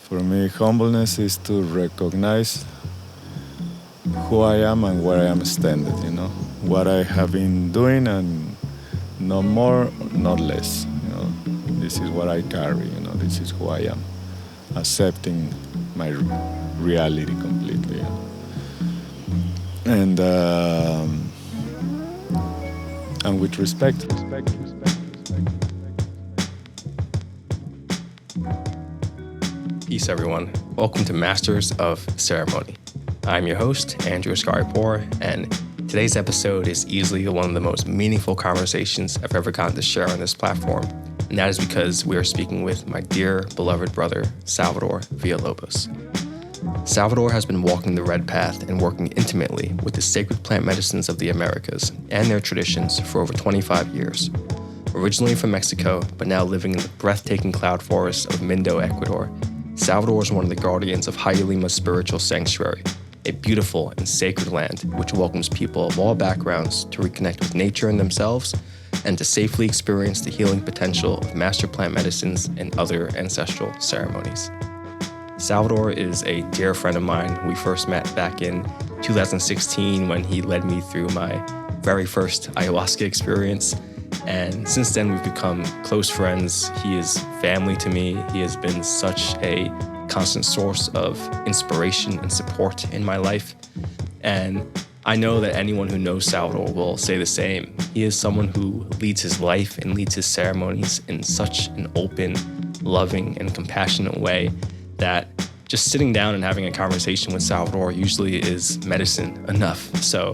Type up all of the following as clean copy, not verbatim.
for me, humbleness is to recognize who I am and where I am standing, what I have been doing, and no more, not less. This is what I carry, this is who I am. Accepting my reality completely. And with respect. Peace, everyone. Welcome to Masters of Ceremony. I'm your host, Andrew Ascaripor, and today's episode is easily one of the most meaningful conversations I've ever gotten to share on this platform, and that is because we are speaking with my dear, beloved brother, Salvador Villalobos. Salvador has been walking the red path and working intimately with the sacred plant medicines of the Americas and their traditions for over 25 years. Originally from Mexico, but now living in the breathtaking cloud forests of Mindo, Ecuador, Salvador is one of the guardians of Hayulima Spiritual Sanctuary, a beautiful and sacred land which welcomes people of all backgrounds to reconnect with nature and themselves and to safely experience the healing potential of master plant medicines and other ancestral ceremonies. Salvador is a dear friend of mine. We first met back in 2016 when he led me through my very first ayahuasca experience. And since then, we've become close friends. He is family to me. He has been such a constant source of inspiration and support in my life. And I know that anyone who knows Salvador will say the same. He is someone who leads his life and leads his ceremonies in such an open, loving, and compassionate way that just sitting down and having a conversation with Salvador usually is medicine enough. So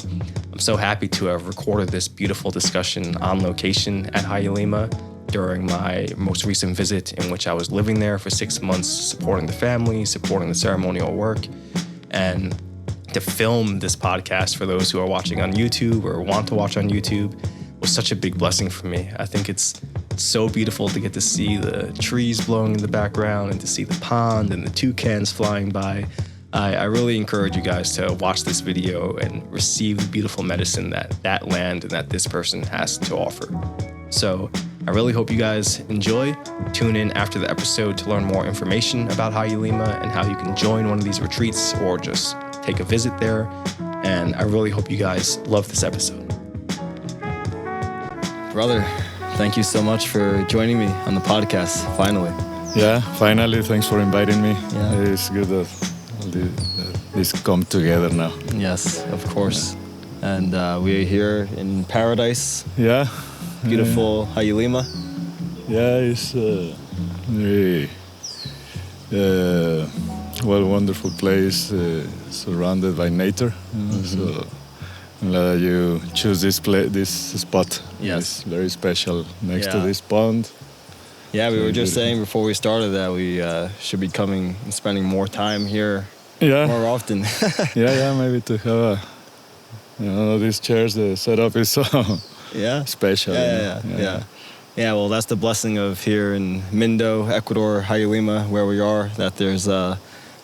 I'm so happy to have recorded this beautiful discussion on location at Hayulima during my most recent visit, in which I was living there for 6 months, supporting the family, supporting the ceremonial work. And to film this podcast for those who are watching on YouTube or want to watch on YouTube was such a big blessing for me. I think it's so beautiful to get to see the trees blowing in the background and to see the pond and the toucans flying by. I really encourage you guys to watch this video and receive the beautiful medicine that land and that this person has to offer. So I really hope you guys enjoy. Tune in after the episode to learn more information about Hayulima and how you can join one of these retreats or just take a visit there. And I really hope you guys love this episode. Brother, thank you so much for joining me on the podcast, finally. Yeah, finally, thanks for inviting me. Yeah. It's good that this come together now. Yes, of course. Yeah. And we're here in paradise. Yeah. Beautiful Hayulima. Yeah, it's very wonderful place, surrounded by nature. So I'm glad that you choose this spot. Yes. It's very special next to this pond. Yeah, we were just saying before we started that we should be coming and spending more time here more often. Maybe to have these chairs, the setup is so special. Yeah, well, that's the blessing of here in Mindo, Ecuador, Hayulima, where we are, that there's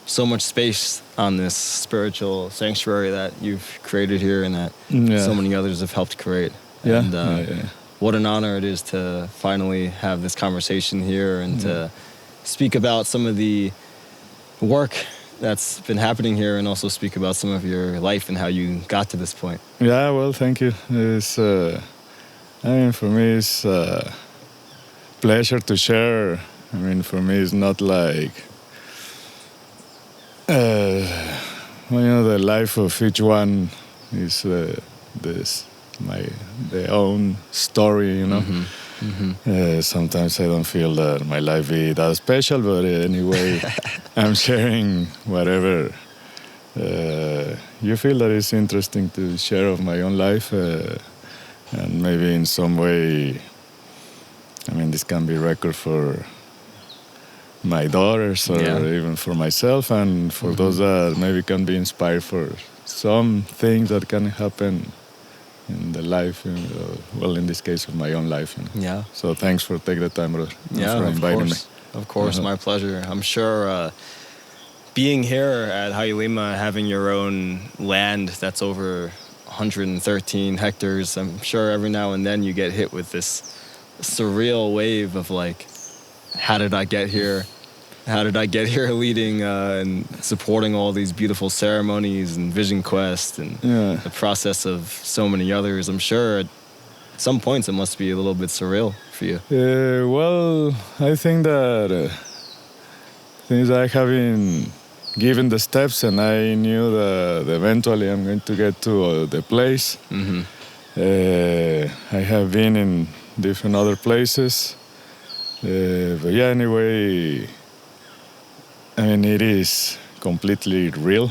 so much space on this spiritual sanctuary that you've created here and that so many others have helped create. What an honor it is to finally have this conversation here and to speak about some of the work that's been happening here and also speak about some of your life and how you got to this point. Yeah, well, thank you. It's, for me, it's a pleasure to share. For me, it's not like, the life of each one is their own story, Sometimes I don't feel that my life is that special, but anyway, I'm sharing whatever you feel that is interesting to share of my own life, and maybe in some way, this can be record for my daughters or even for myself, and for those that maybe can be inspired for some things that can happen in the life, in this case of my own life. So thanks for taking the time, brother, for inviting me. Of course, my pleasure. I'm sure being here at Hayulima, having your own land that's over 113 hectares, I'm sure every now and then you get hit with this surreal wave of like, how did I get here? how did I get here leading and supporting all these beautiful ceremonies and Vision Quest and the process of so many others. I'm sure at some points it must be a little bit surreal for you. Well, I think that things I have been given the steps, and I knew that eventually I'm going to get to the place. Mm-hmm. I have been in different other places. But yeah, anyway, I mean, it is completely real.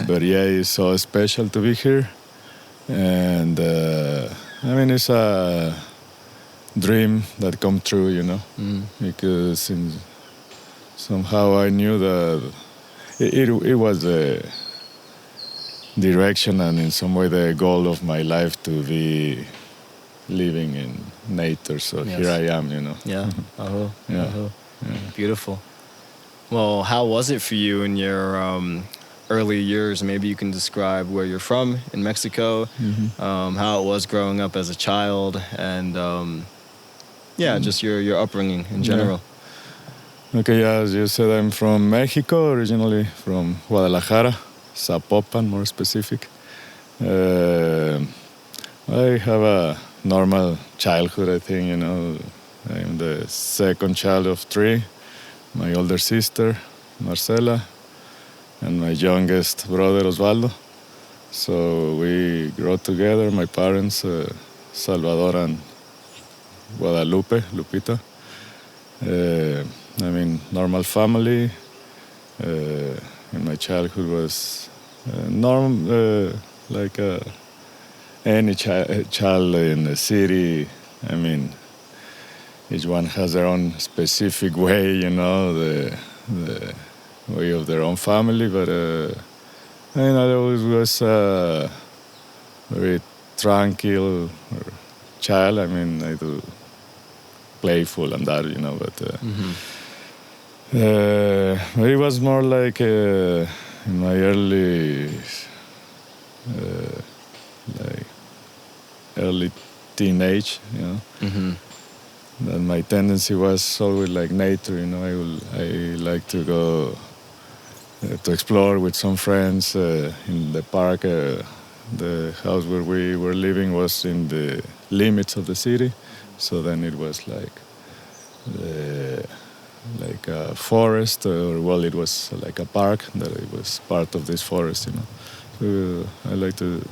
But yeah, it's so special to be here. And I mean, it's a dream that come true, you know, because somehow I knew that it was the direction and in some way the goal of my life to be living in nature. So here I am, you know. Yeah. Yeah. Beautiful. Well, how was it for you in your early years? Maybe you can describe where you're from in Mexico, how it was growing up as a child, and just your upbringing in general. Okay, yeah, as you said, I'm from Mexico, originally from Guadalajara, Zapopan, more specific. I have a normal childhood, I think, you know. I'm the second child of three, my older sister, Marcela, and my youngest brother, Osvaldo. So we grew up together, my parents, Salvador and Guadalupe, Lupita. I mean, normal family. In my childhood was like any child in the city. I mean, each one has their own specific way, you know, the way of their own family. But I mean, I always was a very tranquil child. I mean, I do playful and that, you know, but it was more like in my early teenage, you know. That my tendency was always like nature, you know. I like to go to explore with some friends in the park. The house where we were living was in the limits of the city, so then it was like a forest, or it was like a park that it was part of this forest, you know. So I like to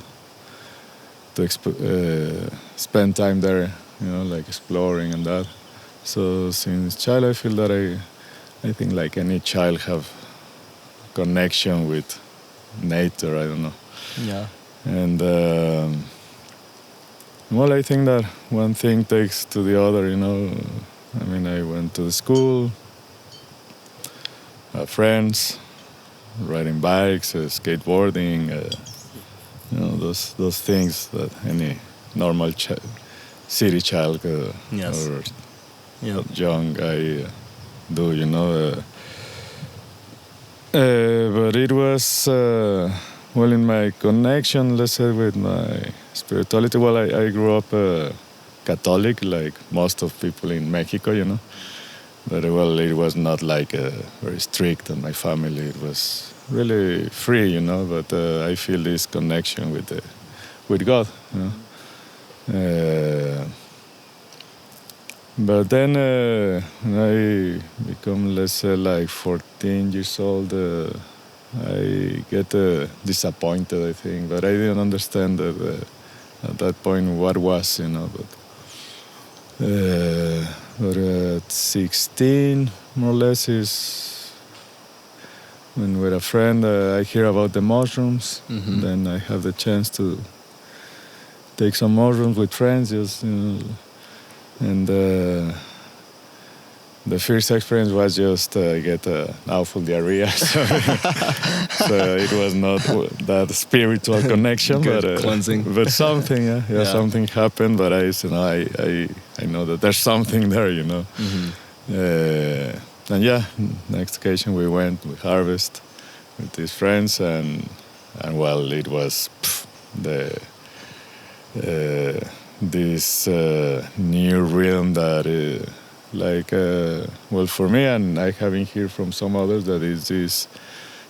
spend time there, you know, like exploring and that. So since child, I feel that I think like any child have connection with nature. I don't know. Yeah. And well, I think that one thing takes to the other, you know. I mean, I went to the school, friends, riding bikes, skateboarding, you know, those things that any normal city child or young guy do, you know. But it was, well, in my connection, let's say, with my spirituality, well, I grew up Catholic, like most of people in Mexico, you know. But, well, it was not like very strict in my family. It was really free, you know, but I feel this connection with God, you know. But then when I become, let's say, like 14 years old, I get disappointed, I think. But I didn't understand that, at that point what was, you know. But at 16, more or less, is when with a friend I hear about the mushrooms. Then I have the chance to take some mushrooms with friends, just, you know. And the first experience was just get an awful diarrhea. So it was not that spiritual connection, but cleansing. But something, something happened. But I said, no, I know that there's something there, you know. And yeah, next occasion we harvest with these friends, and well, it was this new rhythm that like, well, for me, and I haven't heard from some others, that is this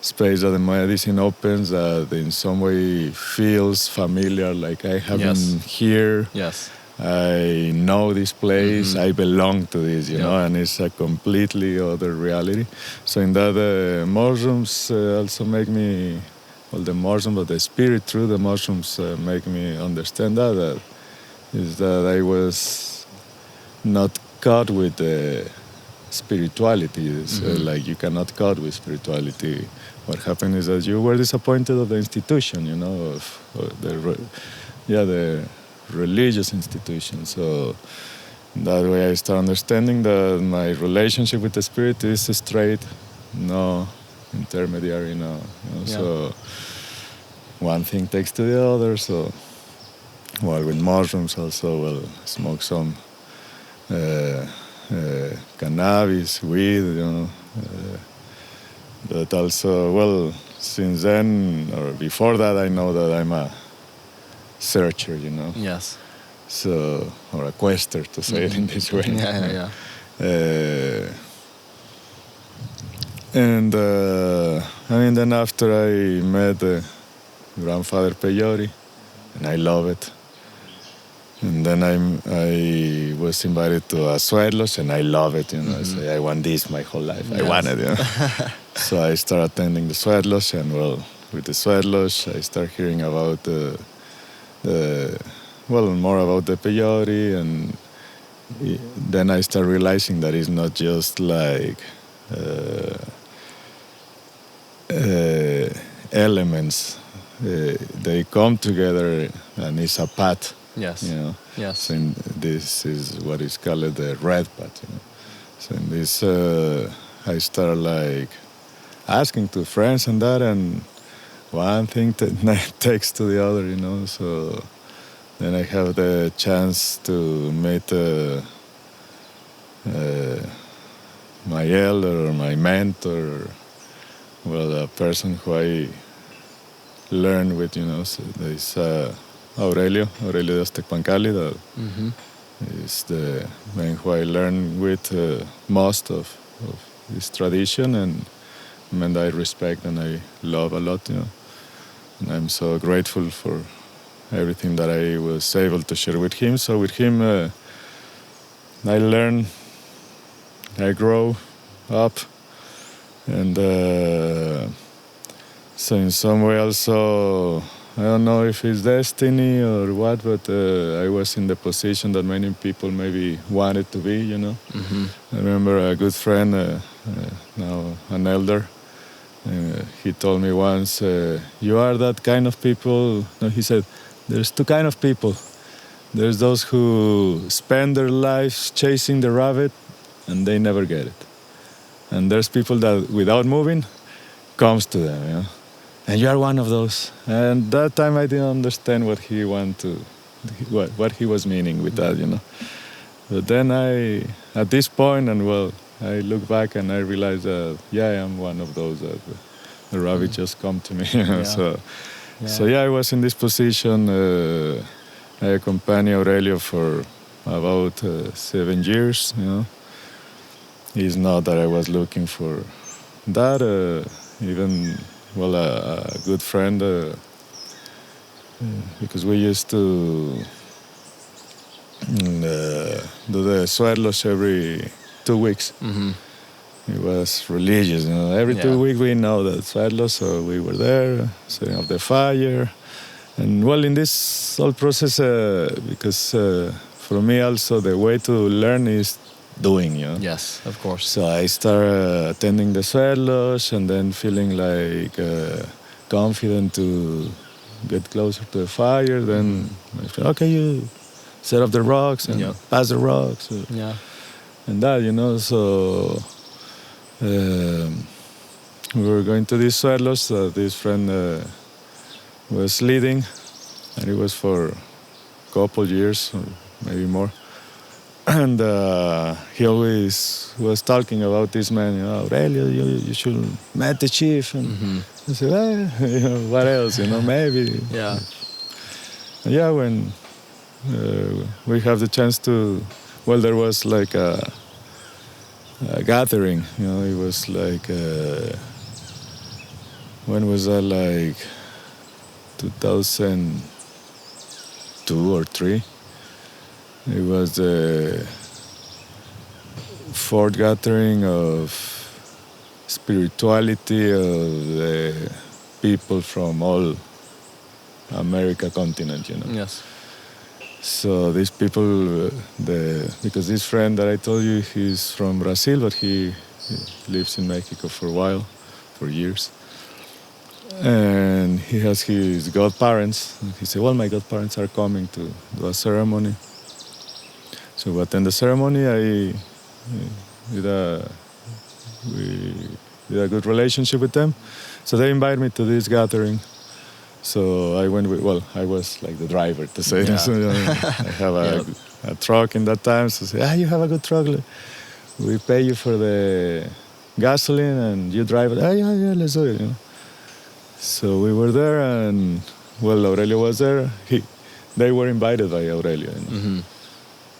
space that the medicine opens that in some way feels familiar, like I have been here. Yes. I know this place, I belong to this, you know, and it's a completely other reality. So in that, mushrooms also make me, well, the mushroom, but the spirit through the mushrooms make me understand that is that I was not caught with the spirituality. It's like you cannot caught with spirituality. What happened is that you were disappointed of the institution, you know, of the religious institution. So that way I start understanding that my relationship with the spirit is straight, no intermediary, no. You know, so one thing takes to the other. So while with mushrooms also, well, smoke some cannabis, weed, you know. But also, well, since then or before that, I know that I'm a searcher, you know. Yes. So, or a quester, to say it in this way. And I mean, then after I met grandfather Peyote, and I love it. And then I was invited to a sweat lodge, and I love it, you know. I say, I want this my whole life. I want it, you know. So I started attending the sweat lodge, and well, with the sweat lodge, I started hearing about more about the peyote, and then I started realizing that it's not just like elements. They come together, and it's a path. Yes. You know. Yes. So this is what is called the red path. You know. So in this, I started like asking to friends and that, and one thing takes to the other, you know. So then I have the chance to meet my elder or my mentor, well, a person who I learned with, you know. So there's Aurelio de Aztecpancali, that is the man who I learned with most of this tradition, and man I respect and I love a lot, you know. And I'm so grateful for everything that I was able to share with him. So with him, I learn, I grow up, and so in some way also, I don't know if it's destiny or what, but I was in the position that many people maybe wanted to be, you know. I remember a good friend, now an elder, he told me once, you are that kind of people. No, he said, there's two kind of people. There's those who spend their lives chasing the rabbit and they never get it. And there's people that without moving comes to them, you know. And you are one of those. And that time I didn't understand what he wanted to, what he was meaning with that, you know. But then at this point, and well, I look back and I realize that, I am one of those that the rabbit just come to me, you know. So I was in this position. I accompanied Aurelio for about 7 years, you know. It's not that I was looking for that, even... Well, a good friend, because we used to do the sweat lodge every 2 weeks. It was religious, you know. Every 2 weeks we know that sweat lodge, so we were there, setting up the fire. And well, in this whole process, because for me also the way to learn is doing, you know. Yes, of course. So I started attending the sweat lodge and then feeling like confident to get closer to the fire. Then I said, okay, you set up the rocks and pass the rocks. And that, you know. So we were going to this sweat lodge that this friend was leading, and it was for a couple years or maybe more. And he always was talking about this man, you know, Aurelio, you should meet the chief. And I said, you know, what else, you know, maybe. When we have the chance to, well, there was like gathering. It was like when was that? Like 2002 or three. It was the fourth gathering of spirituality of the people from all America continent. Yes. So these people, because this friend that I told you, he's from Brazil, but he lives in Mexico for a while, for years. And he has his godparents. And he said, well, my godparents are coming to do a ceremony. So we attend the ceremony. We did a good relationship with them. So they invited me to this gathering. So I went I was like the driver to say this. I have a truck in that time. So say, you have a good truck. We pay you for the gasoline and you drive it. Yeah, let's do it. So we were there, and Aurelio was there. They were invited by Aurelio. Mm-hmm.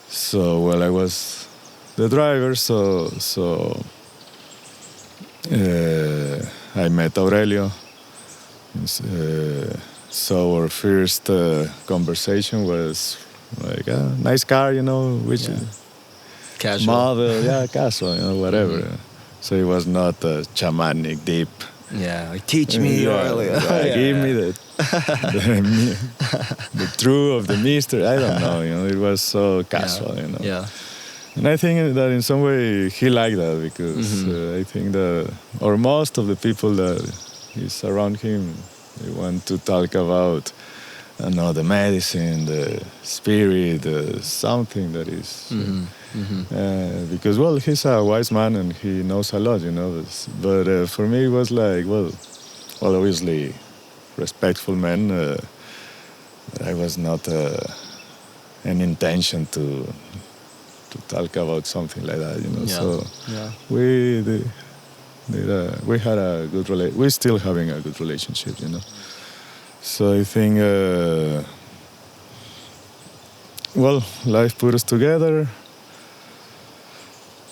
So I was the driver. So I met Aurelio. So our first conversation was like, nice car, which casual model, casual, whatever. Mm-hmm. So it was not shamanic, deep. Yeah, like teach me, Aurelio. Give me the truth of the mystery. I don't know, it was so casual, Yeah. And I think that in some way he liked that because I think that, or most of the people that is around him, they want to talk about, the medicine, the spirit, something that is. Because, he's a wise man and he knows a lot, But for me, it was like, obviously, respectful man. I was not an intention to talk about something like that, So we had a good we're still having a good relationship, So I think, life put us together.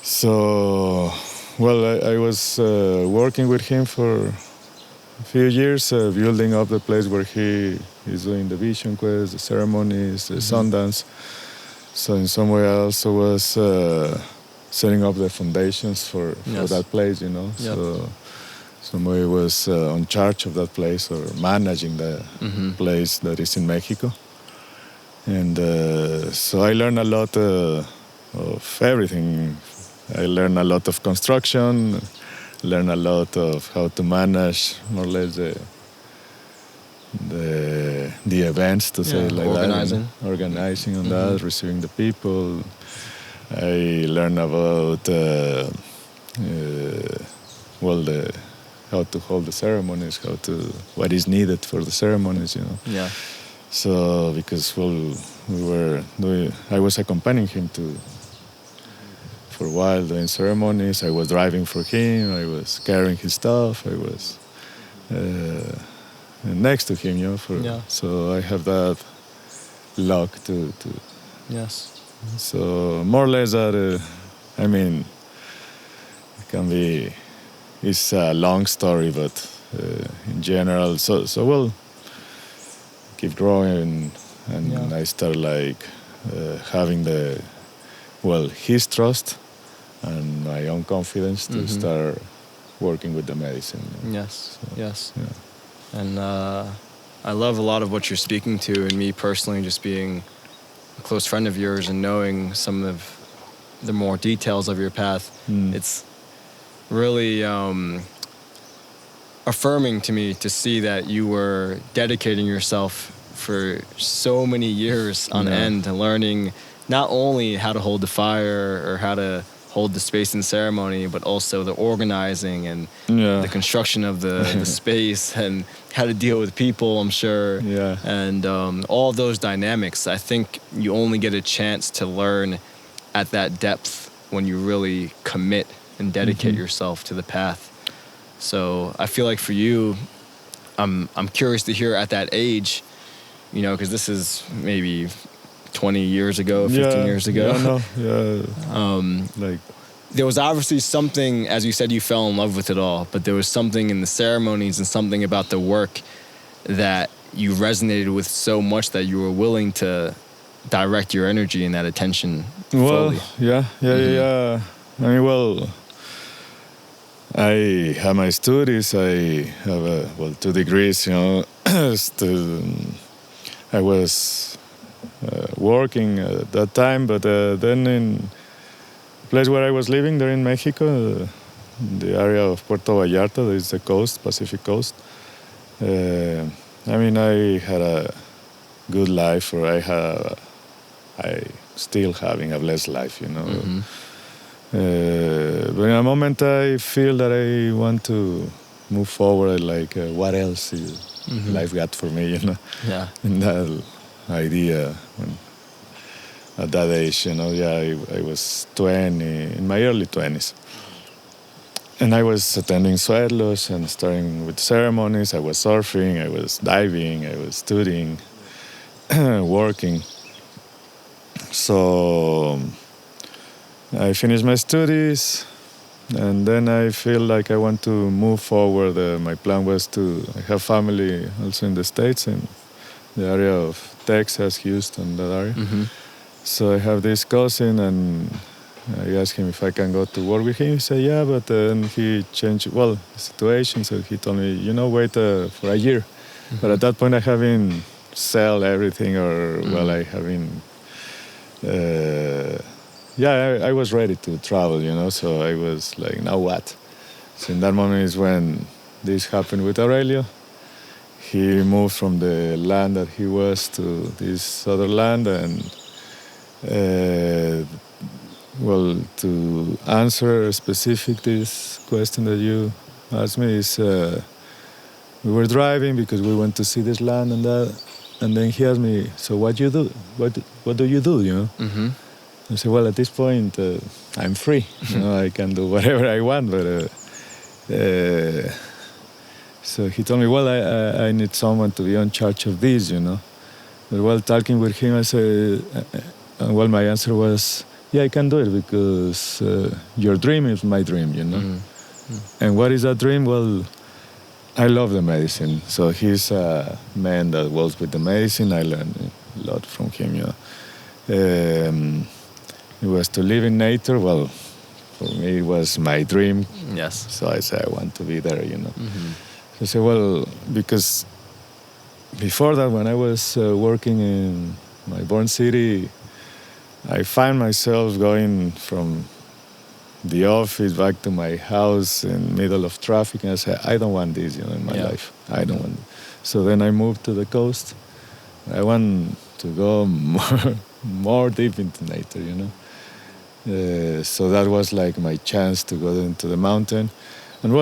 So, I was working with him for a few years, building up the place where he is doing the vision quest, the ceremonies, the Sundance. So in some way I also was setting up the foundations for that place, Yep. So some way I was on charge of that place or managing the place that is in Mexico. And so I learned a lot of everything. I learned a lot of construction, learned a lot of how to manage more or less the events, to say it like organizing. that. Organizing on that, receiving the people. I learned about how to hold the ceremonies, what is needed for the ceremonies, Yeah. So because I was accompanying him for a while doing ceremonies. I was driving for him. I was carrying his stuff. I was next to him, So I have that luck to. Yes. So more or less that. It can be. It's a long story, but in general, so keep growing, and I start having his trust and my own confidence to start working with the medicine. Yes. So, yes. Yeah. And I love a lot of what you're speaking to, and me personally, just being a close friend of yours and knowing some of the more details of your path. It's really affirming to me to see that you were dedicating yourself for so many years on end to learning not only how to hold the fire or how to hold the space in ceremony, but also the organizing and the construction of the space and how to deal with people, I'm sure. Yeah. And all those dynamics, I think you only get a chance to learn at that depth when you really commit and dedicate yourself to the path. So I feel like for you, I'm curious to hear at that age, because this is maybe 20 years ago, 15 years ago. Yeah, there was obviously something, as you said, you fell in love with it all, but there was something in the ceremonies and something about the work that you resonated with so much that you were willing to direct your energy and that attention fully. Yeah. I mean, well, I have my studies. I have 2 degrees. I was working at that time, but then in the place where I was living there in Mexico, the area of Puerto Vallarta, that is the coast, Pacific coast. I mean, I had a good life, or I still having a blessed life, But in a moment, I feel that I want to move forward. Like, what else is life got for me, Yeah. And that idea, at that age, I was 20, in my early 20s. And I was attending suelos and starting with ceremonies. I was surfing, I was diving, I was studying, working. So I finished my studies, and then I feel like I want to move forward. My plan was I have family also in the States, in the area of Texas, Houston, that area. So I have this cousin, and I asked him if I can go to work with him. He said, yeah, but then he changed, the situation. So he told me, wait for a year. But at that point, I haven't sell everything, or, I haven't... I was ready to travel, so I was like, now what? So in that moment is when this happened with Aurelio. He moved from the land that he was to this other land, and to answer specific this question that you asked me is, we were driving because we went to see this land and that, and then he asked me, so what do you do? What do you do, I said, well, at this point, I'm free. I can do whatever I want. But so he told me, well, I need someone to be in charge of this, But while talking with him, I said, my answer was, yeah, I can do it because your dream is my dream, And what is that dream? Well, I love the medicine. So he's a man that works with the medicine. I learned a lot from him, It was to live in nature. Well, for me, it was my dream. Yes. So I said, I want to be there, So I said, well, because before that, when I was working in my born city, I find myself going from the office back to my house in the middle of traffic. And I said, I don't want this, in my life. I don't want it. So then I moved to the coast. I want to go more deep into nature, So that was like my chance to go into the mountain. And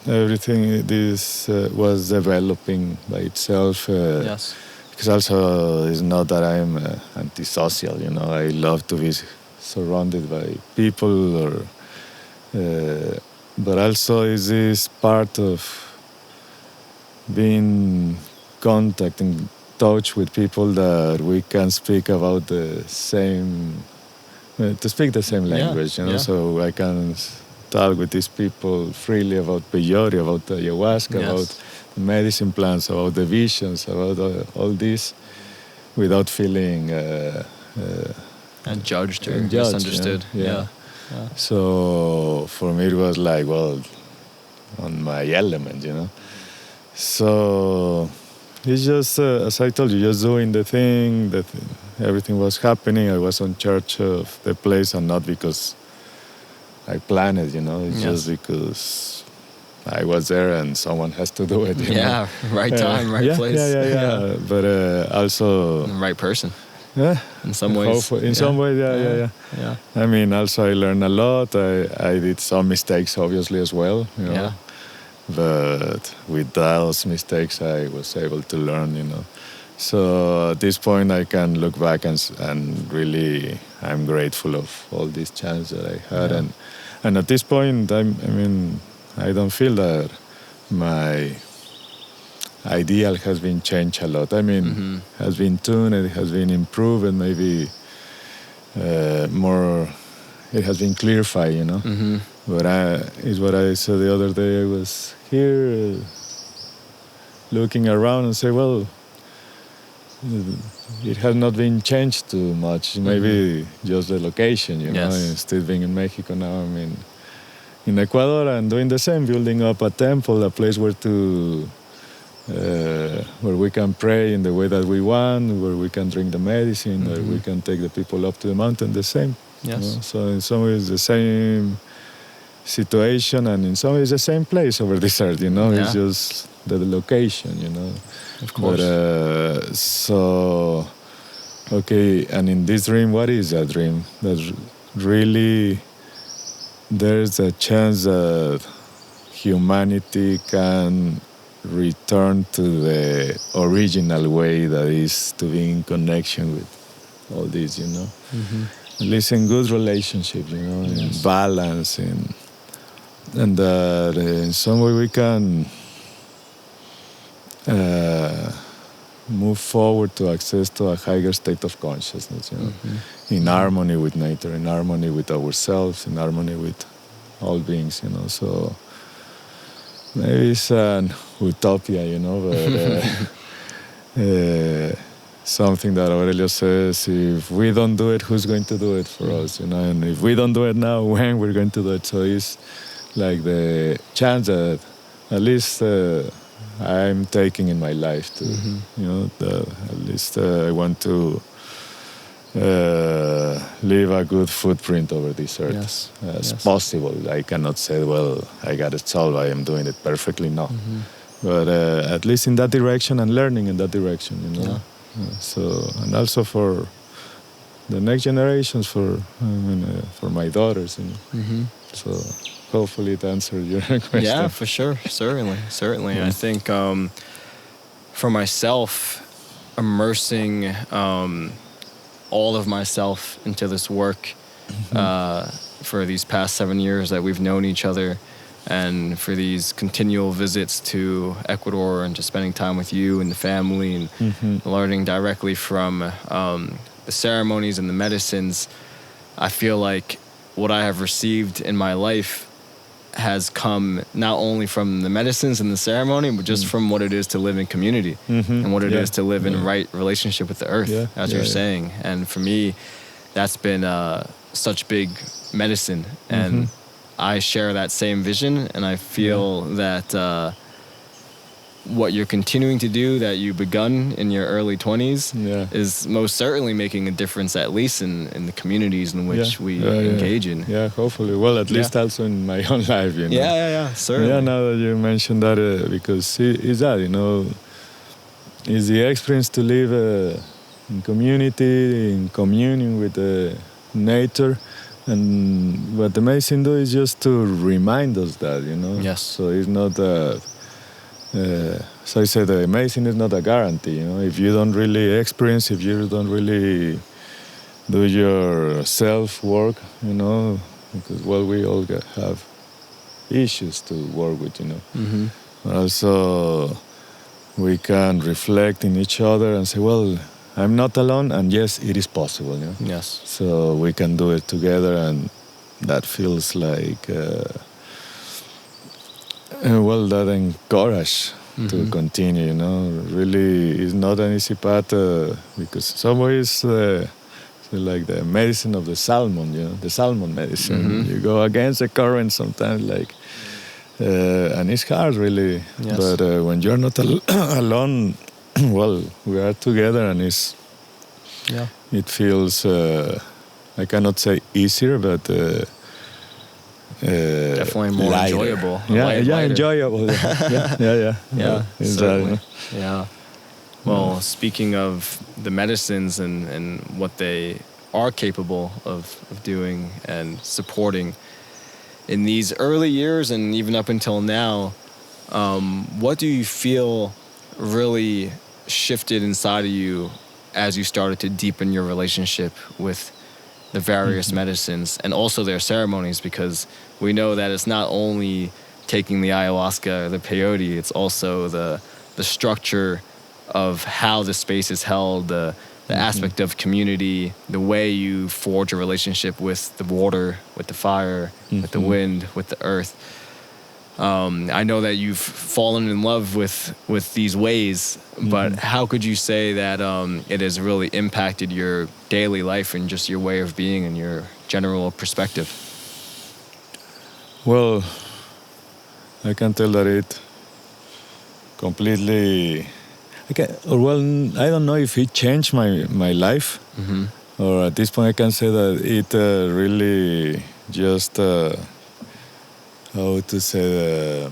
everything this was developing by itself. Yes. Because also it's not that I'm antisocial, I love to be surrounded by people, but also is this part of being contact and touch with people that we can speak about the same, to speak the same language, So I can talk with these people freely about peyote, about ayahuasca, about the medicine plants, about the visions, about all this, without feeling and judged or misunderstood. Yeah. So for me it was like, on my element, So it's just, as I told you, just doing the thing, that everything was happening. I was in charge of the place, and not because I planned it, It's just because I was there and someone has to do it. Right time, right place. Yeah. But also... the right person. Yeah. In some ways. Some ways, yeah. I mean, also I learned a lot. I did some mistakes, obviously, as well, Yeah. But with those mistakes, I was able to learn, So at this point, I can look back and really, I'm grateful of all these chances that I had. Yeah. And at this point, I don't feel that my ideal has been changed a lot. Has been tuned, it has been improved, and maybe more it has been clarified, you know. Mm-hmm. But it's what I said the other day. I was here looking around and say, well, it has not been changed too much. Maybe just the location, you know. Instead of being in Mexico, now I'm in Ecuador and doing the same, building up a temple, a place where we can pray in the way that we want, where we can drink the medicine, where we can take the people up to the mountain, the same. Yes. You know? So in some ways the same situation, and in some ways the same place over this earth, you know. It's just the location, you know. Of course. But so, okay, and in this dream, what is a dream? That really there's a chance that humanity can return to the original way, that is to be in connection with all this, you know. At least in good relationships, you know, in balance, and that in some way we can move forward to access to a higher state of consciousness, you know, in harmony with nature, in harmony with ourselves, in harmony with all beings, you know. So maybe it's an utopia, you know, but something that Aurelio says, if we don't do it, who's going to do it for us, you know? And if we don't do it now, when we're going to do it? So it's like the chance that at least I'm taking in my life to, you know, at least I want to leave a good footprint over this earth as possible. I cannot say, well, I got it solved, I am doing it perfectly. No. But at least in that direction and learning in that direction, you know. So, and also for the next generations, for my daughters, you know. So hopefully it answered your question. Yeah, for sure. Certainly. I think for myself, immersing all of myself into this work for these past 7 years that we've known each other, and for these continual visits to Ecuador and just spending time with you and the family, and learning directly from the ceremonies and the medicines, I feel like what I have received in my life has come not only from the medicines and the ceremony, but just from what it is to live in community and what it is to live in right relationship with the earth, as you're saying. And for me, that's been such big medicine. And I share that same vision, and I feel that what you're continuing to do, that you've begun in your early 20s, is most certainly making a difference, at least in the communities in which we engage in. Yeah, hopefully. Well, at least also in my own life, you know. Yeah, certainly. Yeah, now that you mentioned that, because it's that, you know, it's the experience to live in community, in communion with nature. And what the medicine do is just to remind us that, you know. Yes. So it's not so I said the medicine is not a guarantee, you know. If you don't really experience, if you don't really do your self-work, you know, because, well, we all have issues to work with, you know. Also, we can reflect in each other and say, well, I'm not alone, and yes, it is possible, you know. Yes. So we can do it together, and that feels like, well, that encourage to continue, you know. Really, it's not an easy path, because in some ways, like the medicine of the salmon, you know, the salmon medicine. You go against the current sometimes, like, and it's hard, really. Yes. But when you're not alone, well, we are together, and it feels, I cannot say easier, but definitely more lighter. Enjoyable. Enjoyable. Yeah. Certainly. Yeah. Well, speaking of the medicines and what they are capable of doing and supporting in these early years and even up until now, what do you feel really shifted inside of you as you started to deepen your relationship with the various medicines and also their ceremonies? Because we know that it's not only taking the ayahuasca or the peyote, it's also the structure of how the space is held, the aspect of community, the way you forge a relationship with the water, with the fire, with the wind, with the earth. I know that you've fallen in love with these ways, but how could you say that it has really impacted your daily life and just your way of being and your general perspective? Well, I can tell that it completely. I don't know if it changed my life, or at this point I can say that it really just how to say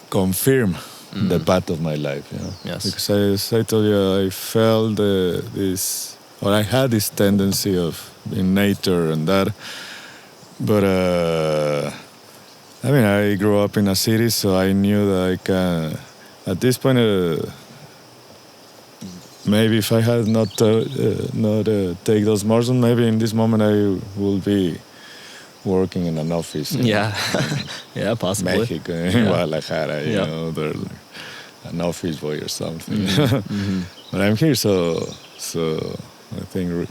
confirm the path of my life. You know? Yes. Because as I told you, I felt I had this tendency of in nature and that, but. I mean, I grew up in a city, so I knew that I can. At this point, maybe if I had not take those mushrooms, maybe in this moment I will be working in an office. Yeah, yeah, possibly. Mexico, in Guadalajara, you know, there's like an office boy or something. But I'm here, so I think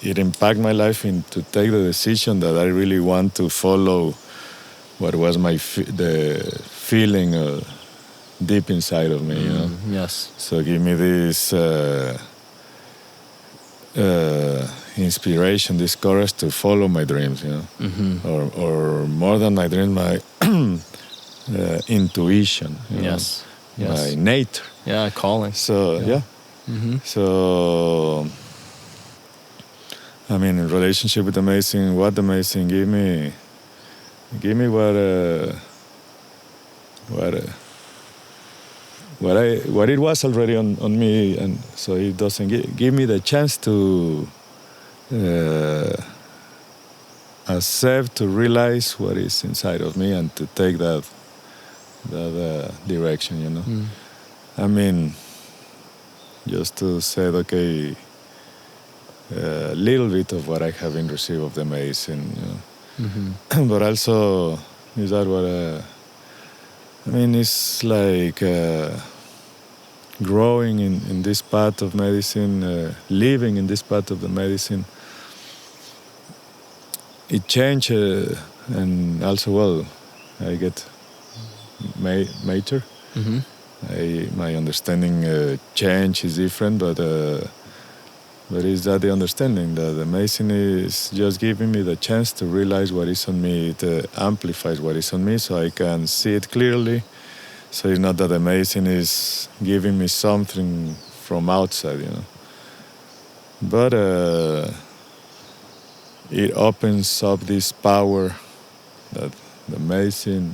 it impacted my life to take the decision that I really want to follow. What was the feeling deep inside of me, you know? Yes. So give me this inspiration, this courage to follow my dreams, you know? Or more than my dreams, my intuition. Yes. Know? My nature. Yeah, calling. So, So, I mean, in relationship with amazing, what amazing give me what it was already on me, and so it doesn't give me the chance to accept, to realize what is inside of me, and to take that direction, you know. I mean, just to say, okay, a little bit of what I have been received of the amazing, you know. But also, is that what I mean, it's like growing in this path of medicine, living in this path of the medicine. It changed, and also, I get mature. My understanding change is different, but is that the understanding that the amazing is just giving me the chance to realize what is on me. It amplifies what is on me so I can see it clearly. So it's not that amazing is giving me something from outside, you know. But it opens up this power that the amazing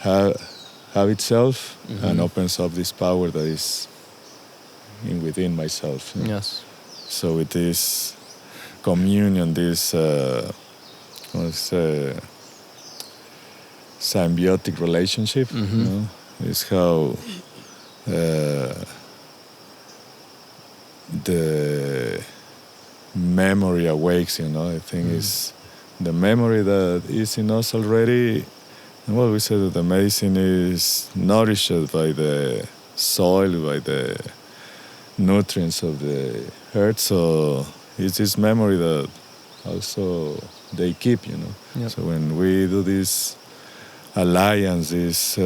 have itself, and opens up this power that is within myself. You know? Yes. So with this communion, this symbiotic relationship, you know, is how the memory awakes. You know, I think is the memory that is in us already. Well, we say that the medicine is nourished by the soil, by the nutrients of the earth, so it's this memory that also they keep, you know. Yep. So when we do this alliance, this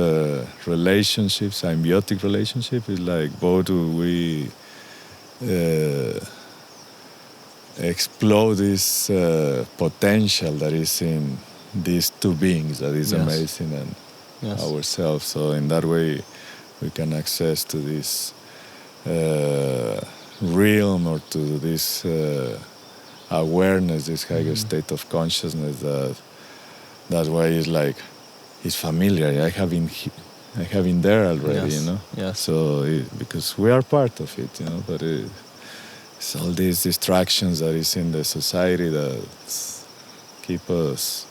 relationship, symbiotic relationship, it's like both we explode this potential that is in these two beings, that is amazing, and ourselves. So in that way, we can access to this realm, or to this awareness, this higher state of consciousness. That's why it's familiar. I have been there already, you know. Yes. So because we are part of it, you know. But it's all these distractions that is in the society that keep us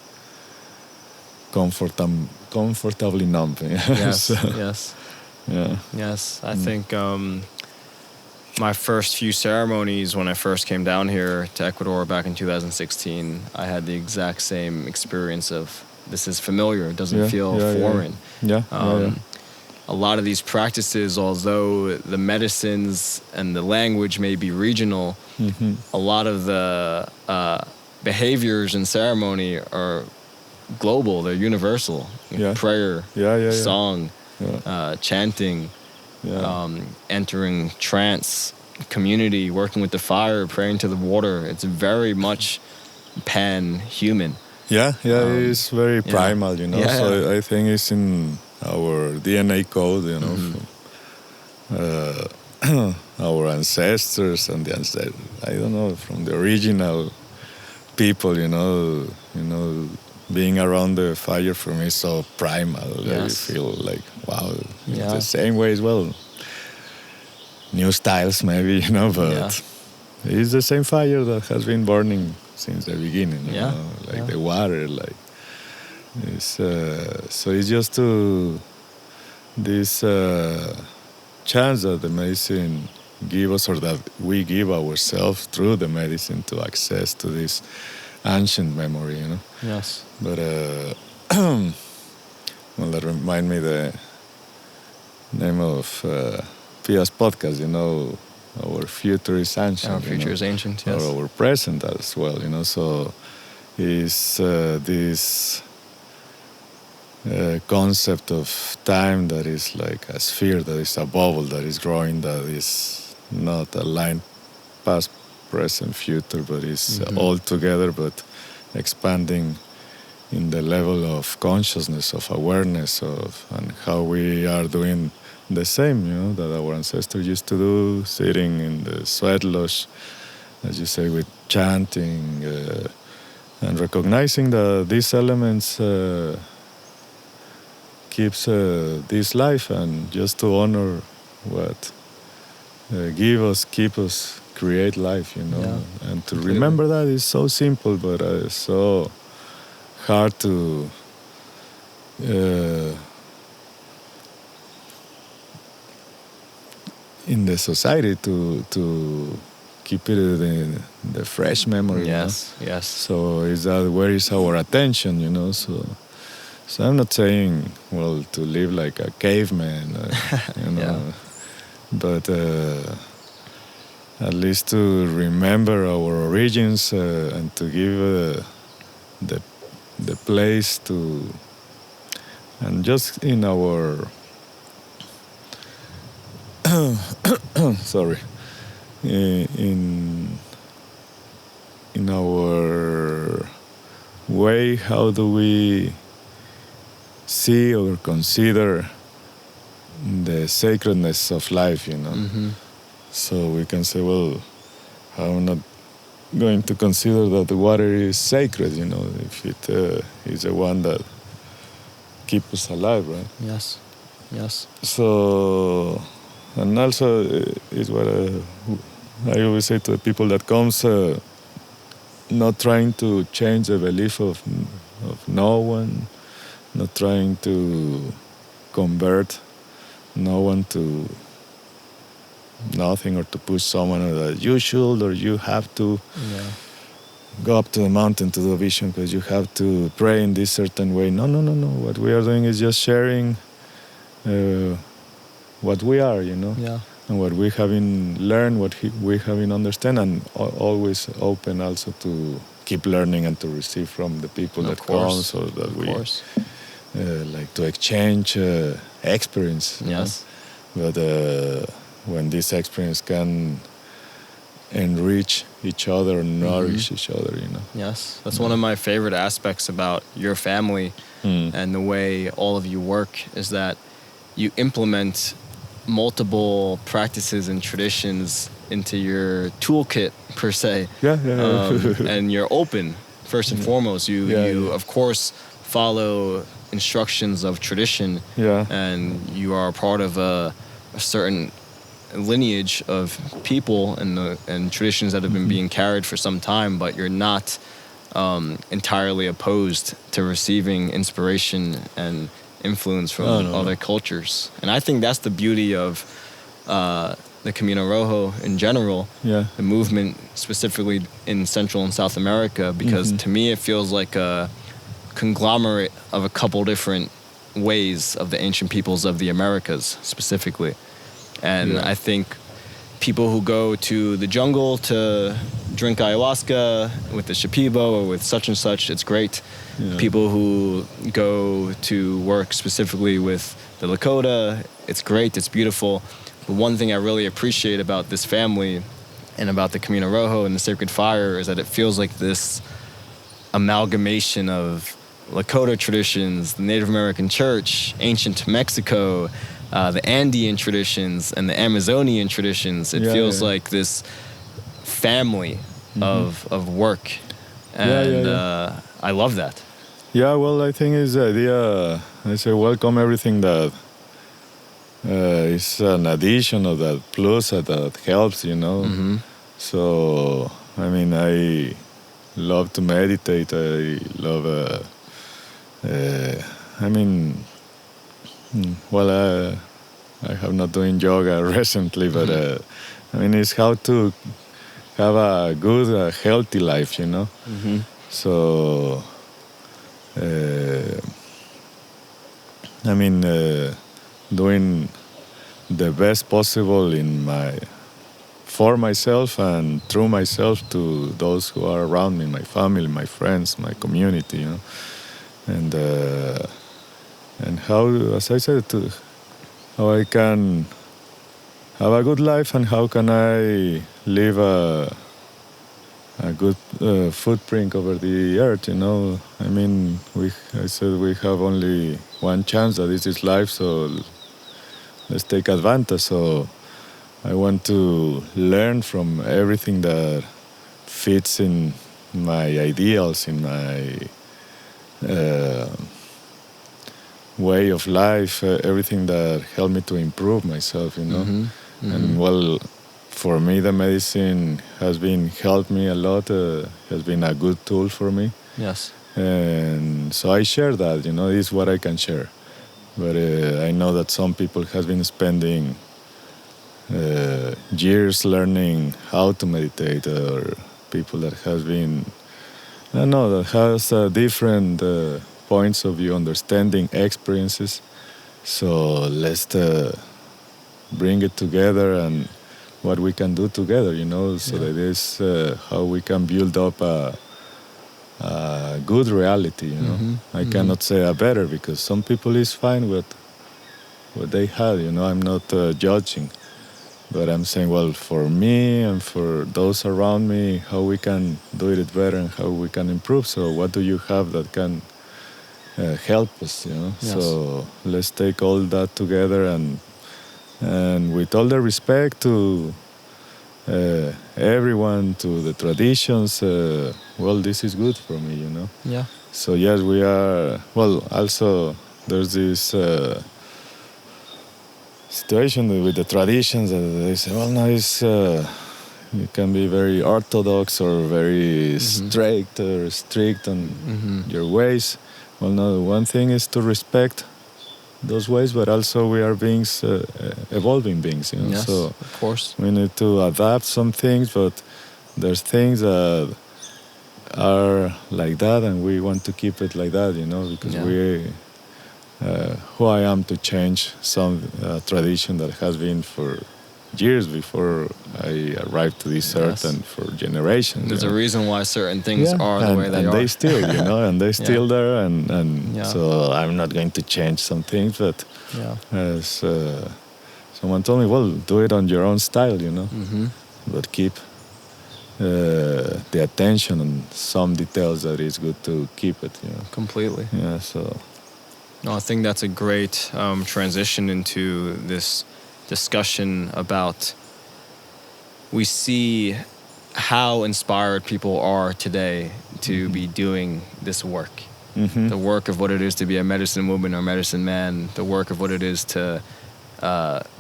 comfortably numb. Yes. So, yes. Yeah. Yes. I think my first few ceremonies when I first came down here to Ecuador back in 2016, I had the exact same experience of this is familiar. It doesn't feel foreign. Yeah. a lot of these practices, although the medicines and the language may be regional, a lot of the behaviors in ceremony are global. They're universal. Prayer, song, chanting, entering trance, community, working with the fire, praying to the water. It's very much pan-human. It is very primal, you know. So I think it's in our DNA code, you know, our ancestors and I don't know, from the original people, you know, being around the fire for me is so primal. I feel like, wow, it's the same way as well. New styles maybe, you know, but it's the same fire that has been burning since the beginning, you know, like the water, like it's so it's just to this chance that the medicine give us, or that we give ourselves through the medicine, to access to this ancient memory, you know. Yes. But well, that remind me the name of Pia's podcast, you know. Our future is ancient. Our future is ancient, yes. Or our present as well, you know. So is this concept of time that is like a sphere, that is a bubble that is growing, that is not a line past, present, future, but is all together, but expanding in the level of consciousness, of awareness, of and how we are doing the same, you know, that our ancestors used to do, sitting in the sweat lodge, as you say, with chanting, and recognizing that these elements keeps this life, and just to honor what give us, keep us, create life, you know. And to remember that is so simple, but it's so hard to in the society to keep it in the fresh memory. Yes, you know? yes. So is that where is our attention, you know? So I'm not saying, well, to live like a caveman, you know, but at least to remember our origins and to give the place to, and just in our sorry, in our way, how do we see or consider the sacredness of life, you know? So we can say, well, I'm not going to consider that the water is sacred, you know, if it is the one that keeps us alive, right? Yes, yes. So, and also is what I always say to the people that comes, not trying to change the belief of no one, not trying to convert no one to nothing, or to push someone that you should or you have to go up to the mountain to do a vision because you have to pray in this certain way. No. What we are doing is just sharing what we are, you know, and what we have learned, what we have understand, and always open also to keep learning and to receive from the people that come, so that we like to exchange experience. Yes. But when this experience can enrich each other, nourish each other, you know. Yes, that's one of my favorite aspects about your family and the way all of you work, is that you implement multiple practices and traditions into your toolkit, per se. And you're open, first and foremost. You of course follow instructions of tradition, and you are a part of a certain lineage of people and traditions that have been being carried for some time, but you're not entirely opposed to receiving inspiration and influence from other cultures. And I think that's the beauty of the Camino Rojo in general, the movement specifically in Central and South America, because to me it feels like a conglomerate of a couple different ways of the ancient peoples of the Americas specifically. And I think people who go to the jungle to drink ayahuasca with the shipibo or with such and such, it's great. Yeah. People who go to work specifically with the Lakota, it's great, it's beautiful. But one thing I really appreciate about this family and about the Camino Rojo and the Sacred Fire is that it feels like this amalgamation of Lakota traditions, the Native American church, ancient Mexico, the Andean traditions, and the Amazonian traditions. It feels like this family of work. And I love that. Yeah, well, I think it's the idea, I say welcome everything that is an addition or that plus that helps, you know. Mm-hmm. So, I mean, I love to meditate. I love, I mean, well, I have not doing yoga recently, but I mean, it's how to have a good, healthy life, you know. Mm-hmm. So, I mean, doing the best possible for myself and through myself to those who are around me, my family, my friends, my community, you know, and how, as I said, how I can have a good life and how can I leave a good footprint over the earth, you know. I mean, I said we have only one chance, that this is life, so let's take advantage. So I want to learn from everything that fits in my ideals, in my way of life, everything that helped me to improve myself, you know. Mm-hmm. Mm-hmm. And well, for me, the medicine has helped me a lot, has been a good tool for me. Yes. And so I share that, you know, this is what I can share. But I know that some people have been spending years learning how to meditate, or people that has been, I don't know, that has different points of view, understanding, experiences. So let's bring it together and what we can do together, you know, so that is how we can build up a good reality, you know. Mm-hmm. I cannot say a better, because some people is fine with what they had, you know. I'm not judging, but I'm saying, well, for me and for those around me, how we can do it better and how we can improve. So what do you have that can help us, you know? Yes. So let's take all that together and with all the respect to everyone, to the traditions, well, this is good for me, you know? Yeah. So yes, we are, well, also there's this situation with the traditions that they say, well, no, it's, you can be very orthodox or very strict on your ways. Well, no, one thing is to respect those ways, but also we are beings, evolving beings, you know. Yes, so of course. we need to adapt some things, but there's things that are like that, and we want to keep it like that, you know, because who I am to change some tradition that has been for years before I arrived to this earth, and for generations. There's a reason why certain things are the way they are. And they still, you know, and they still there, and Yeah. so I'm not going to change some things, but as someone told me, well, do it on your own style, you know, but keep the attention on some details that is good to keep it, you know. Completely. Yeah, so. No, I think that's a great transition into this discussion about, we see how inspired people are today to be doing this work. The work of what it is to be a medicine woman or medicine man, the work of what it is to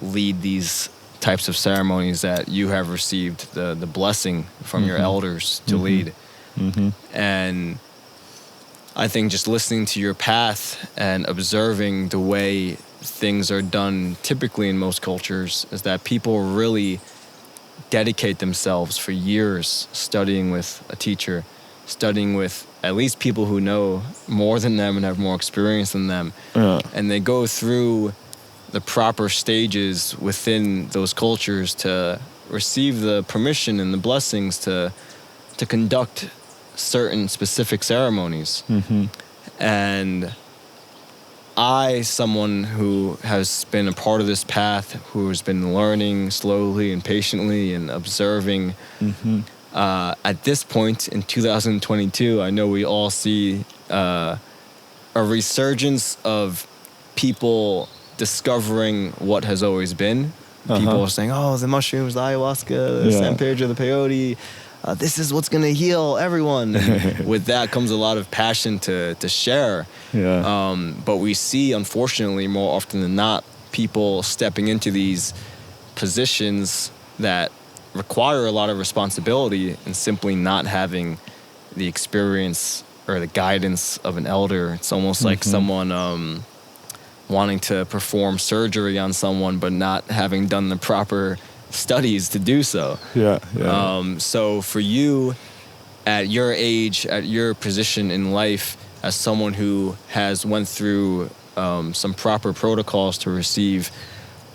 lead these types of ceremonies that you have received the blessing from your elders to lead. And I think just listening to your path and observing the way things are done typically in most cultures is that people really dedicate themselves for years studying with a teacher, studying with at least people who know more than them and have more experience than them. Yeah. And they go through the proper stages within those cultures to receive the permission and the blessings to conduct certain specific ceremonies. Mm-hmm. And I, someone who has been a part of this path, who has been learning slowly and patiently and observing, Mm-hmm. at this point in 2022, I know we all see a resurgence of people discovering what has always been. People are saying, oh, the mushrooms, the ayahuasca, the San Pedro, the peyote, this is what's going to heal everyone. And with that comes a lot of passion to share. Yeah. But we see, unfortunately, more often than not, people stepping into these positions that require a lot of responsibility and simply not having the experience or the guidance of an elder. It's almost like someone wanting to perform surgery on someone but not having done the proper studies to do so. So for you, at your age, at your position in life, as someone who has went through some proper protocols to receive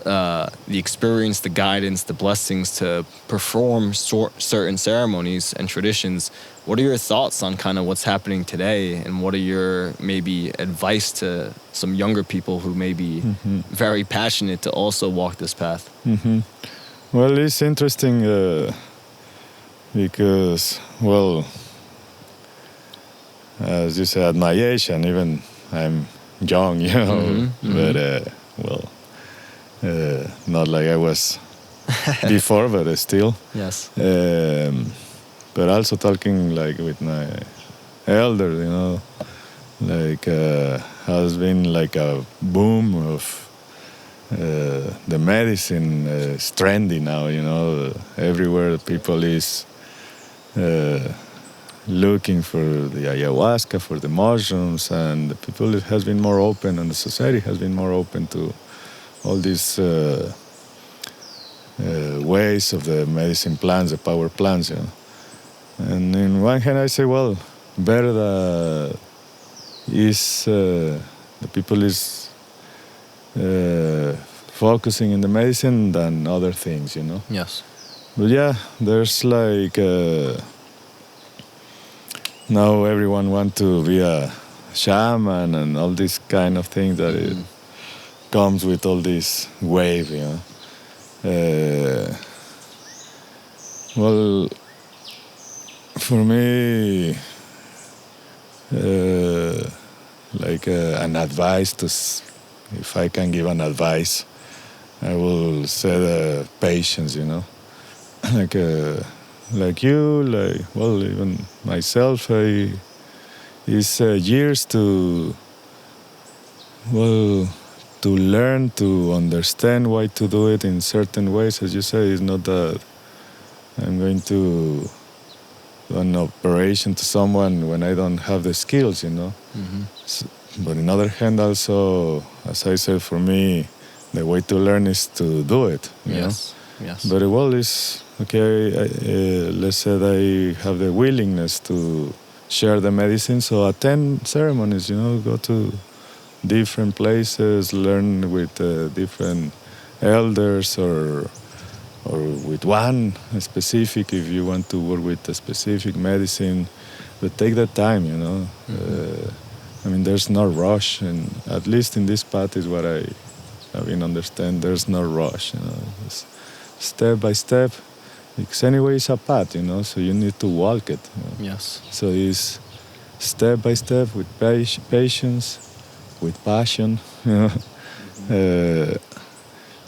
the experience, the guidance, the blessings to perform certain ceremonies and traditions, what are your thoughts on kind of what's happening today, and what are your maybe advice to some younger people who may be very passionate to also walk this path? Well, it's interesting because, well, as you said, at my age, and even I'm young, you know, but, not like I was before, but still. Yes. But also talking like with my elders, you know, like has been like a boom of the medicine is trendy now, you know. Everywhere people is looking for the ayahuasca, for the mushrooms, and the people has been more open, and the society has been more open to all these ways of the medicine plants, the power plants, you know. And in one hand, I say, well, better the people is focusing in the medicine than other things, you know. Yes. But yeah, there's like now everyone want to be a shaman and all these kind of things that it comes with all this wave, you know. Well, for me, like an advice if I can give an advice, I will say patience, you know. Like you, even myself, it's years to learn, to understand why to do it in certain ways. As you say, it's not that I'm going to do an operation to someone when I don't have the skills, you know. But on the other hand, also, as I said, for me, the way to learn is to do it. You know? Yes. But it's okay. Let's say I have the willingness to share the medicine, so attend ceremonies. You know, go to different places, learn with different elders, or with one specific if you want to work with a specific medicine. But take the time, you know. I mean, there's no rush, and at least in this path is what I been understand. There's no rush, you know. It's step by step. Because anyway, it's a path, you know. So you need to walk it. You know? Yes. So it's step by step with patience, with passion, you know.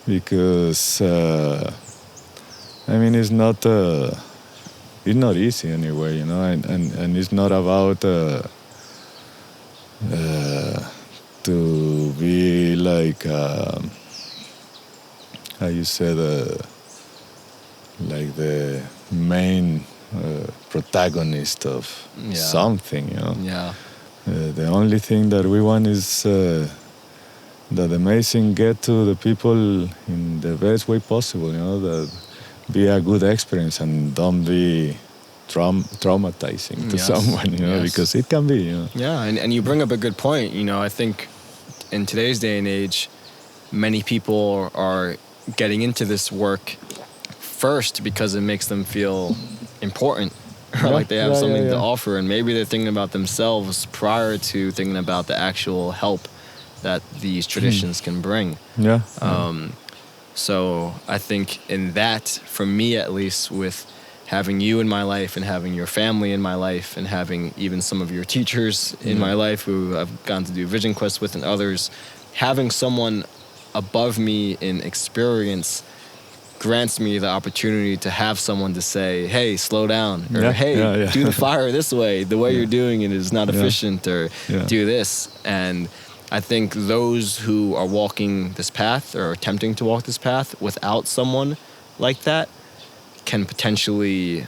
Because I mean, it's not easy anyway, you know, and it's not about to be like how you said like the main protagonist of something, you know. Yeah. The only thing that we want is that the medicine get to the people in the best way possible, you know, that be a good experience and don't be traumatizing to Yes. someone, Yes. because it can be, Yeah, and you bring up a good point. I think in today's day and age, many people are getting into this work first because it makes them feel important, or like they have something to offer, and maybe they're thinking about themselves prior to thinking about the actual help that these traditions can bring. Yeah. So I think in that, for me at least, with having you in my life and having your family in my life and having even some of your teachers in my life who I've gone to do vision quests with and others, having someone above me in experience grants me the opportunity to have someone to say, hey, slow down, or hey, do the fire this way. The way you're doing it is not efficient, or do this. And I think those who are walking this path or attempting to walk this path without someone like that can potentially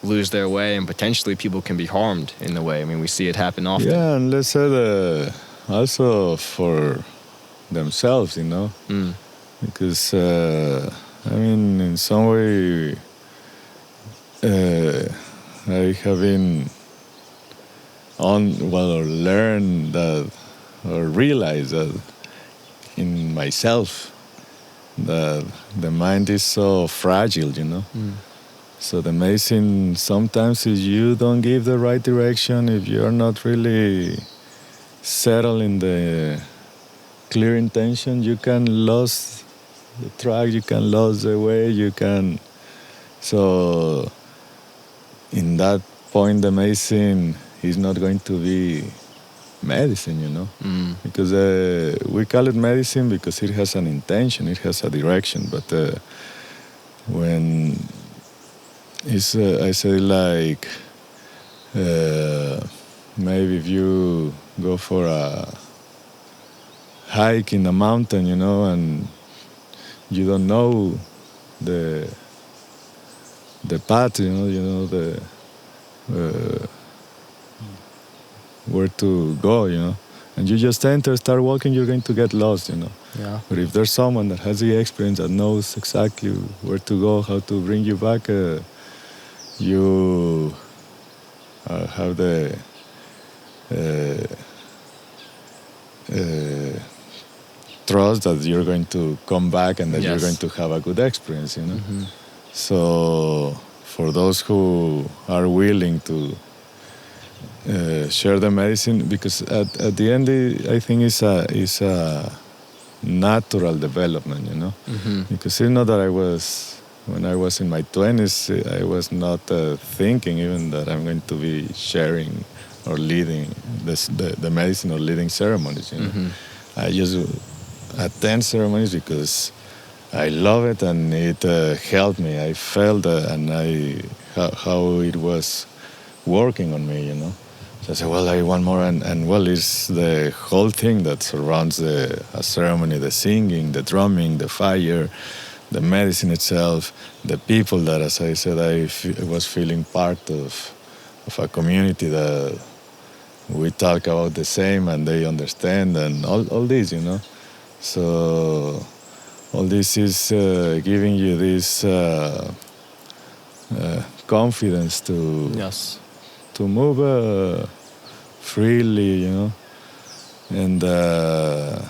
lose their way, and potentially people can be harmed in the way. I mean, we see it happen often. Yeah, and let's say also for themselves, because in some way I have been learned that, or realized that in myself, that the mind is so fragile, So the amazing sometimes is you don't give the right direction, if you're not really settled in the clear intention, you can lose the track, you can lose the way, so in that point the amazing is not going to be medicine, because we call it medicine because it has an intention, it has a direction, but when it's I say like maybe if you go for a hike in a mountain, and you don't know the path, where to go, and you just start walking, you're going to get lost, Yeah. But if there's someone that has the experience, that knows exactly where to go, how to bring you back, you have the trust that you're going to come back and that you're going to have a good experience, So for those who are willing to share the medicine, because at the end I think it's a natural development, because it's not that when I was in my 20s, I was not thinking even that I'm going to be sharing or leading the medicine or leading ceremonies. I just attend ceremonies because I love it and it helped me. I felt how it was working on me, So I said, I want more, and it's the whole thing that surrounds a ceremony: the singing, the drumming, the fire, the medicine itself, the people that, as I said, I was feeling part of a community that we talk about the same and they understand, and all this, So all this is giving you this confidence to move freely, and the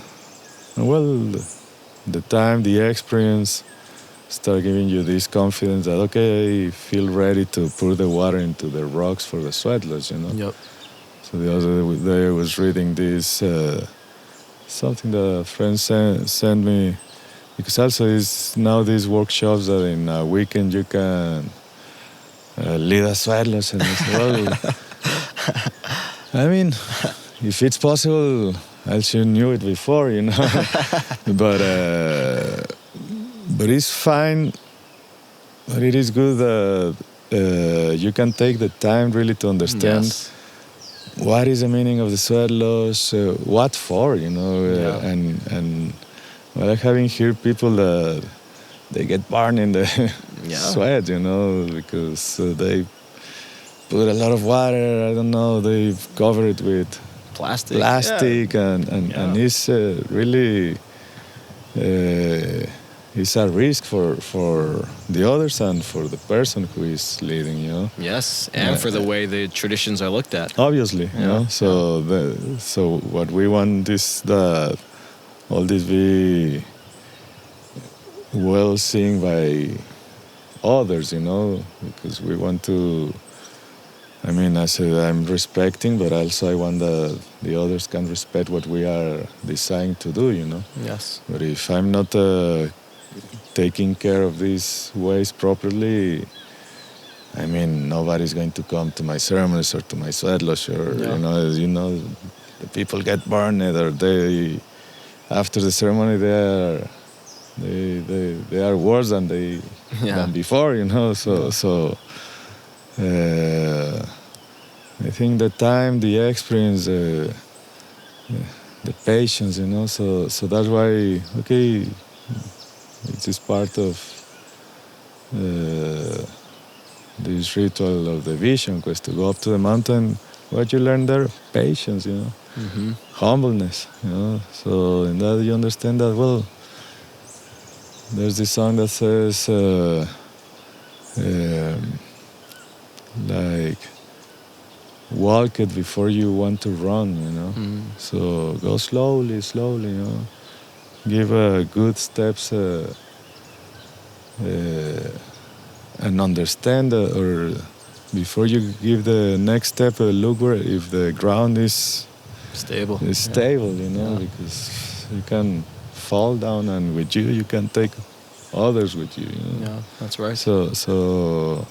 time, the experience start giving you this confidence that, okay, I feel ready to pour the water into the rocks for the sweat lodge, Yep. So the other day I was reading this, something that a friend sent me, because also is now these workshops that in a weekend you can lead a sweat lodge, and I said, I mean, if it's possible, I should knew it before, but it's fine. But it is good that you can take the time really to understand what is the meaning of the sweat lodge, what for, and I having here people that they get burned in the sweat, because they put a lot of water. I don't know. They cover it with plastic, and it's really it's a risk for the others and for the person who is leading, you know. Yes, and for the way the traditions are looked at. Obviously, you know. So what we want is that all this be well seen by others, you know, because we want to. I mean, I said I'm respecting, but also I want that the others can respect what we are designed to do, you know. Yes. But if I'm not taking care of these ways properly, I mean, nobody's going to come to my ceremonies or to my sweat lodge, or you know, the people get burned, or they after the ceremony they are worse than than before, you know. So. I think the time, the experience, the patience, you know. So that's why, okay, it is part of this ritual of the vision quest to go up to the mountain. What you learn there, patience, you know, humbleness, you know. So in that you understand that, well, there's this song that says. Like walk it before you want to run, you know. So go slowly, you know. Give good steps and understand, or before you give the next step, look where if the ground is stable, you know, because you can fall down, and with you can take others with you, you know? Yeah, that's right. So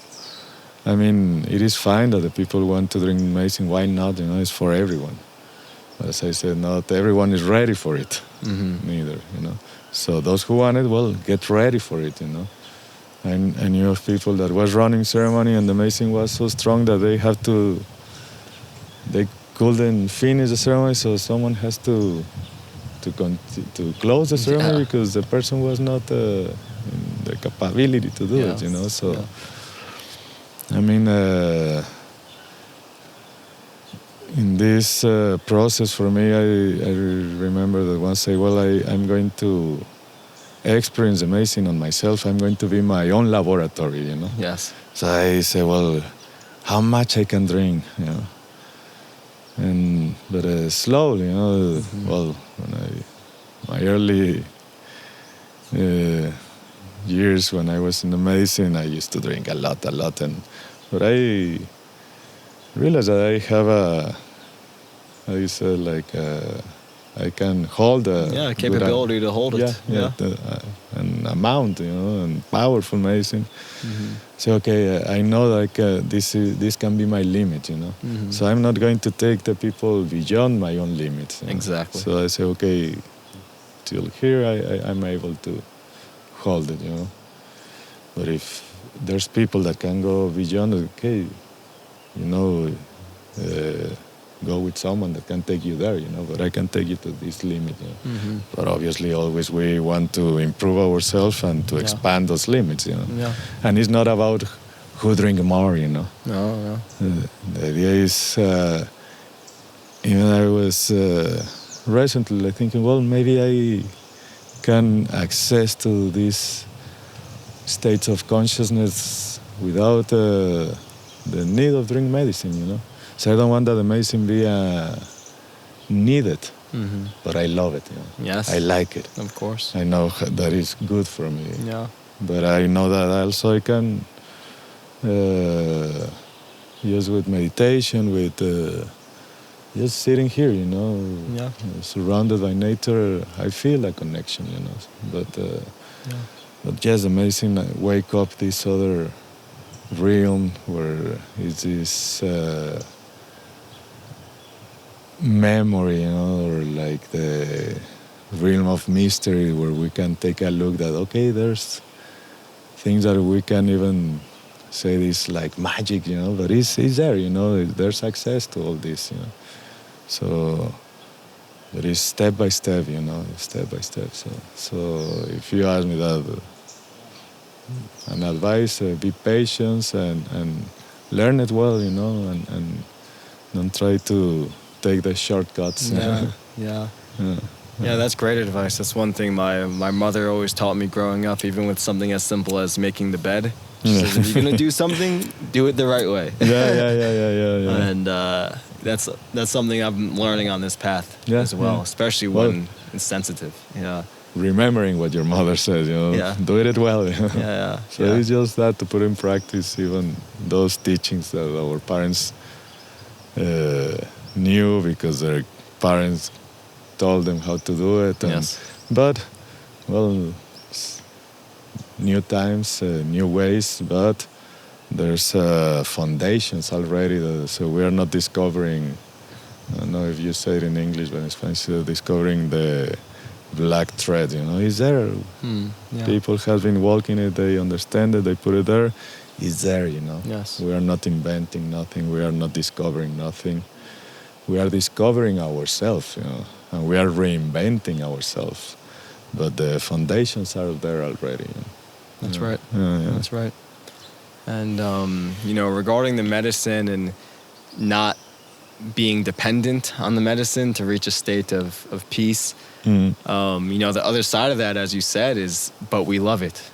I mean, it is fine that the people want to drink amazing. Why not? You know, it's for everyone. As I said, not everyone is ready for it, neither, you know. So those who want it, well, get ready for it, you know. I knew of people that was running ceremony, and the amazing was so strong that they couldn't finish the ceremony, so someone has to close the ceremony because the person was not in the capability to do it, you know. So. Yeah. I mean, in this process for me, I remember that once I'm going to experience amazing on myself. I'm going to be my own laboratory, you know. Yes. So I say, well, how much I can drink, you know. But slowly, you know. Well, my early years when I was in the medicine, I used to drink a lot, but I realized that I have I can hold capability to hold it. An amount, you know, and powerful medicine. So I know this can be my limit, you know. So I'm not going to take the people beyond my own limits. You know? Exactly. So I say, till here I'm able to hold it, you know. But if there's people that can go beyond, you know, go with someone that can take you there, you know. But I can take you to this limit, you know. But obviously, always we want to improve ourselves and to expand those limits, you know. Yeah. And it's not about who drink more, you know. No. The idea is, even I was recently thinking, well, maybe I can access to these states of consciousness without the need of drink medicine, you know. So I don't want that the medicine be needed, but I love it, you know. Yes. I like it. Of course. I know that is good for me. Yeah. But I know that also I can use with meditation, with just sitting here, you know, surrounded by nature. I feel a connection, you know. But just amazing. I wake up this other realm where it's this memory, you know, or like the realm of mystery where we can take a look that, there's things that we can even say this like magic, you know, but it's there, you know, there's access to all this, you know. So, but it's step by step, you know, step by step. So if you ask me that, an advice, be patient and learn it well, you know, and don't try to take the shortcuts. Yeah. Yeah, that's great advice. That's one thing my mother always taught me growing up, even with something as simple as making the bed. She says, if you're going to do something, do it the right way. Yeah. And that's something I'm learning on this path as well, especially when it's sensitive. Yeah. Remembering what your mother says, do it well. So it's just that, to put in practice even those teachings that our parents knew because their parents told them how to do it. But, new times, new ways, but there's foundations already. So we are not discovering, I don't know if you say it in English, but in Spanish, discovering the black thread, is there. People have been walking it, they understand it, they put it there. It's there, Yes. We are not inventing nothing, we are not discovering nothing. We are discovering ourselves, and we are reinventing ourselves. But the foundations are there already. That's right. That's right. And, regarding the medicine and not being dependent on the medicine to reach a state of peace, the other side of that, as you said, is, but we love it.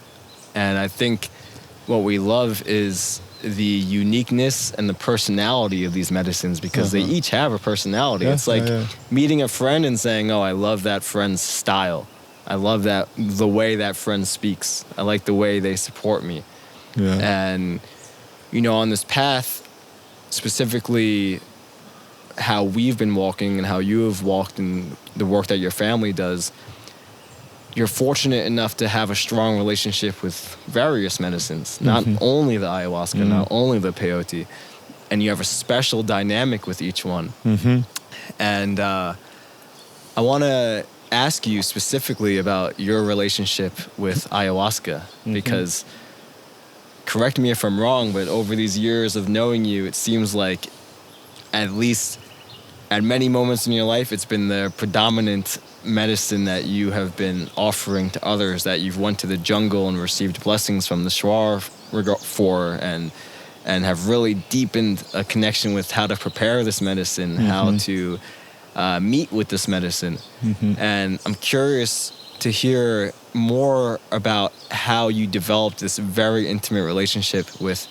And I think what we love is the uniqueness and the personality of these medicines, because they each have a personality. It's like meeting a friend and saying, oh, I love that friend's style. I love the way that friend speaks. I like the way they support me. And, on this path, specifically how we've been walking and how you have walked and the work that your family does, you're fortunate enough to have a strong relationship with various medicines, not only the ayahuasca, not only the peyote, and you have a special dynamic with each one. And I want to ask you specifically about your relationship with ayahuasca, because, correct me if I'm wrong, but over these years of knowing you, it seems like at least at many moments in your life, it's been the predominant medicine that you have been offering to others, that you've went to the jungle and received blessings from the Shwar for, and have really deepened a connection with how to prepare this medicine, how to meet with this medicine. And I'm curious to hear more about how you developed this very intimate relationship with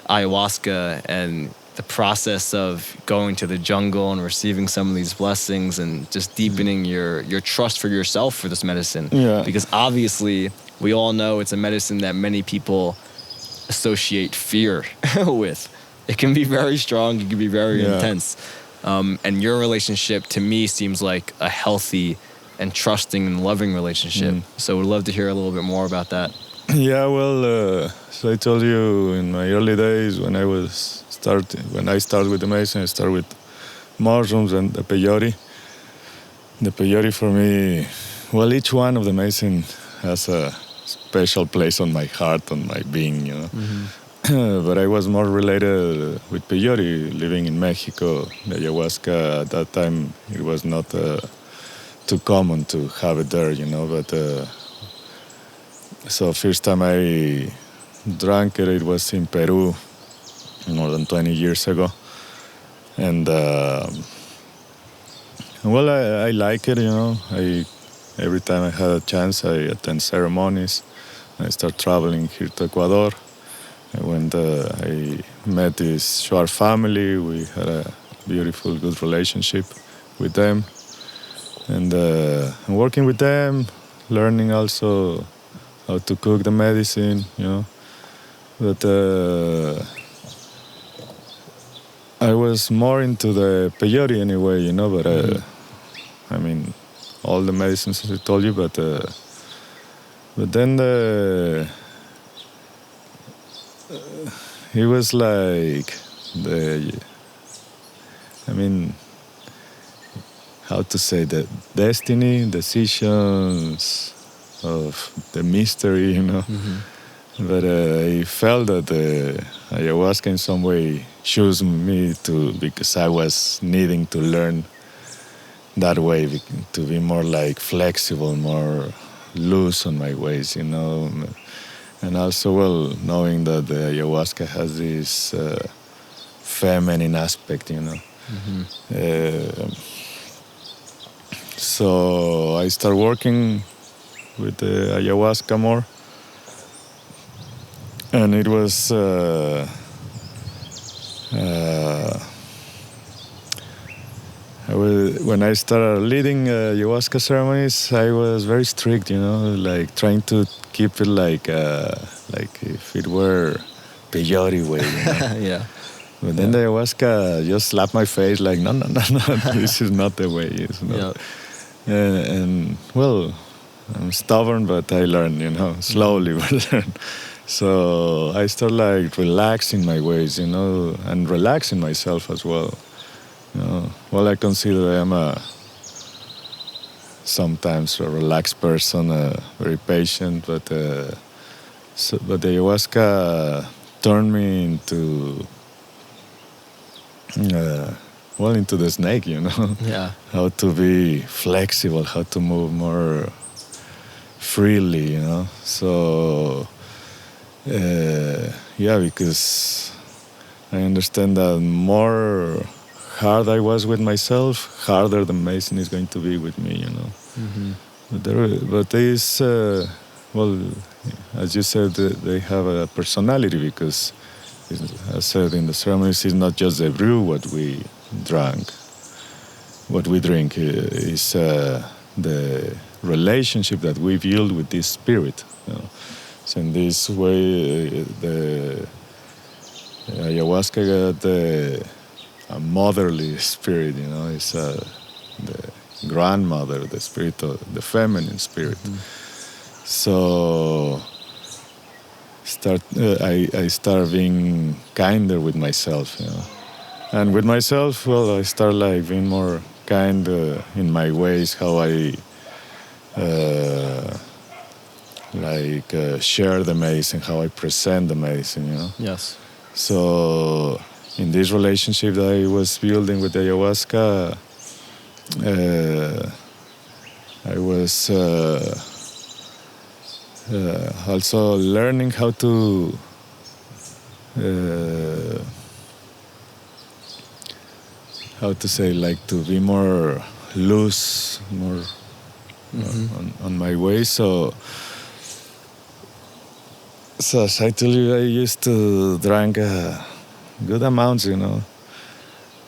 ayahuasca and the process of going to the jungle and receiving some of these blessings and just deepening your trust for yourself for this medicine. Because obviously we all know it's a medicine that many people associate fear with. It can be very strong, it can be very intense. And your relationship to me seems like a healthy and trusting and loving relationship. So we'd love to hear a little bit more about that. So I told you in my early days when I started with the medicine, I started with mushrooms and the peyote. The peyote for me, each one of the medicine has a special place on my heart, on my being, But I was more related with peyote, living in Mexico. The ayahuasca, at that time, it was not too common to have it there, But so first time I drank it was in Peru, more than 20 years ago. And, I like it, every time I had a chance, I attend ceremonies. I start traveling here to Ecuador. I met this Shwar family. We had a beautiful, good relationship with them. And working with them, learning also how to cook the medicine, But I was more into the peyote anyway, But all the medicines, as I told you. But then it was like how to say, the destiny, decisions of the mystery, But I felt that the ayahuasca in some way chose me because I was needing to learn that way, to be more like flexible, more loose on my ways, And also, knowing that the ayahuasca has this feminine aspect, So I start working with the ayahuasca more, and it was when I started leading ayahuasca ceremonies, I was very strict, like trying to keep it like if it were Peyote way, Yeah. But then the ayahuasca just slapped my face like, no, this is not the way. It's not. Yeah. And well, I'm stubborn, but I learn, slowly. But learn. So I start like relaxing my ways, and relaxing myself as well. Well, I consider I am sometimes a relaxed person, very patient, but the ayahuasca turned me into into the snake, Yeah. how to be flexible, how to move more freely, So because I understand that more hard I was with myself, harder the medicine is going to be with me, Mm-hmm. But these, as you said, they have a personality because, as I said in the ceremonies, it's not just the brew what we drink. What we drink is the relationship that we build with this spirit. So in this way, the ayahuasca got a motherly spirit, it's the grandmother, the spirit of the feminine spirit. Mm-hmm. So I start being kinder with myself, and with myself, I start like being more kind in my ways, how I share the medicine, how I present the medicine, Yes. So in this relationship that I was building with ayahuasca, I was also learning how to say, like, to be more loose, more on my way. So as I told you, I used to drink good amounts, Now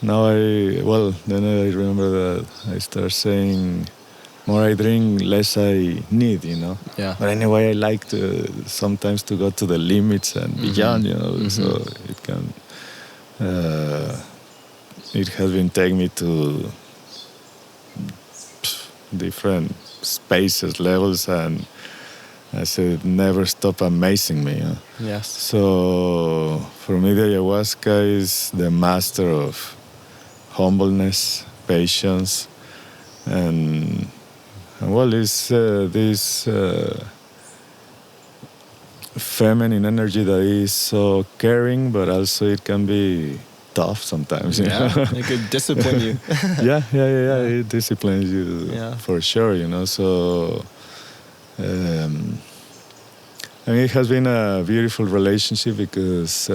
then I remember that I start saying, more I drink, less I need, Yeah. But anyway, I like to sometimes to go to the limits and beyond, So it can, it has been taking me to different spaces, levels, and I said, never stop amazing me. Yes. So for me, the ayahuasca is the master of humbleness, patience, and it's this feminine energy that is so caring, but also it can be tough sometimes. Yeah, it could discipline you. Yeah. It disciplines you, for sure. So it has been a beautiful relationship because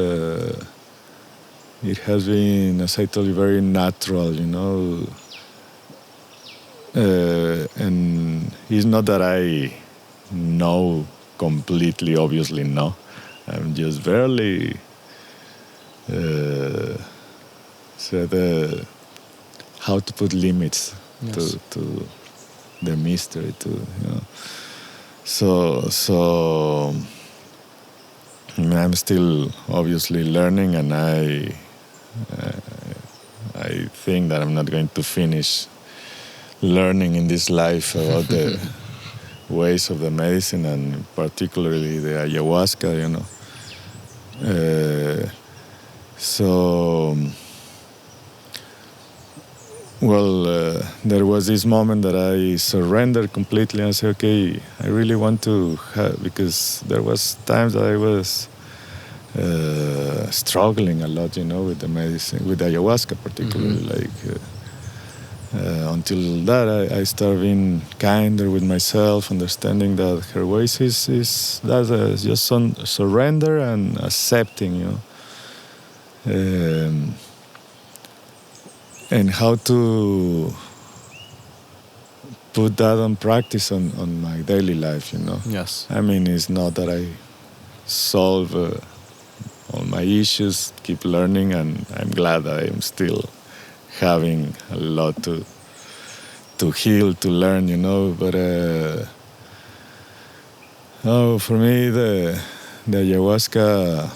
it has been, as I told you, very natural. And it's not that I know completely, obviously, no. I'm just barely said how to put limits to the mystery, So I'm still obviously learning, and I think that I'm not going to finish learning in this life about the ways of the medicine, and particularly the ayahuasca, there was this moment that I surrendered completely and said, okay, I really want to because there was times that I was struggling a lot, with the medicine, with ayahuasca particularly, until that I started being kinder with myself, understanding that her ways is just surrender and accepting, and how to put that on practice on my daily life, you know. Yes. I mean, it's not that I solve all my issues, keep learning, and I'm glad that I'm still having a lot to heal, to learn, you know. But for me, the ayahuasca,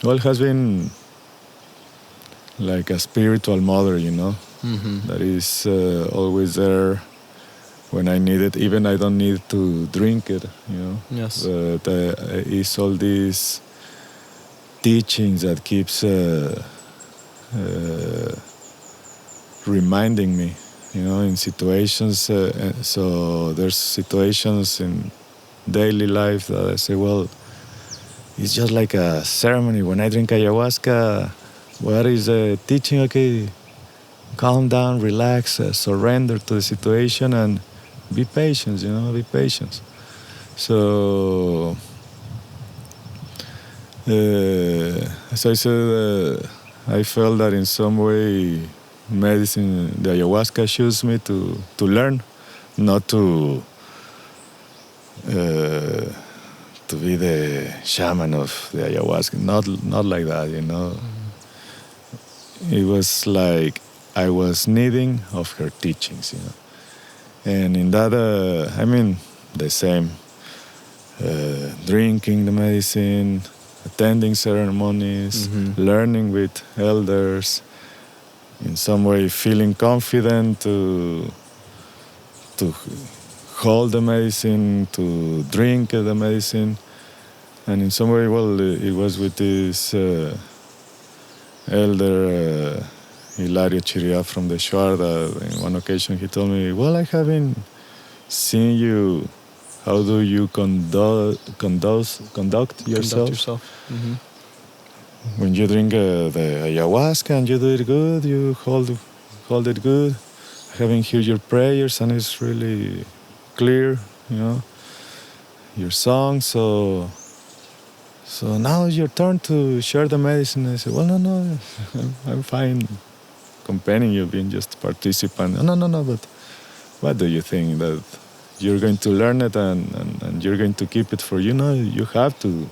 well, has been like a spiritual mother, you know, that is always there when I need it. Even I don't need to drink it, you know. Yes. But it's all these teachings that keeps reminding me, you know, in situations. So there's situations in daily life that I say, well, it's just like a ceremony. When I drink ayahuasca, what is the teaching? Okay, calm down, relax, surrender to the situation, and be patient, you know, be patient. So, as I said, I felt that in some way medicine, the ayahuasca shows me to learn, not to be the shaman of the ayahuasca. Not like that, you know. It was like I was needing of her teachings, you know. And in that, I mean, the same. Drinking the medicine, attending ceremonies, learning with elders, in some way feeling confident to hold the medicine, to drink the medicine. And in some way, well, it was with this elder Hilario Chiria from the Shuar that in one occasion he told me, well, I haven't seen you. How do you conduct yourself? Conduct yourself. When you drink the ayahuasca and you do it good, you hold it good. I haven't heard your prayers and it's really clear, you know, your song. So now it's your turn to share the medicine. I said, well, no, I'm fine accompanying you, being just a participant. No, but what do you think that you're going to learn it and you're going to keep it for you? No, you have to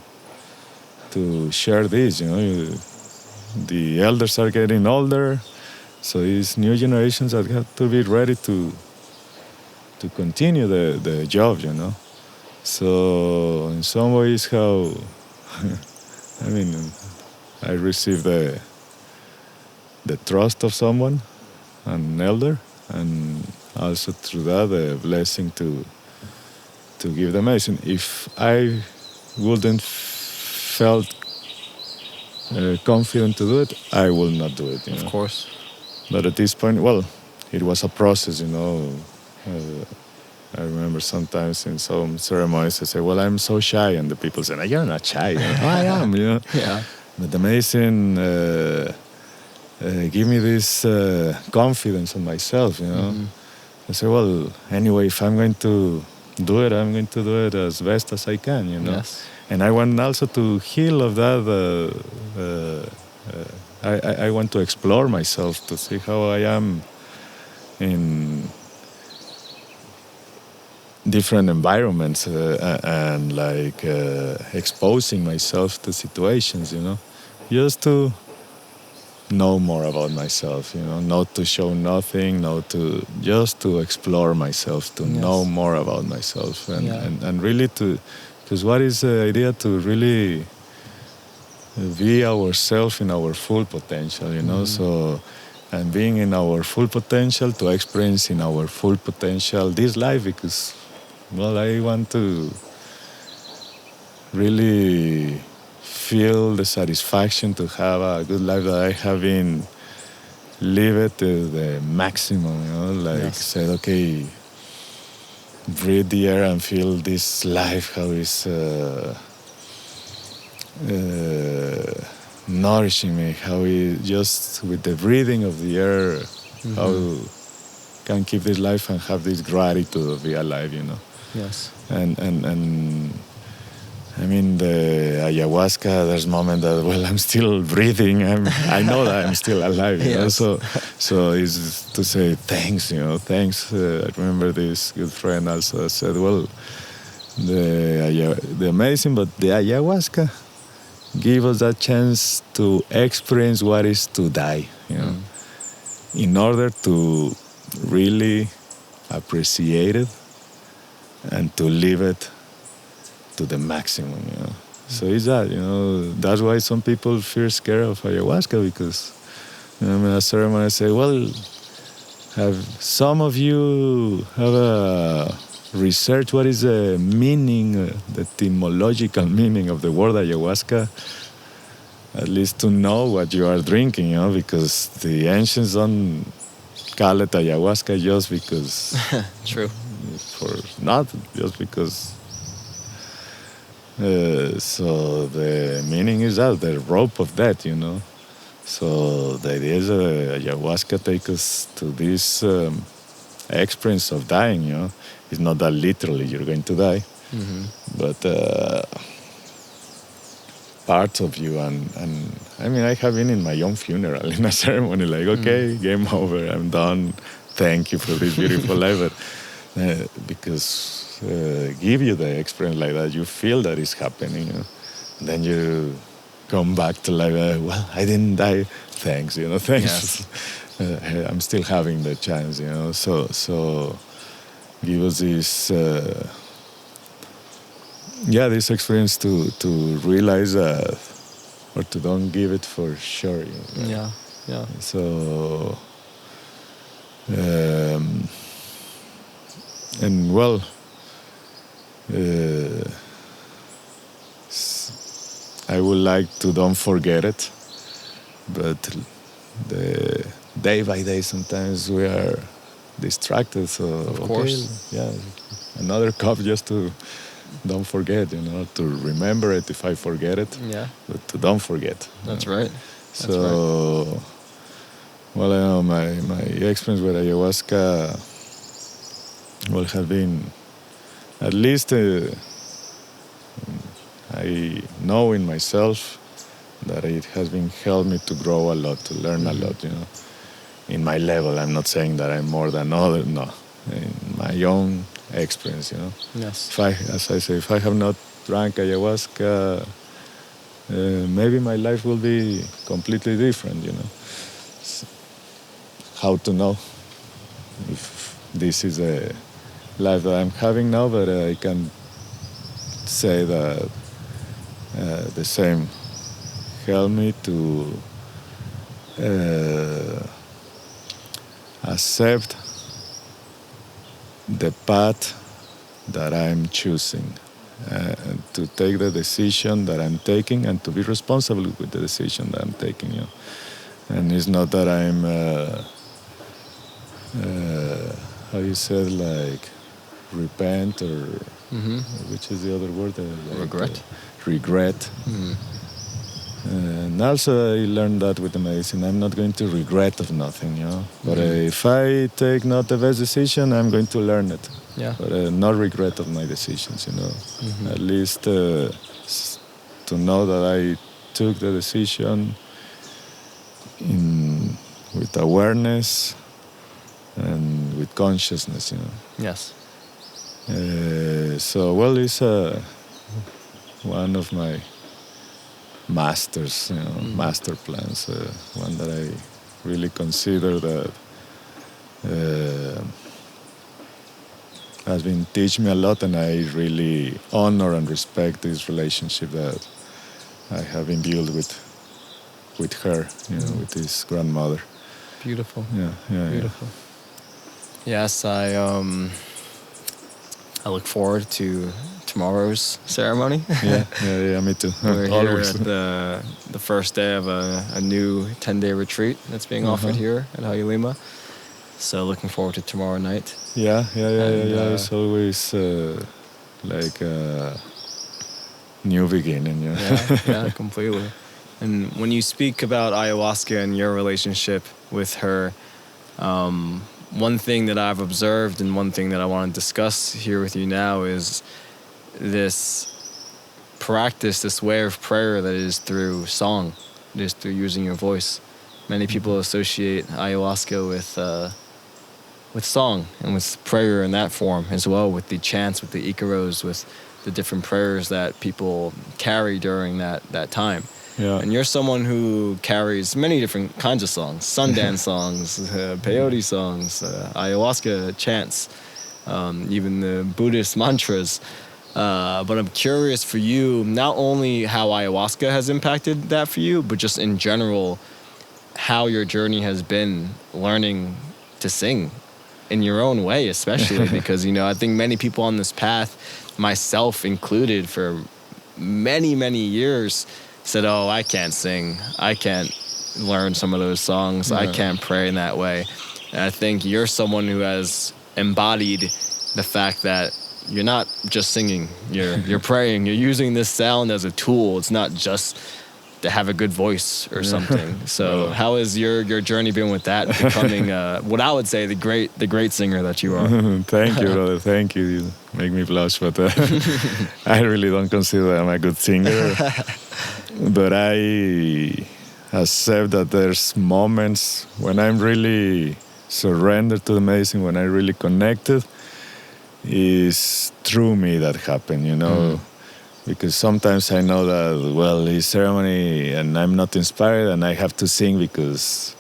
share this, you know. The elders are getting older, so it's new generations that have to be ready to continue the job, you know. So in some ways, how I mean, I received the trust of someone, an elder, and also through that the blessing to give the medicine. If I wouldn't felt confident to do it, I will not do it. Of course. But at this point, well, it was a process, you know. I remember sometimes in some ceremonies I say, well, I'm so shy, and the people say, no, you're not shy. You know? I am, you know. Yeah. But the medicine give me this confidence in myself, you know. I say, well, anyway, if I'm going to do it, I'm going to do it as best as I can, you know. Yes. And I want also to heal of that. I want to explore myself, to see how I am in different environments and like exposing myself to situations, you know, just to know more about myself, you know, not to show nothing, just to explore myself, to know more about myself, and really because what is the idea to really be ourselves in our full potential, you know, so, and being in our full potential, to experience in our full potential this life, because, well, I want to really feel the satisfaction to have a good life that I have been lived to the maximum, you know, like said, okay, breathe the air and feel this life, how it's nourishing me, how it just with the breathing of the air, how can keep this life and have this gratitude of be alive, you know. Yes. And I mean, the ayahuasca, there's moment that, well, I'm still breathing. I know that I'm still alive, you know? So it's to say thanks, you know, thanks. I remember this good friend also said, well, the amazing, but the ayahuasca give us that chance to experience what is to die, you know, in order to really appreciate it and to live it to the maximum, you know. So it's that, you know, that's why some people feel scared of ayahuasca, because, you know, in a ceremony I say, well, have some of you have researched what is the meaning, the etymological meaning of the word ayahuasca, at least to know what you are drinking, you know, because the ancients don't call it ayahuasca just because... True. For not just because... so the meaning is that, the rope of death, you know. So the idea is ayahuasca takes us to this experience of dying, you know. It's not that literally you're going to die, but parts of you, and I mean, I have been in my own funeral in a ceremony, like, okay, game over, I'm done, thank you for this beautiful life, but because give you the experience like that, you feel that it's happening, you know? Then you come back to life, well, I didn't die, thanks, you know, thanks. Yes. I'm still having the chance, you know, so give us this, this experience to realize that, or to don't give it for sure, you know? Yeah. So, and well, I would like to don't forget it, but the day by day sometimes we are distracted. So of course, another cup just to don't forget, you know, to remember it if I forget it, but to don't forget. That's right. So, well, I know my experience with ayahuasca, well, has been, at least I know in myself that it has been helped me to grow a lot, to learn a lot, you know, in my level. I'm not saying that I'm more than others, no, in my own experience, you know. Yes. If I have not drank ayahuasca, maybe my life will be completely different, you know. How to know if this is a life that I'm having now, but I can say that the same helped me to accept the path that I'm choosing, and to take the decision that I'm taking, and to be responsible with the decision that I'm taking, you know. And it's not that I'm how you said, like, repent, or which is the other word? Regret. Regret. And also I learned that with the medicine. I'm not going to regret of nothing, you know. But if I take not the best decision, I'm going to learn it. Yeah. But not regret of my decisions, you know. At least to know that I took the decision with awareness and with consciousness, you know. Yes. So, well, it's one of my masters, you know, master plans, one that I really consider that has been teaching me a lot, and I really honor and respect this relationship that I have been built with her, you know, with his grandmother. Beautiful. Yeah. Beautiful. Yes, I look forward to tomorrow's ceremony. Yeah, me too. We're Always. here at the first day of a new 10-day retreat that's being offered here at Hayulima. So looking forward to tomorrow night. Yeah. It's always like a new beginning. Yeah, completely. And when you speak about ayahuasca and your relationship with her, one thing that I've observed and one thing that I want to discuss here with you now is this practice, this way of prayer that is through song, it is through using your voice. Many people associate ayahuasca with song and with prayer in that form as well, with the chants, with the icaros, with the different prayers that people carry during that time. Yeah. And you're someone who carries many different kinds of songs, Sundance songs, Peyote songs, ayahuasca chants, even the Buddhist mantras. But I'm curious for you, not only how ayahuasca has impacted that for you, but just in general, how your journey has been learning to sing in your own way, especially because, you know, I think many people on this path, myself included, for many, many years said, oh, I can't sing. I can't learn some of those songs. I can't pray in that way. And I think you're someone who has embodied the fact that you're not just singing, you're praying, you're using this sound as a tool. It's not just to have a good voice or something. So how has your journey been with that, becoming what I would say the great singer that you are? Thank you, brother. Thank you. You make me blush, but I really don't consider I'm a good singer. But I accept that there's moments when I'm really surrendered to the medicine, when I really connected. Is through me that happen, you know, because sometimes I know that, well, it's ceremony and I'm not inspired and I have to sing because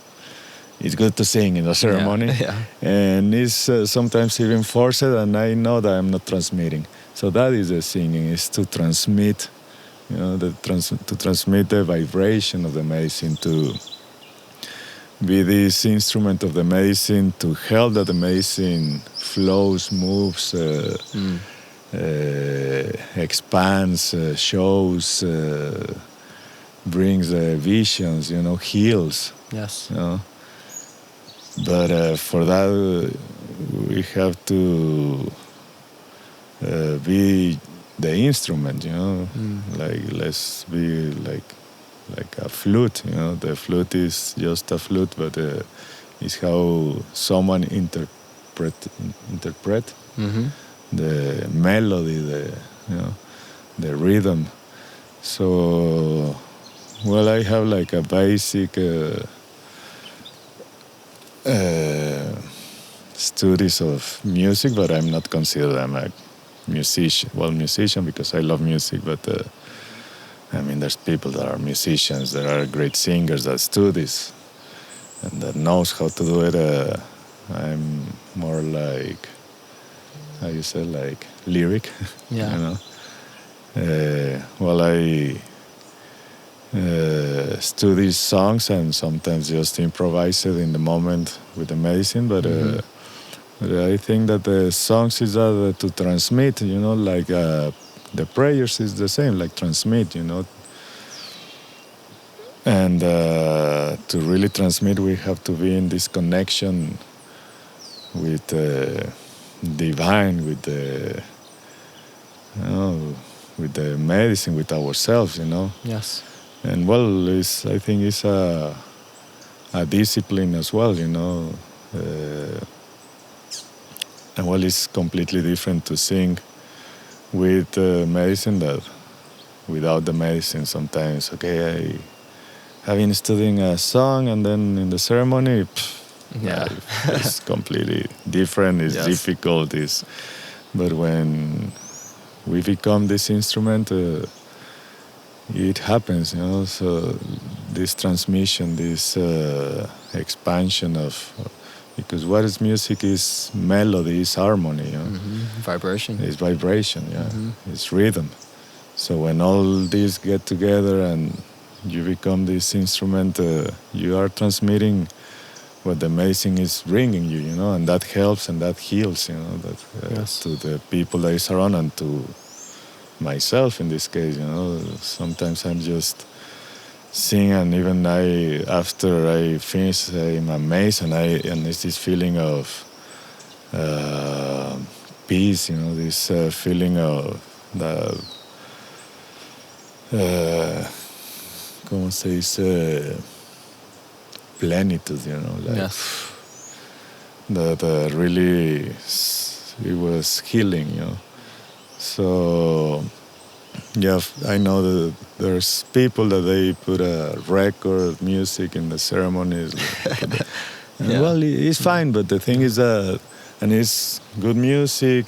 it's good to sing in a ceremony. And it's sometimes even forced and I know that I'm not transmitting. So that is the singing, is to transmit, you know, to transmit the vibration of the medicine, to be this instrument of the medicine, to help that the medicine flows, moves, expands, shows, brings visions, you know, heals. Yes. You know? But for that, we have to be the instrument, you know. Like, let's be like a flute, you know. The flute is just a flute, but it's how someone interpret the melody, the rhythm. So, well, I have like a basic studies of music, but I'm not considered I'm a musician. Well, musician because I love music, but I mean, there's people that are musicians, that are great singers that studies and that knows how to do it. I'm more like, how you say, like lyric. Yeah. You know. Well, I study songs and sometimes just improvise it in the moment with the medicine. But I think that the songs is to transmit. You know, like. The prayers is the same, like transmit, you know. And to really transmit, we have to be in this connection with divine, with the, you know, with the medicine, with ourselves, you know. Yes. And well, I think it's a discipline as well, you know. And well, it's completely different to sing with medicine that without the medicine. Sometimes, okay, I have been studying a song and then in the ceremony, it's completely different, it's difficult. But when we become this instrument, it happens, you know. So this transmission, this expansion of, because what is music is melody, is harmony, you know? Vibration. It's vibration, it's rhythm. So when all these get together and you become this instrument, you are transmitting what the medicine is bringing you, you know, and that helps and that heals, you know, that to the people that is around and to myself in this case, you know. Sometimes I'm just sing and even after I finish, I'm amazed and it's this feeling of peace, you know, this feeling of the ¿cómo se dice? Plenitude, you know, like that really it was healing, you know. So yeah, I know that there's people that they put a record music in the ceremonies. And Yeah. well, it's fine, but the thing is that, and it's good music,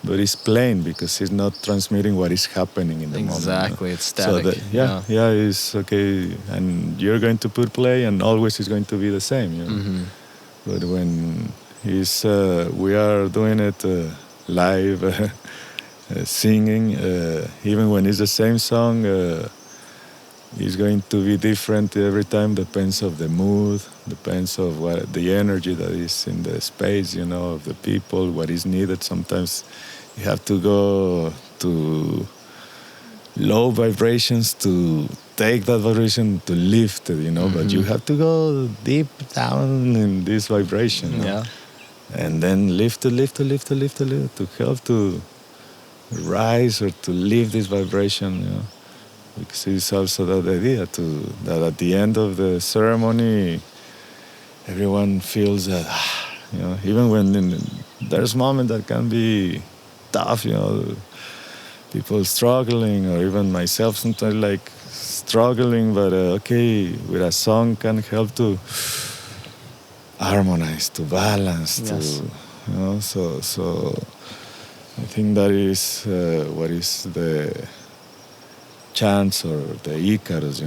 but it's plain because it's not transmitting what is happening in the moment. Exactly, it's So static. that, yeah, it's okay, and you're going to put play, and always it's going to be the same. Mm-hmm. But when we are doing it live, singing, even when it's the same song. It's going to be different every time. Depends of the mood, depends of what the energy that is in the space, of the people, what is needed. Sometimes you have to go to low vibrations to take that vibration to lift it, but you have to go deep down in this vibration. Yeah. And then lift it to help to rise or to lift this vibration, Because it's also that idea that at the end of the ceremony, everyone feels that, even when there's moments that can be tough, people struggling, or even myself sometimes like struggling, but okay, with a song can help to harmonize, to balance, Yes. so I think that is what is the chance or the Icarus,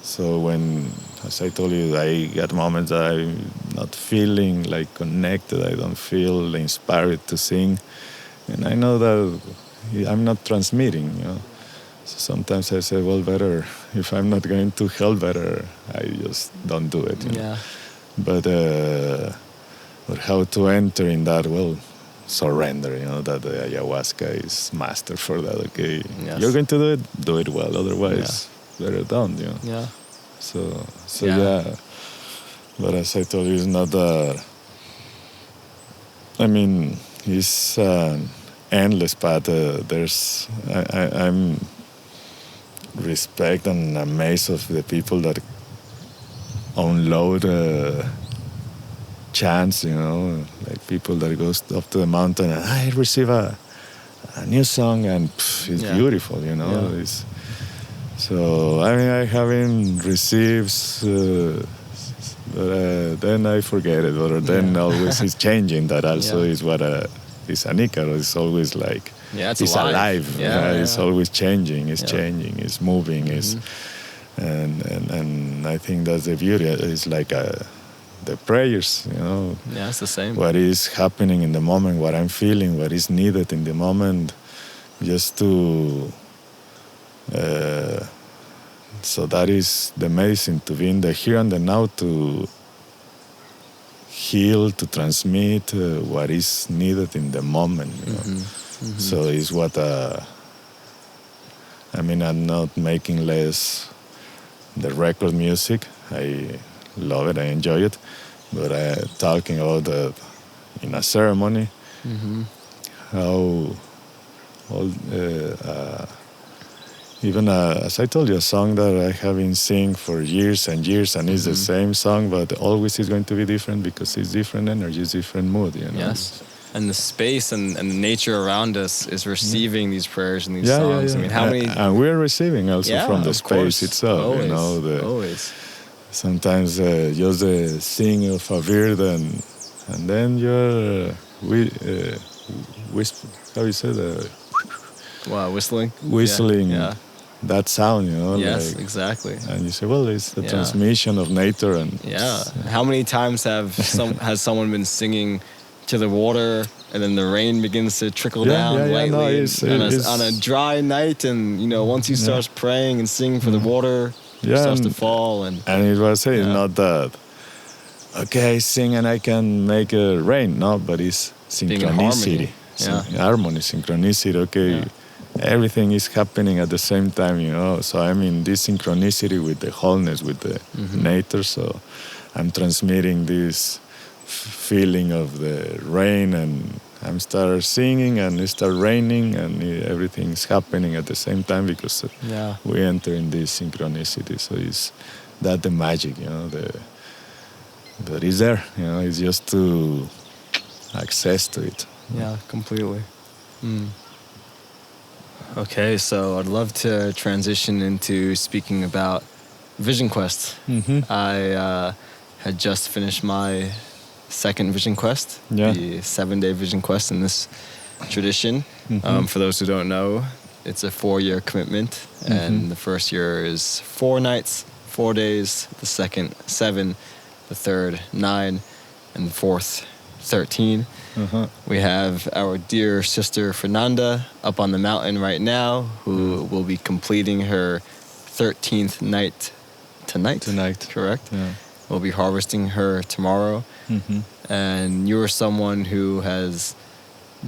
So when, as I told you, I get moments that I'm not feeling like connected, I don't feel inspired to sing, and I know that I'm not transmitting, So sometimes I say, well, better, if I'm not going to help better, I just don't do it. Yeah. But how to enter in that, well, surrender, that the ayahuasca is master for that, okay? Yes. You're going to do it well, otherwise, better don't, Yeah. So Yeah. yeah. But as I told you, it's not that, it's an endless path. I'm respect and amazed of the people that unload chants, like people that goes up to the mountain and I receive a new song and it's beautiful, Yeah. So I haven't received, but then I forget it, or then always it's changing. That also is what is an Icarus. It's always like Yeah, it's alive. Yeah, It's always changing. It's changing. It's moving. Mm-hmm. And I think that's the beauty. It's like the prayers, Yeah, it's the same. What is happening in the moment, what I'm feeling, what is needed in the moment, just to. So that is the medicine, to be in the here and the now, to heal, to transmit what is needed in the moment. Mm-hmm. So it's what I'm not making less the record music. I love it, I enjoy it, but talking about in a ceremony, how all even as I told you, a song that I have been singing for years and years, and it's the same song, but always is going to be different because it's different energy, it's different mood. Yes. And the space and the nature around us is receiving these prayers and these songs. Yeah. I mean, how many? And we're receiving also from the of space course. itself. Always. Always. Sometimes just the singing of a bird, and then you're how you say that? Wow, whistling. Whistling. Yeah. That sound, Yes, exactly. And you say, well, it's the transmission of nature, and how many times has someone been singing to the water, and then the rain begins to trickle down lightly on a dry night, and once you start praying and singing for the water, it starts to fall, and it was saying not that. Okay, I sing and I can make it rain. No, but it's synchronicity, harmony, synchronicity. Okay. Yeah. Everything is happening at the same time, So I'm in this synchronicity with the wholeness, with the nature. So I'm transmitting this feeling of the rain, and I'm start singing, and it start raining, and everything's happening at the same time because we enter in this synchronicity. So it's that the magic, that is there. It's just to access to it. Yeah, completely. Okay, so I'd love to transition into speaking about Vision Quest. I had just finished my second Vision Quest, the 7-day Vision Quest in this tradition. For those who don't know, it's a 4-year commitment, and the first year is 4 nights, 4 days, the second 7, the third 9, and the fourth 13. We have our dear sister Fernanda up on the mountain right now, who will be completing her 13th night tonight, correct? Yeah. We'll be harvesting her tomorrow. And you're someone who has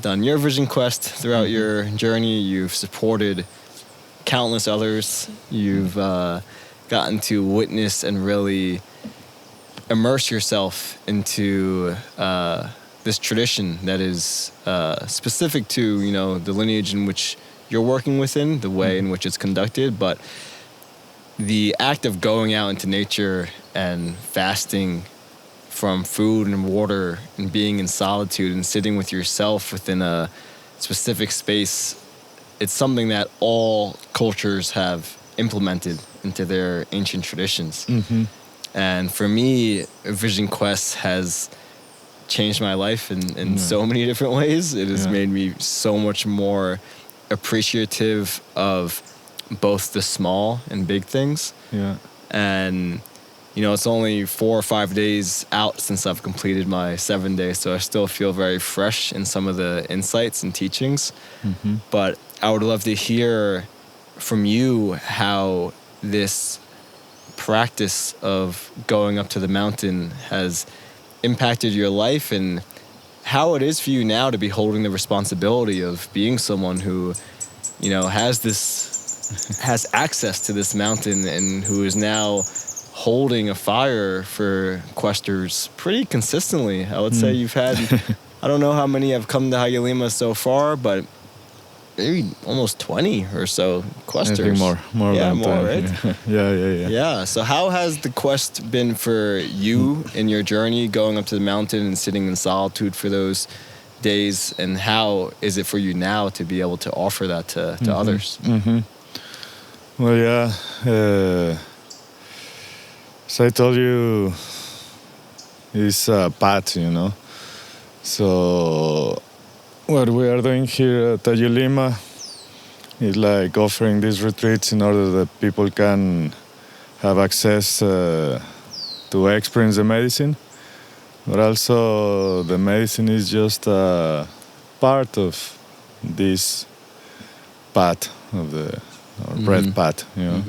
done your Vision Quest throughout your journey. You've supported countless others. You've gotten to witness and really immerse yourself into this tradition that is specific to, you know, the lineage in which you're working within, the way in which it's conducted. But the act of going out into nature and fasting from food and water and being in solitude and sitting with yourself within a specific space, it's something that all cultures have implemented into their ancient traditions. And for me, Vision Quest has changed my life in so many different ways. It has made me so much more appreciative of both the small and big things. And, you know, it's only 4 or 5 days out since I've completed my 7 days, so I still feel very fresh in some of the insights and teachings. But I would love to hear from you how this practice of going up to the mountain has impacted your life, and how it is for you now to be holding the responsibility of being someone who, you know, has access to this mountain and who is now holding a fire for questers pretty consistently. I would say you've had, I don't know how many have come to Hayulima so far, but maybe almost 20 or so questers. I think more yeah, than more, 10. right? Yeah. So how has the quest been for you in your journey going up to the mountain and sitting in solitude for those days, and how is it for you now to be able to offer that to others? Well, yeah. So I told you, it's a path, you know. So what we are doing here at Hayulima is like offering these retreats in order that people can have access to experience the medicine. But also the medicine is just a part of this path of the breath path, you know.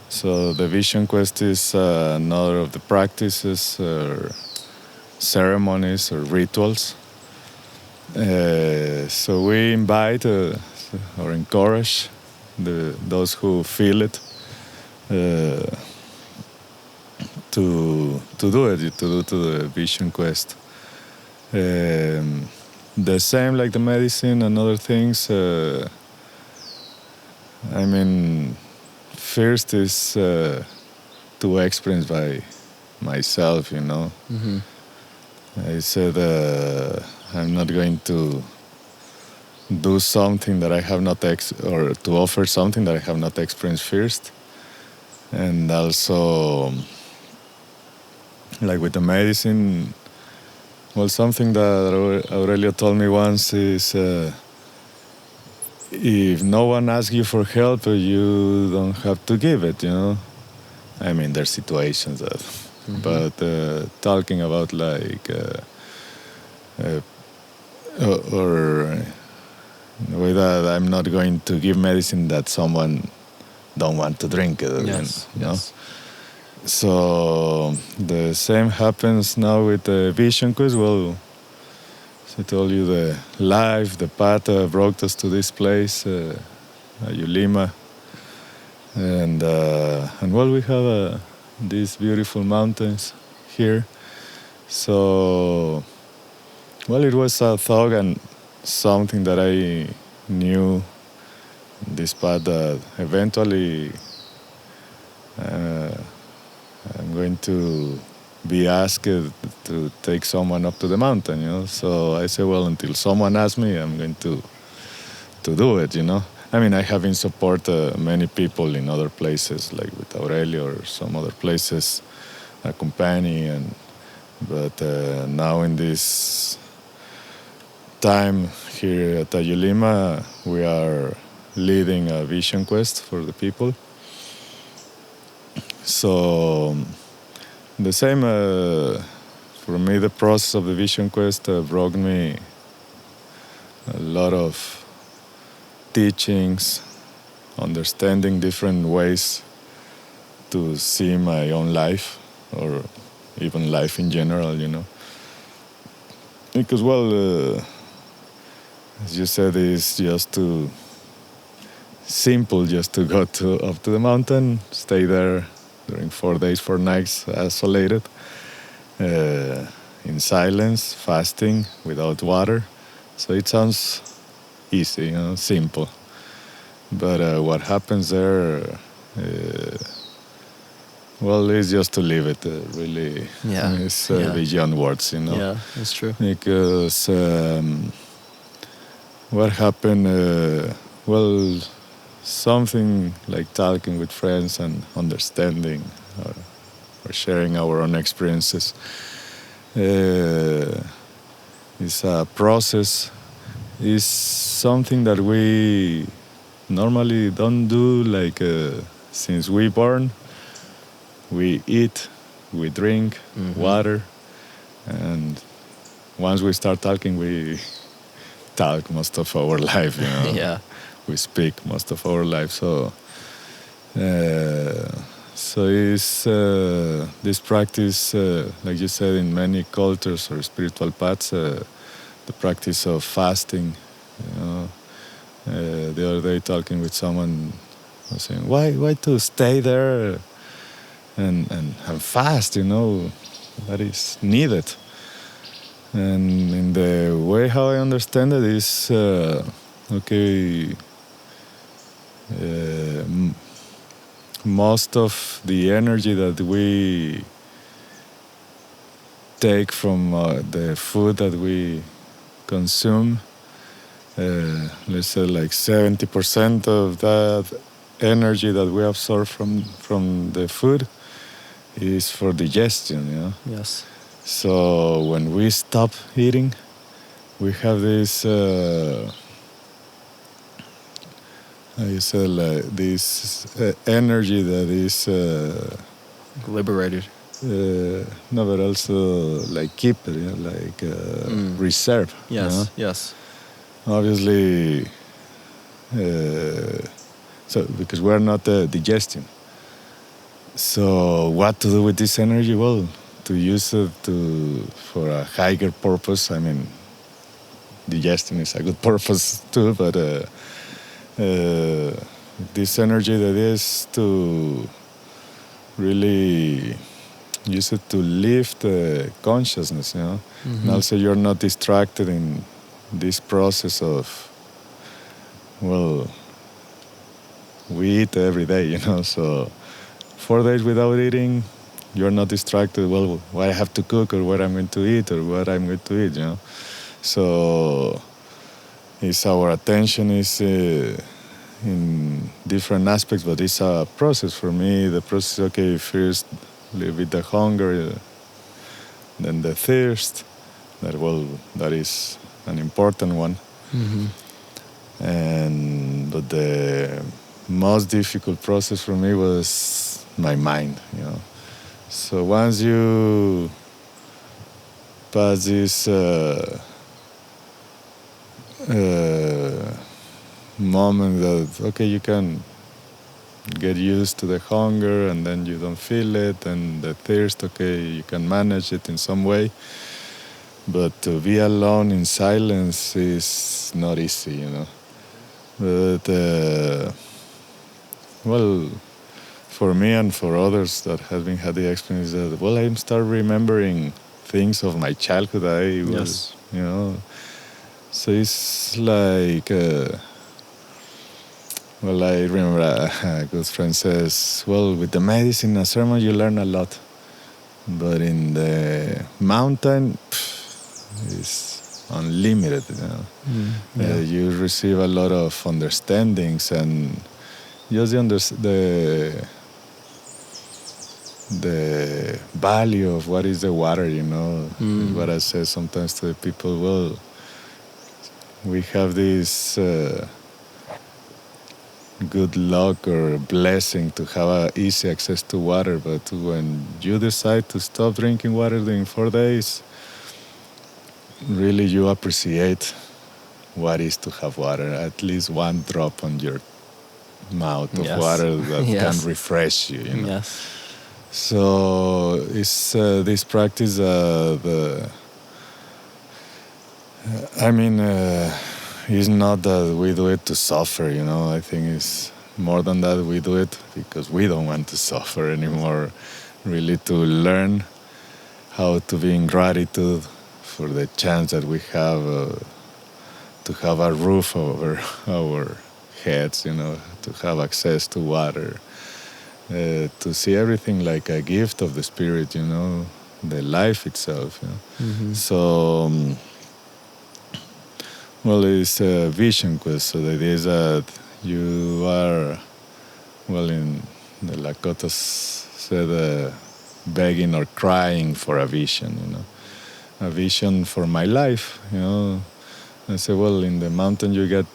So the Vision Quest is another of the practices or ceremonies or rituals. So we invite or encourage those who feel it to do it, to the Vision Quest. The same like the medicine and other things. I mean, first is to experience by myself, you know. I said I'm not going to do something that I have not or to offer something that I have not experienced first. And also, like with the medicine, well, something that Aurelio told me once is if no one asks you for help, you don't have to give it, you know. I mean, there's situations that, but talking about like, or the way that I'm not going to give medicine that someone don't want to drink it. Yes. You know? So the same happens now with the Vision Quest. Well, as I told you, the life, the path brought us to this place, Hayulima, and well, we have these beautiful mountains here. So, well, it was a thought and something that I knew, this path that eventually I'm going to be asked to take someone up to the mountain, you know. So I said, well, until someone asks me, I'm going to do it, you know. I mean, I have in support many people in other places, like with Aurelio or some other places, accompany, but now in this time here at Hayulima, we are leading a vision quest for the people. So the same, for me, the process of the vision quest brought me a lot of teachings, understanding different ways to see my own life, or even life in general, Because, well, as you said, it's just too simple just to go up to the mountain, stay there during 4 days, 4 nights, isolated, in silence, fasting, without water. So it sounds easy, simple. But what happens there, well, it's just to live it, really. Yeah. It's beyond words, Yeah, that's true. Because what happened, well, something like talking with friends and understanding or sharing our own experiences is a process, is something that we normally don't do, like since we born. We eat, we drink water, and once we start talking, we talk most of our life, Yeah. We speak most of our life. So it's this practice, like you said, in many cultures or spiritual paths, the practice of fasting. The other day, talking with someone, I was saying, why to stay there and fast? That is needed. And in the way how I understand it is, most of the energy that we take from the food that we consume, let's say like 70% of that energy that we absorb from the food is for digestion, Yes. So when we stop eating, we have this, this energy that is Liberated. no, but also like keep it, like reserve. Yes. Yes. Obviously, so because we're not digesting. So what to do with this energy? Well, to use it for a higher purpose. I mean, digestion is a good purpose too, but this energy that is to really use it to lift consciousness, and also you're not distracted in this process of, well, we eat every day, so 4 days without eating, you're not distracted, well, what I have to cook or what I'm going to eat or what I'm going to eat, So our attention is in different aspects, but it's a process. For me, the process, okay, first live with the hunger, then the thirst, that is an important one. But the most difficult process for me was my mind, So once you pass this moment that, okay, you can get used to the hunger and then you don't feel it, and the thirst, okay, you can manage it in some way. But to be alone in silence is not easy, But, well, for me and for others that have had the experience that, well, I start remembering things of my childhood. I was, So it's like, well, I remember a good friend says, well, with the medicine and ceremony, you learn a lot. But in the mountain, it's unlimited. You know, you receive a lot of understandings and just the value of what is the water. You know, what I say sometimes to the people. Well, we have this good luck or blessing to have easy access to water, but when you decide to stop drinking water during 4 days, really you appreciate what is to have water, at least one drop on your mouth of water that can refresh you, you know? Yes. So it's this practice, it's not that we do it to suffer, you know. I think it's more than that. We do it because we don't want to suffer anymore. Really to learn how to be in gratitude for the chance that we have to have a roof over our heads, you know, to have access to water, to see everything like a gift of the spirit, you know, the life itself, you know. So... well, it's a vision quest. So the idea is that you are, well, in the Lakotas said, begging or crying for a vision, you know, a vision for my life, you know. I say, well, in the mountain you get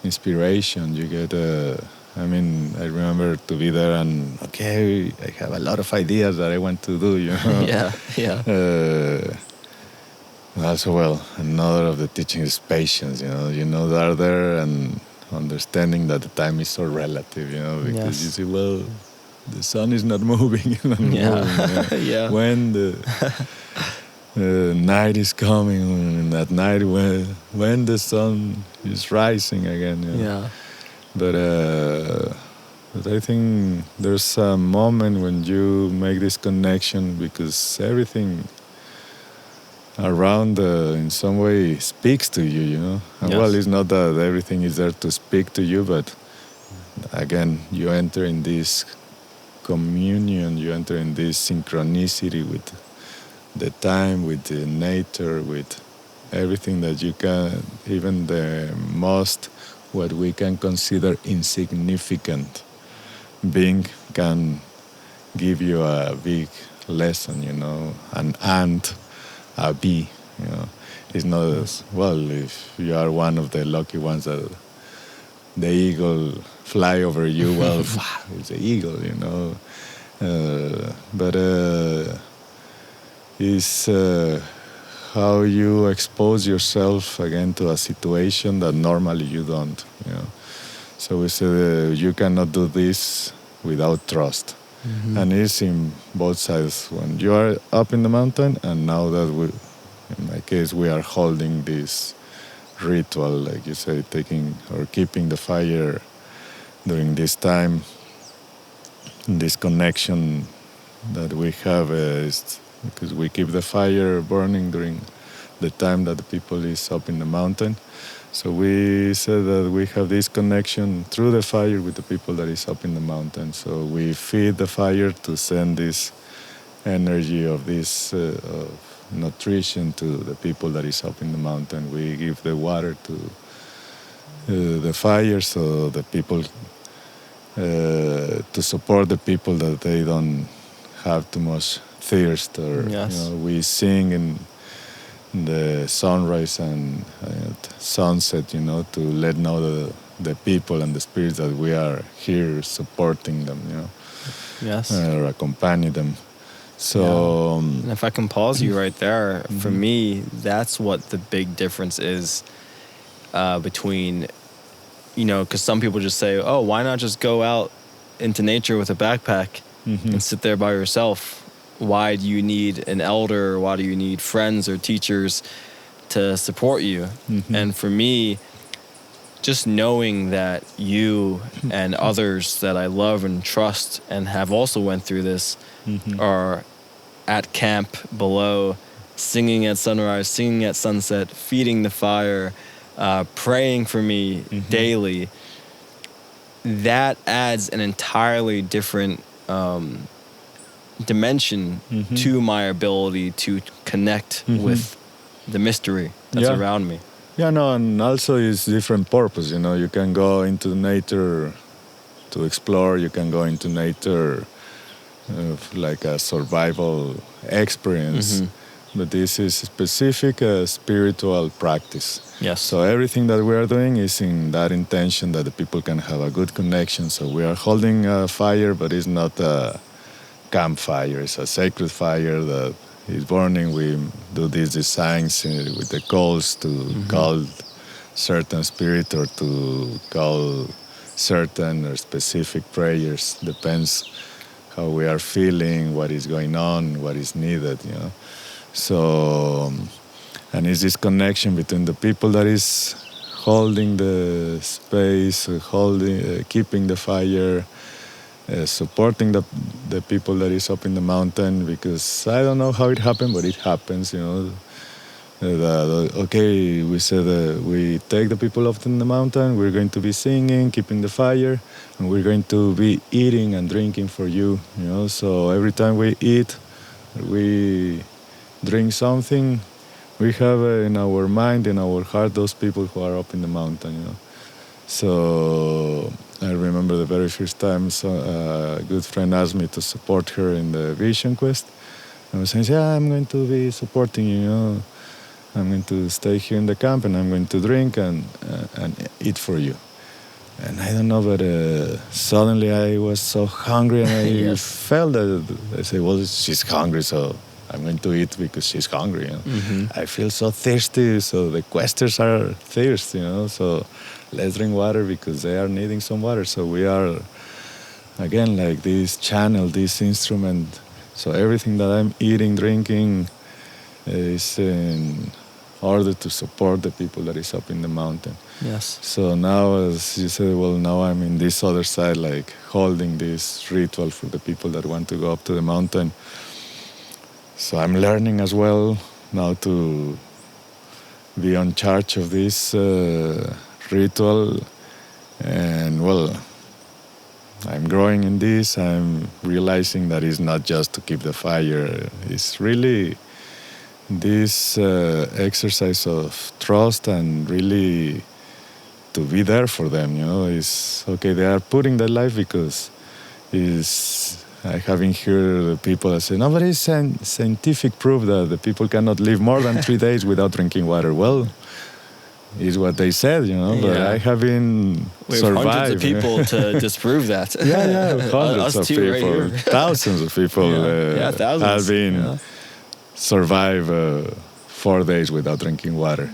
inspiration. You get, I remember to be there and okay, I have a lot of ideas that I want to do, you know. Also, well, another of the teachings is patience, you know, that there and understanding that the time is so relative, you know, because you see, well, the sun is not moving, moving, you know? When the night is coming, and at night when the sun is rising again, you know? But I think there's a moment when you make this connection because everything around in some way speaks to you, you know. And well, it's not that everything is there to speak to you, but again, you enter in this communion, you enter in this synchronicity with the time, with the nature, with everything that you can, even the most, what we can consider insignificant being can give you a big lesson, you know, an ant, a bee, you know. It's not as well if you are one of the lucky ones that the eagle fly over you. Well, it's the eagle, you know. But it's how you expose yourself again to a situation that normally you don't, you know. So we said you cannot do this without trust. And it's in both sides. When you are up in the mountain, and now that in my case, we are holding this ritual, like you say, taking or keeping the fire during this time. This connection that we have is because we keep the fire burning during the time that the people is up in the mountain. So we said that we have this connection through the fire with the people that is up in the mountain. So we feed the fire to send this energy of this of nutrition to the people that is up in the mountain. We give the water to the fire so the people, to support the people that they don't have too much thirst. Or you know, we sing in the sunrise and sunset, you know, to let know the people and the spirits that we are here supporting them, you know, or accompany them. So, and if I can pause you right there, for me, that's what the big difference is between, you know, because some people just say, oh, why not just go out into nature with a backpack and sit there by yourself? Why do you need an elder? Why do you need friends or teachers to support you? And for me, just knowing that you and others that I love and trust and have also went through this are at camp below, singing at sunrise, singing at sunset, feeding the fire, praying for me daily, that adds an entirely different dimension to my ability to connect with the mystery that's around me. Yeah, no, and also it's different purpose. You know, you can go into nature to explore. You can go into nature like a survival experience. But this is specific spiritual practice. Yes. So everything that we are doing is in that intention that the people can have a good connection. So we are holding a fire, but it's not a campfire. It's a sacred fire that is burning. We do these designs with the coals to call certain spirit or to call certain or specific prayers. Depends how we are feeling, what is going on, what is needed, you know. So, and it's this connection between the people that is holding the space, keeping the fire, supporting the people that is up in the mountain, because I don't know how it happened, but it happens, you know. Okay, we said we take the people up in the mountain, we're going to be singing, keeping the fire, and we're going to be eating and drinking for you, you know. So every time we eat, we drink something, we have in our mind, in our heart, those people who are up in the mountain, you know. So I remember the very first time a good friend asked me to support her in the vision quest. I was saying, yeah, I'm going to be supporting you, you know. I'm going to stay here in the camp and I'm going to drink and eat for you. And I don't know, but suddenly I was so hungry and I felt that, I said, well, she's hungry, so I'm going to eat because she's hungry. You know? I feel so thirsty, so the questers are thirsty, you know. So let's drink water because they are needing some water. So we are, again, like this channel, this instrument. So everything that I'm eating, drinking is in order to support the people that is up in the mountain. Yes. So now, as you said, well, now I'm in this other side, like holding this ritual for the people that want to go up to the mountain. So I'm learning as well now to be in charge of this ritual. And well, I'm growing in this. I'm realizing that it's not just to keep the fire. It's really this exercise of trust and really to be there for them, you know. It's okay, they are putting their life because I haven't heard the people that say, no, but it's scientific proof that the people cannot live more than 3 days without drinking water. Well, is what they said, you know, but I haven't survived. Hundreds of people to disprove that. Hundreds of people, right, thousands of people thousands. have been survive 4 days without drinking water.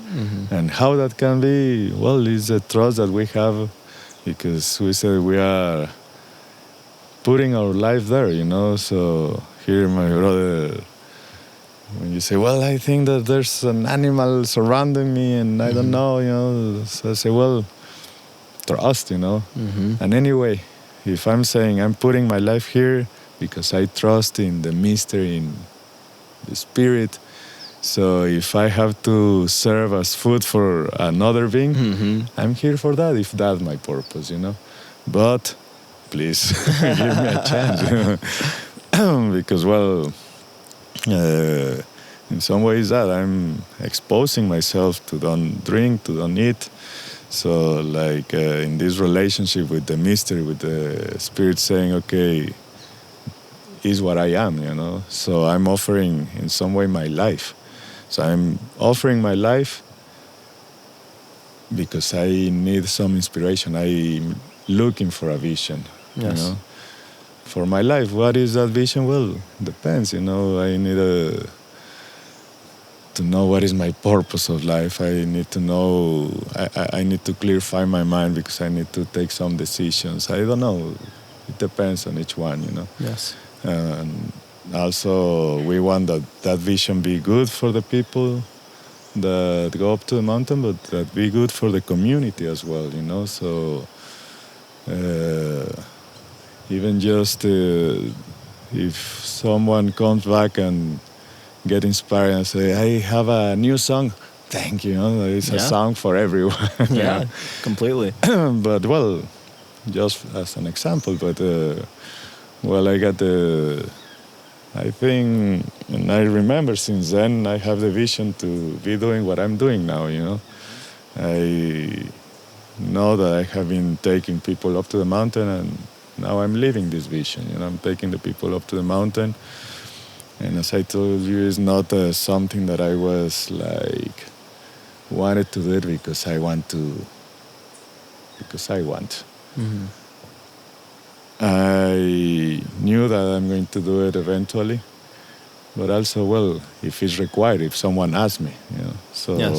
And how that can be, well, is the trust that we have, because we said we are putting our life there, you know. So here, my brother, when you say, well, I think that there's an animal surrounding me and I don't know, you know, so I say, well, trust, you know. And anyway, if I'm saying I'm putting my life here because I trust in the mystery, in the spirit, so if I have to serve as food for another being, I'm here for that, if that's my purpose, you know. But please give me a chance, you know. Because, well, in some ways that I'm exposing myself to don't drink, to don't eat. So like in this relationship with the mystery, with the spirit saying, okay, is what I am, you know. So I'm offering in some way my life. So I'm offering my life because I need some inspiration. I'm looking for a vision, you know, for my life. What is that vision? Well, depends, you know. I need to know what is my purpose of life. I need to know, I need to clarify my mind because I need to take some decisions. I don't know. It depends on each one, you know. Yes. And also, we want that vision be good for the people that go up to the mountain, but that be good for the community as well, you know. So even just if someone comes back and get inspired and say, I have a new song, thank you, you know, it's a song for everyone. Yeah, completely. But, well, just as an example, but, well, I got I think, and I remember since then, I have the vision to be doing what I'm doing now, I know that I have been taking people up to the mountain, and now I'm living this vision, I'm taking the people up to the mountain. And as I told you, it's not something that I was like, wanted to do it because I want to, because I want. Mm-hmm. I knew that I'm going to do it eventually, but also, well, if it's required, if someone asks me, So Yes.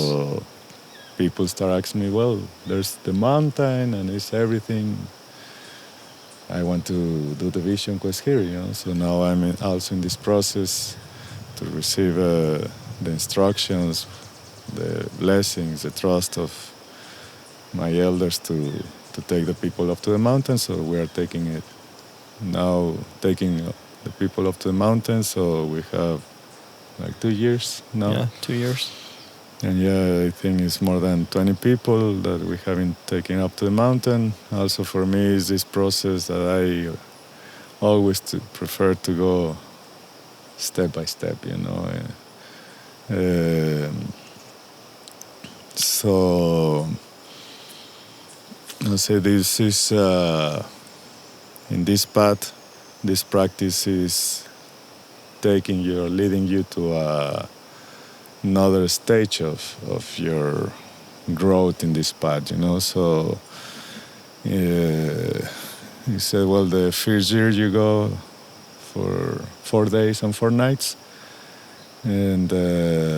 people start asking me, well, there's the mountain and it's everything. I want to do the vision quest here, So now I'm also in this process to receive the instructions, the blessings, the trust of my elders to take the people up to the mountain. So we are taking it now, taking the people up to the mountain. So we have like 2 years now. Yeah, 2 years. And yeah, I think it's more than 20 people that we have been taking up to the mountain. Also for me is this process that I always prefer to go step by step, So I'll say this is, in this path, this practice is taking you or leading you to another stage of your growth in this path, So he said, well, the first year you go for 4 days and 4 nights. And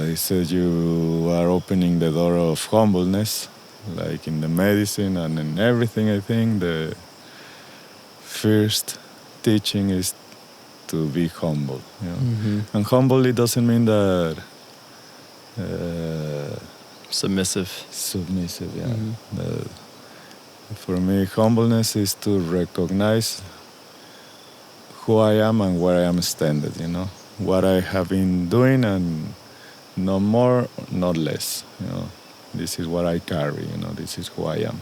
he said you are opening the door of humbleness, like in the medicine and in everything. I think the first teaching is to be humble. Mm-hmm. And humble, it doesn't mean that Submissive. submissive. Yeah. Mm-hmm. For me, humbleness is to recognize who I am and where I am standing. What I have been doing, and no more, not less. This is what I carry. This is who I am.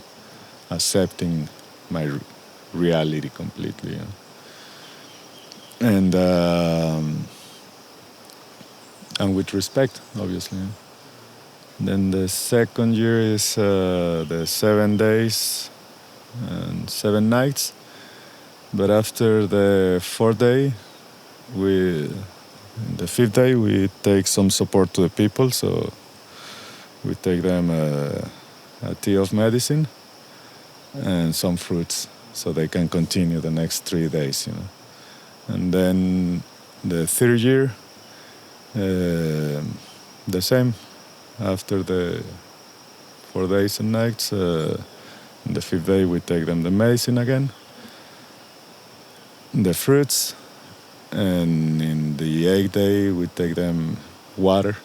Accepting my reality completely. And with respect, obviously. Then the second year is the 7 days and 7 nights. But after the 4th day, the 5th day, we take some support to the people. So we take them a tea of medicine and some fruits so they can continue the next 3 days, And then the 3rd year, the same. After the 4 days and nights, the 5th day, we take them the medicine again, the fruits, and in the 8th day, we take them water,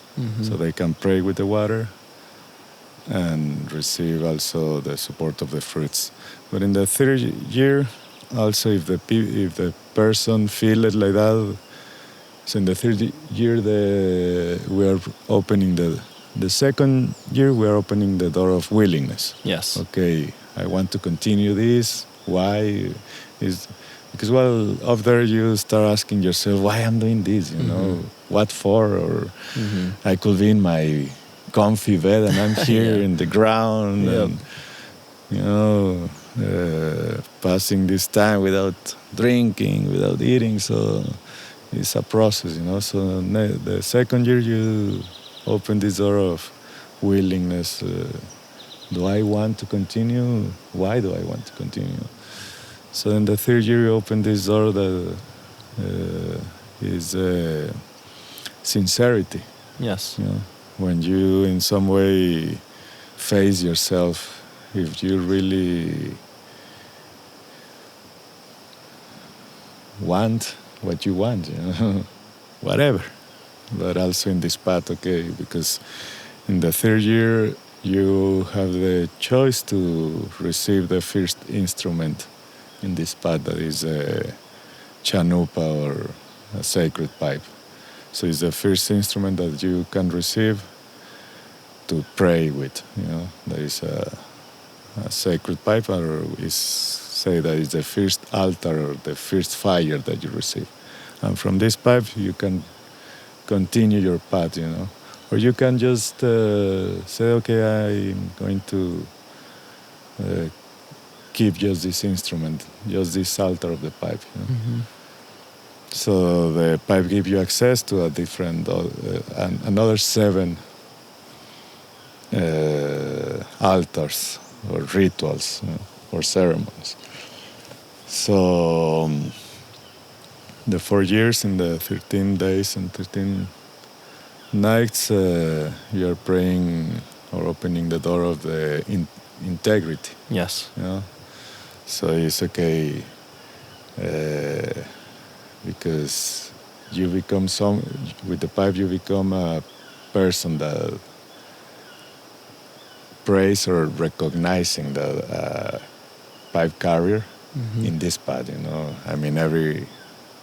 so they can pray with the water and receive also the support of the fruits. But in the 3rd year, also if the person feel it like that, so in the 3rd year, we are opening the 2nd year, we are opening the door of willingness. Yes. Okay, I want to continue this. Why? Because, well, up there you start asking yourself, why I'm doing this, what for? Or I could be in my comfy bed and I'm here in the ground, Yep. and, passing this time without drinking, without eating. So it's a process, So the 2nd year you open this door of willingness. Do I want to continue? Why do I want to continue? So in the 3rd year, you open this door that is sincerity. Yes. When you in some way face yourself, if you really want what you want, whatever. But also in this path, okay, because in the 3rd year, you have the choice to receive the first instrument in this path, that is a chanupa, or a sacred pipe. So it's the first instrument that you can receive to pray with. There is a sacred pipe, or is say that it's the first altar or the first fire that you receive. And from this pipe, you can continue your path, Or you can just say, okay, I'm going to keep just this instrument, just this altar of the pipe. So the pipe gives you access to a different, another 7 altars or rituals or ceremonies. So the 4 years in the 13 days and 13 nights, you're praying or opening the door of the integrity. Yes. So it's okay because you become with the pipe you become a person that prays or recognizing the pipe carrier in this path, I mean, every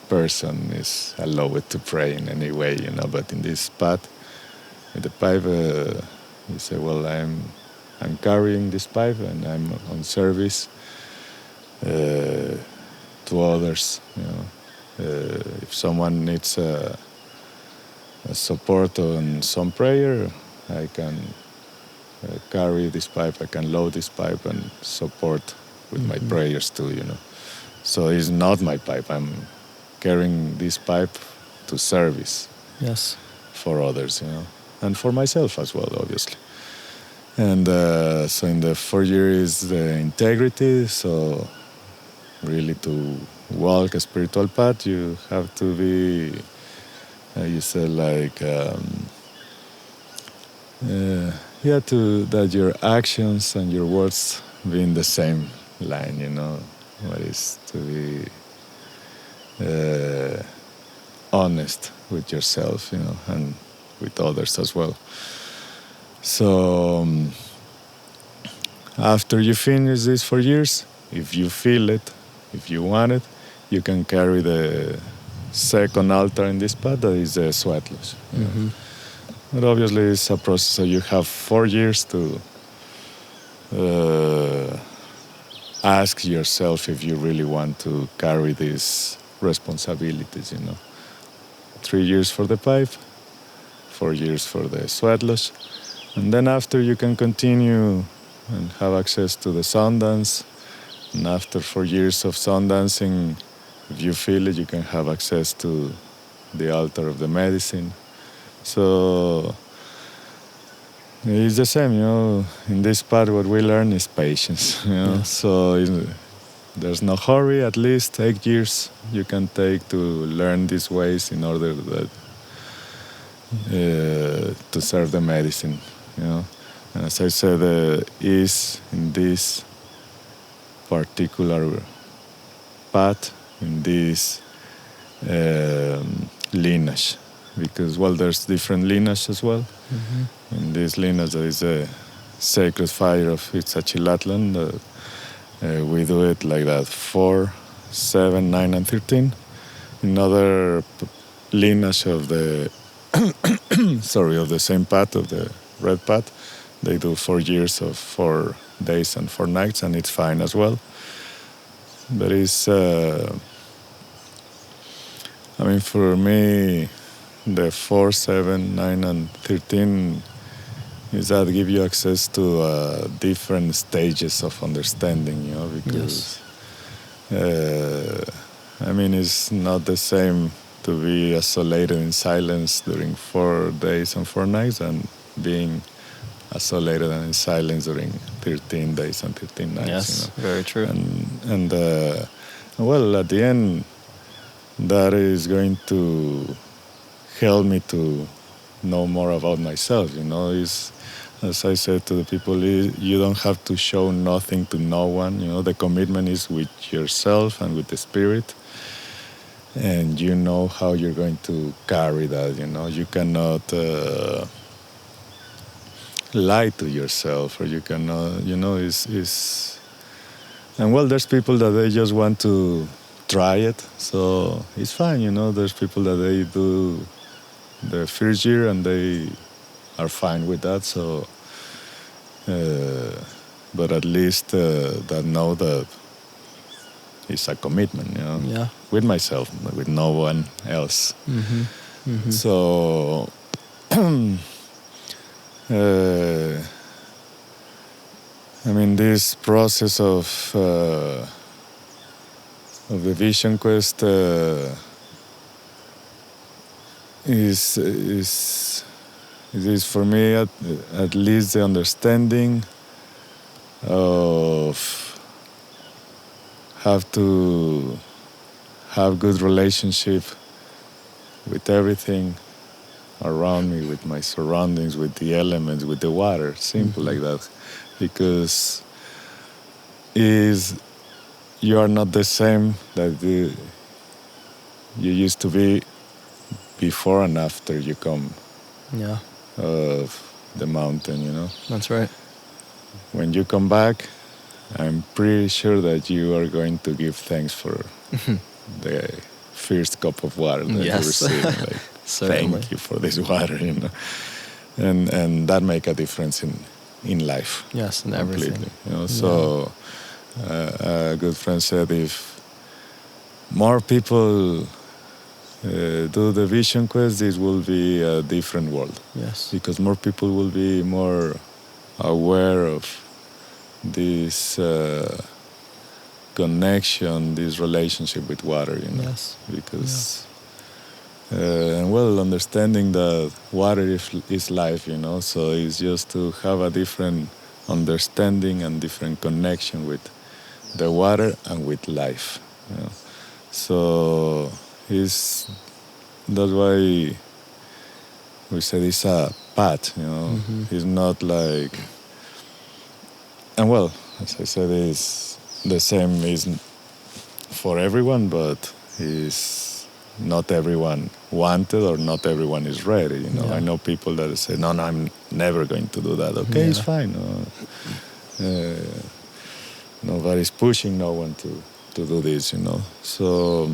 person is allowed to pray in any way, but in this path, with the pipe, you say, well, I'm carrying this pipe and I'm on service to others, if someone needs a support on some prayer, I can carry this pipe, I can load this pipe and support with my prayers too, So it's not my pipe, I'm carrying this pipe to service. Yes. For others, and for myself as well, obviously. And so in the 4 years, the integrity, so really to walk a spiritual path, you have to be, you said, like, that your actions and your words be in the same line, what is to be honest with yourself, and with others as well. So after you finish this 4 years, if you feel it, if you want it, you can carry the second altar in this path, that is the sweat lodge. But obviously it's a process, so you have 4 years to ask yourself if you really want to carry these responsibilities, 3 years for the pipe, 4 years for the sweat lodge, and then after you can continue and have access to the sun dance, and after 4 years of sun dancing, if you feel it, you can have access to the altar of the medicine. So it's the same, in this part what we learn is patience, So there's no hurry, at least 8 years you can take to learn these ways in order that to serve the medicine, And as I said, is in this particular path, in this lineage, because, well, there's different lineage as well. In this lineage, there is a sacred fire of Itzachilatlan. We do it like that, 4, 7, 9, and 13. Another lineage of the of the same path, of the red path, they do 4 years of 4 days and 4 nights, and it's fine as well. But it's, for me, the 4, 7, 9, and 13 is that give you access to different stages of understanding, because it's not the same to be isolated in silence during 4 days and 4 nights and being isolated and in silence during 13 days and 13 nights. Yes, very true. And well, at the end, that is going to help me to know more about myself. Is, as I said to the people, you don't have to show nothing to no one. The commitment is with yourself and with the spirit. And you know how you're going to carry that, You cannot lie to yourself, or you cannot, And, well, there's people that they just want to try it, so it's fine, There's people that they do the first year and they are fine with that, so... but at least that know that it's a commitment, Yeah. with myself, with no one else. Mm-hmm. Mm-hmm. So, this process of the Vision Quest is for me at least the understanding of have to have good relationship with everything around me, with my surroundings, with the elements, with the water, simple like that, because you are not the same that you used to be before and after you come Yeah. of the mountain. That's right. When you come back, I'm pretty sure that you are going to give thanks for the first cup of water that you received. Like, thank you for this water, and that make a difference in life. Yes, in completely. everything. So a good friend said, if more people do the Vision Quest, this will be a different world. Yes. Because more people will be more aware of this connection, this relationship with water, Yes. Because understanding that water is life, so it's just to have a different understanding and different connection with the water and with life. So that's why we said it's a path. It's not like, and as I said, it's the same is for everyone, but it's not everyone wanted or not everyone is ready. I know people that say, no, I'm never going to do that. Okay, it's fine. Nobody's pushing no one to do this. So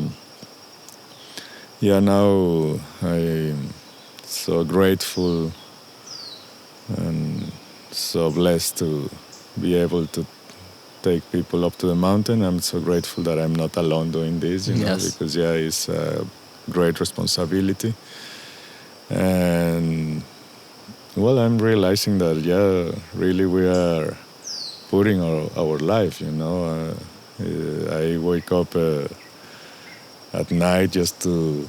now I'm so grateful and so blessed to be able to take people up to the mountain. I'm so grateful that I'm not alone doing this, because it's a great responsibility. And I'm realizing that really we are putting our life. I wake up at night just to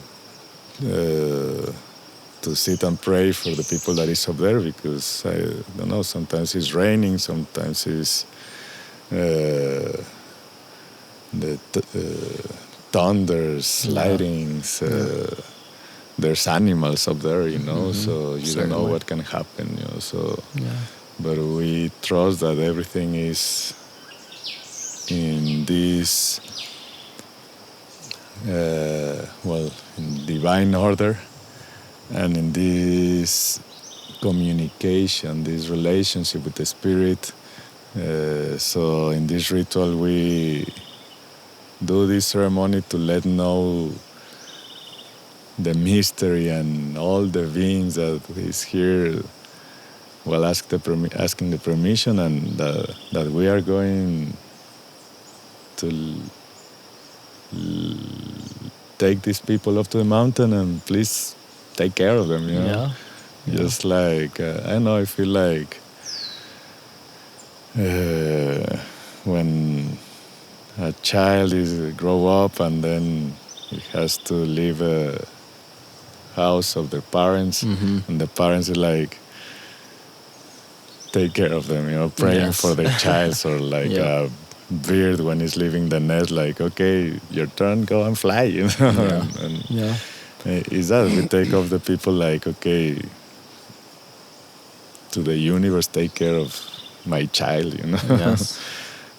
sit and pray for the people that is up there, because I don't know, sometimes it's raining, sometimes it's the thunders, lightnings, there's animals up there, so you don't know what can happen, but we trust that everything is in this in divine order, and in this communication, this relationship with the spirit. So in this ritual we do this ceremony to let know the mystery and all the beings that is here, asking the permission, and that we are going to take these people up to the mountain and please take care of them, Just like, I know, I feel like when a child grow up and then he has to leave a house of their parents, and the parents are like, take care of them, praying for their child, or like a bird when he's leaving the nest, like, okay, your turn, go and fly, and is that we take off the people like, okay, to the universe, take care of my child,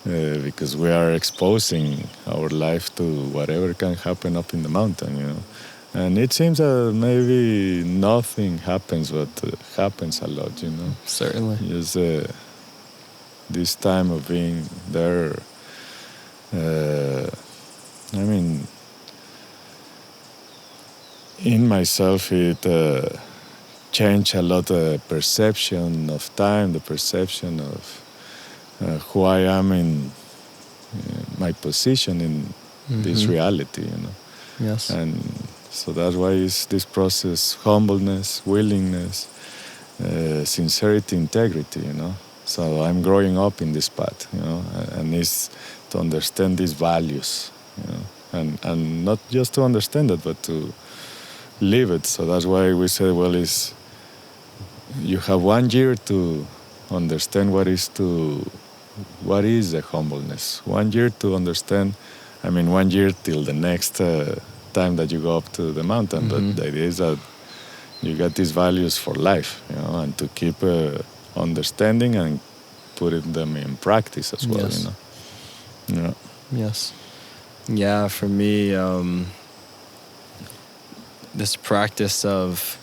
because we are exposing our life to whatever can happen up in the mountain, and it seems that maybe nothing happens, but happens a lot, Certainly. Just this time of being there, in myself, it changed a lot the perception of time, the perception of who I am my position in this reality, Yes. And so that's why it's this process: humbleness, willingness, sincerity, integrity, So I'm growing up in this path, and it's to understand these values, and not just to understand it, but to live it. So that's why we say, well, you have 1 year to understand what is the humbleness. 1 year to understand. 1 year till the next time that you go up to the mountain. But the idea is that you get these values for life, and to keep understanding and putting them in practice as well, Yes. Yeah. Yes. Yeah, for me, this practice of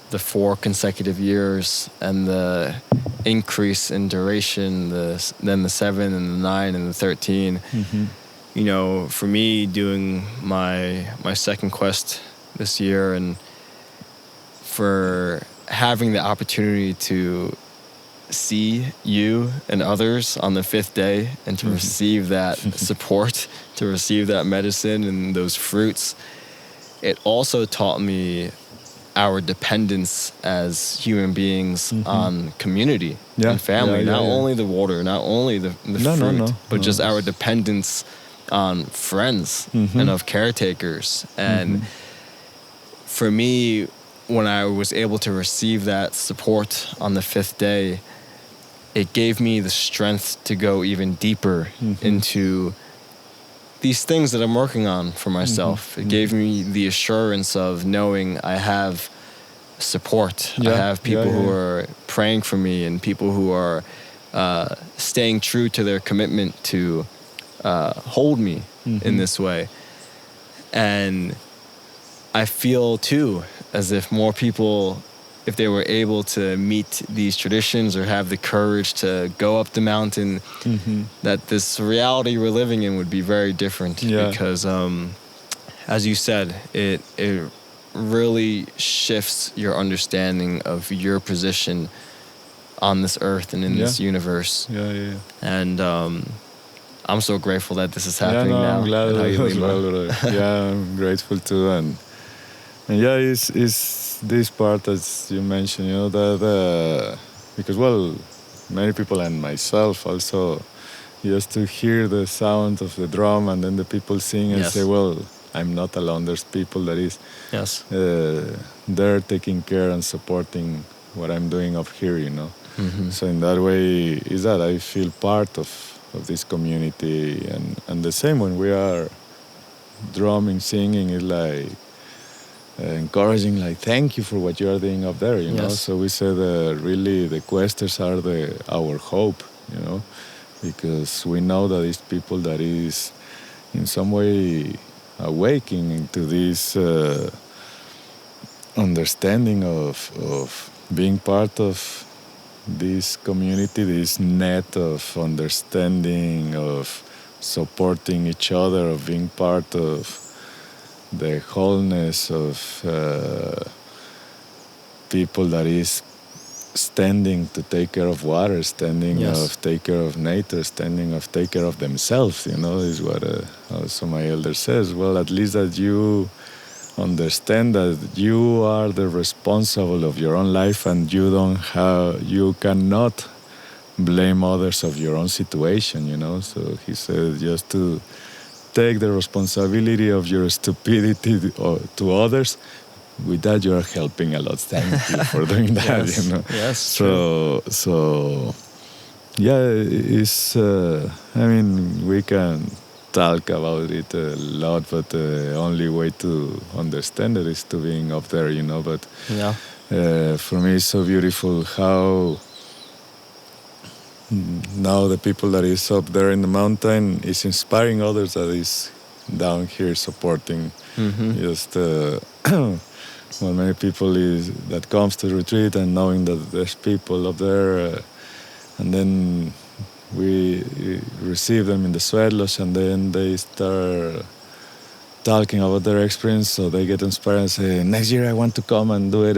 the 4 consecutive years and the increase in duration, then the 7 and the 9 and the 13. For me, doing my second quest this year, and for having the opportunity to see you and others on the 5th day, and to receive that support, to receive that medicine and those fruits, it also taught me our dependence as human beings on community and family. Not only the water, not only the fruit, but just our dependence on friends and of caretakers. And for me, when I was able to receive that support on the 5th day, it gave me the strength to go even deeper into these things that I'm working on for myself. It gave me the assurance of knowing I have support. I have people who are praying for me, and people who are staying true to their commitment to hold me in this way. And I feel too as if more people, if they were able to meet these traditions or have the courage to go up the mountain, that this reality we're living in would be very different. Because as you said, it really shifts your understanding of your position on this earth and in this universe. And I'm so grateful that this is happening now. I'm glad as well. I'm grateful too. And it's this part, as you mentioned, that because, well, many people and myself also, just to hear the sound of the drum and then the people sing and say, well, I'm not alone. There's people that is there taking care and supporting what I'm doing up here, So in that way, is that I feel part of this community. And the same when we are drumming, singing, is like encouraging, like, thank you for what you are doing up there, you know. So we say that really the questers are our hope, because we know that these people that is in some way awakening to this understanding of being part of this community, this net of understanding, of supporting each other, of being part of the wholeness of people that is standing to take care of water, standing of take care of nature, standing of take care of themselves, is what also my elder says. Well, at least that you understand that you are the responsible of your own life, and you cannot blame others of your own situation, So he said just to take the responsibility of your stupidity to others. With that, you are helping a lot. Thank you for doing that, Yes, So it's, we can talk about it a lot, but the only way to understand it is to being up there, But for me, it's so beautiful how now the people that is up there in the mountain is inspiring others that is down here supporting. Just many people that comes to retreat and knowing that there's people up there, and then we receive them in the sweat lodge, and then they start talking about their experience, so they get inspired and say, next year I want to come and do it.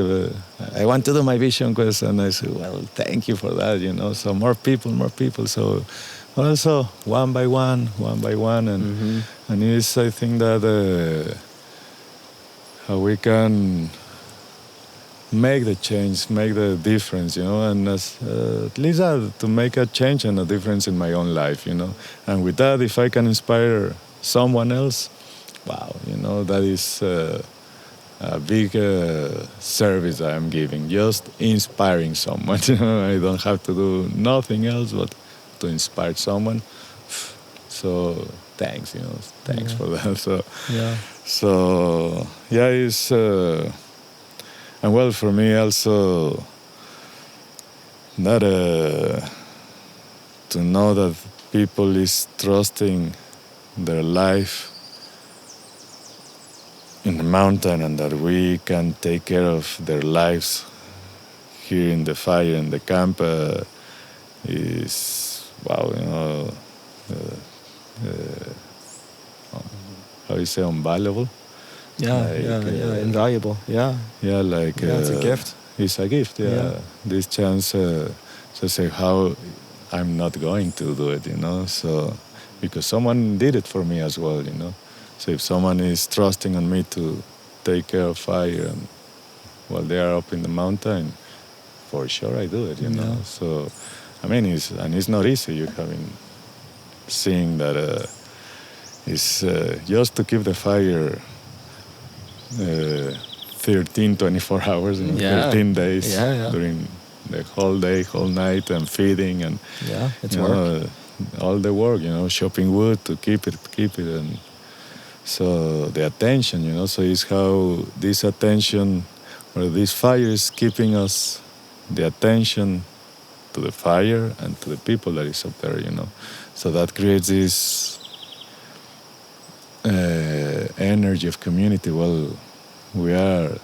I want to do my vision quest. And I say, well, thank you for that, So more people. So also one by one. And it's, I think that how we can make the change, make the difference, and at least to make a change and a difference in my own life, And with that, if I can inspire someone else, wow, that is a big service I am giving, just inspiring someone. I don't have to do nothing else but to inspire someone. So thanks, thanks for that. So it's and well, for me also that to know that people is trusting their life in the mountain, and that we can take care of their lives here in the fire, in the camp, is, wow, how you say, invaluable? Invaluable, yeah. Yeah, like... it's a gift. It's a gift, yeah. This chance to say how I'm not going to do it, So, because someone did it for me as well, So if someone is trusting on me to take care of fire and while they are up in the mountain, for sure I do it, So, I mean, it's not easy. You haven't seen that it's just to keep the fire 24 hours, 13 days during the whole day, whole night, and feeding and it's work. All the work, chopping wood to keep it, and so the attention, so it's how this attention or this fire is keeping us the attention to the fire and to the people that is up there, So that creates this energy of community. Well, we are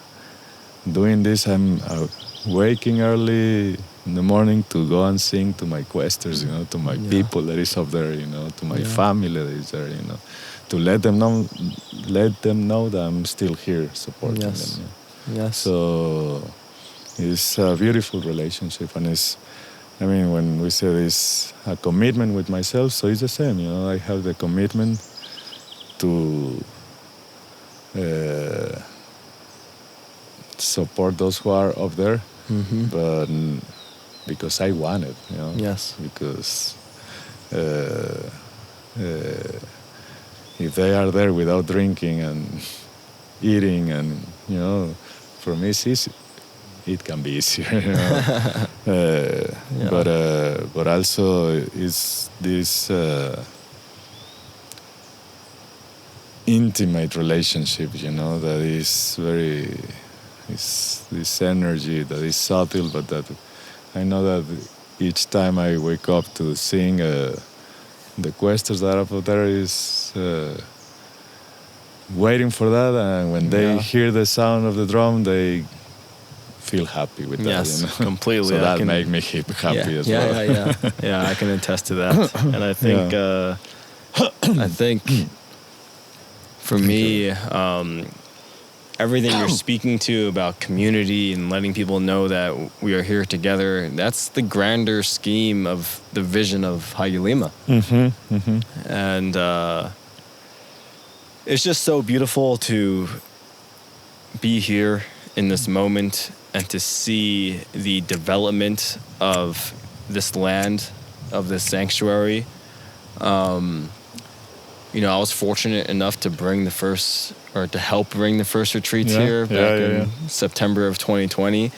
doing this. I'm waking early in the morning to go and sing to my questers, to my people that is up there, to my family that is there, to let them know that I'm still here supporting them. Yes. So it's a beautiful relationship, and when we say this, a commitment with myself, so it's the same, I have the commitment to support those who are up there, but because I want it, Yes. Because if they are there without drinking and eating, and for me it's easy. It can be easier, but also it's this intimate relationship, that is it's this energy that is subtle, but that I know that each time I wake up to sing, the questers that are up there is waiting for that, and when they hear the sound of the drum, they feel happy with that. Yes, completely. So that makes me happy as well. Yeah, I can attest to that. And I think, for me, everything you're speaking to about community and letting people know that we are here together, that's the grander scheme of the vision of Hayulima. And it's just so beautiful to be here in this moment and to see the development of this land, of this sanctuary. I was fortunate enough to help bring the first retreats here back in September of 2020.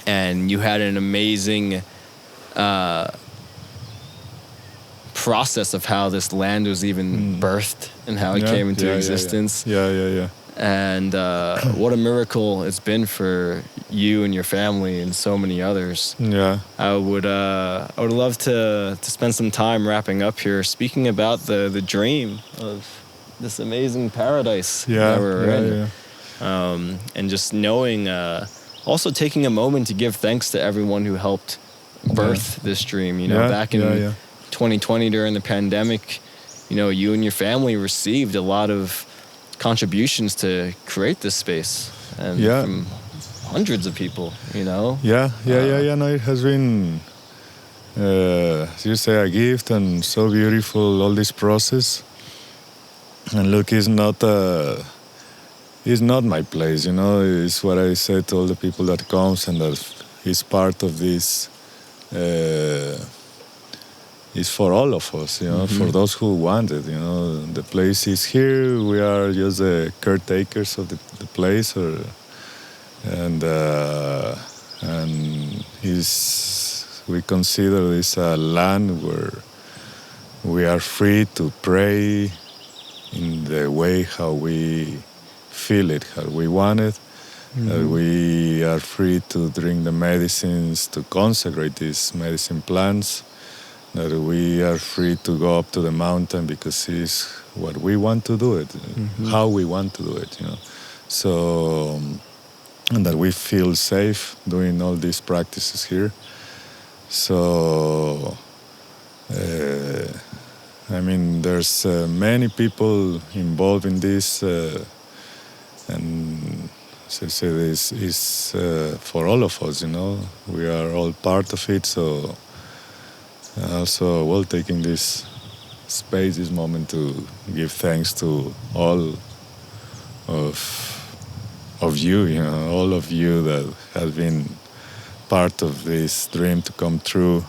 And you had an amazing process of how this land was even birthed and how it came into existence. And what a miracle it's been for you and your family and so many others. I would love to spend some time wrapping up here speaking about the dream of this amazing paradise that we're in. And just knowing, also taking a moment to give thanks to everyone who helped birth this dream. Back in 2020 during the pandemic, you and your family received a lot of contributions to create this space, and from hundreds of people, you know. No, it has been, as you say, a gift, and so beautiful, all this process. And look, it's not my place, you know. It's what I say to all the people that comes and that is part of this. It's for all of us, you know, for those who want it, you know. The place is here. We are just the caretakers of the place, and we consider this a land where we are free to pray in the way how we feel it, how we want it. We are free to drink the medicines, to consecrate these medicine plants. That we are free to go up to the mountain because it's what we want to do it, how we want to do it, you know. So, and that we feel safe doing all these practices here. So, I mean, there's many people involved in this, and as I say, this is for all of us, you know. We are all part of it, so also, well, taking this space, this moment to give thanks to all of you, you know, all of you that have been part of this dream to come true.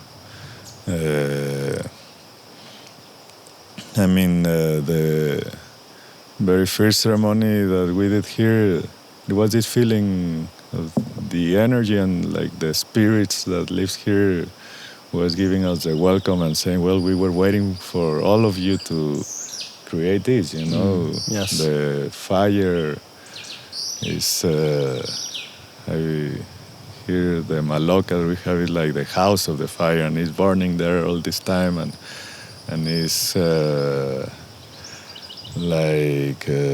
I mean, the very first ceremony that we did here, there was this feeling of the energy and like the spirits that lives here was giving us a welcome and saying, well, we were waiting for all of you to create this, you know. Yes. The fire is, I hear the Maloca, we have it like the house of the fire, and it's burning there all this time, and it's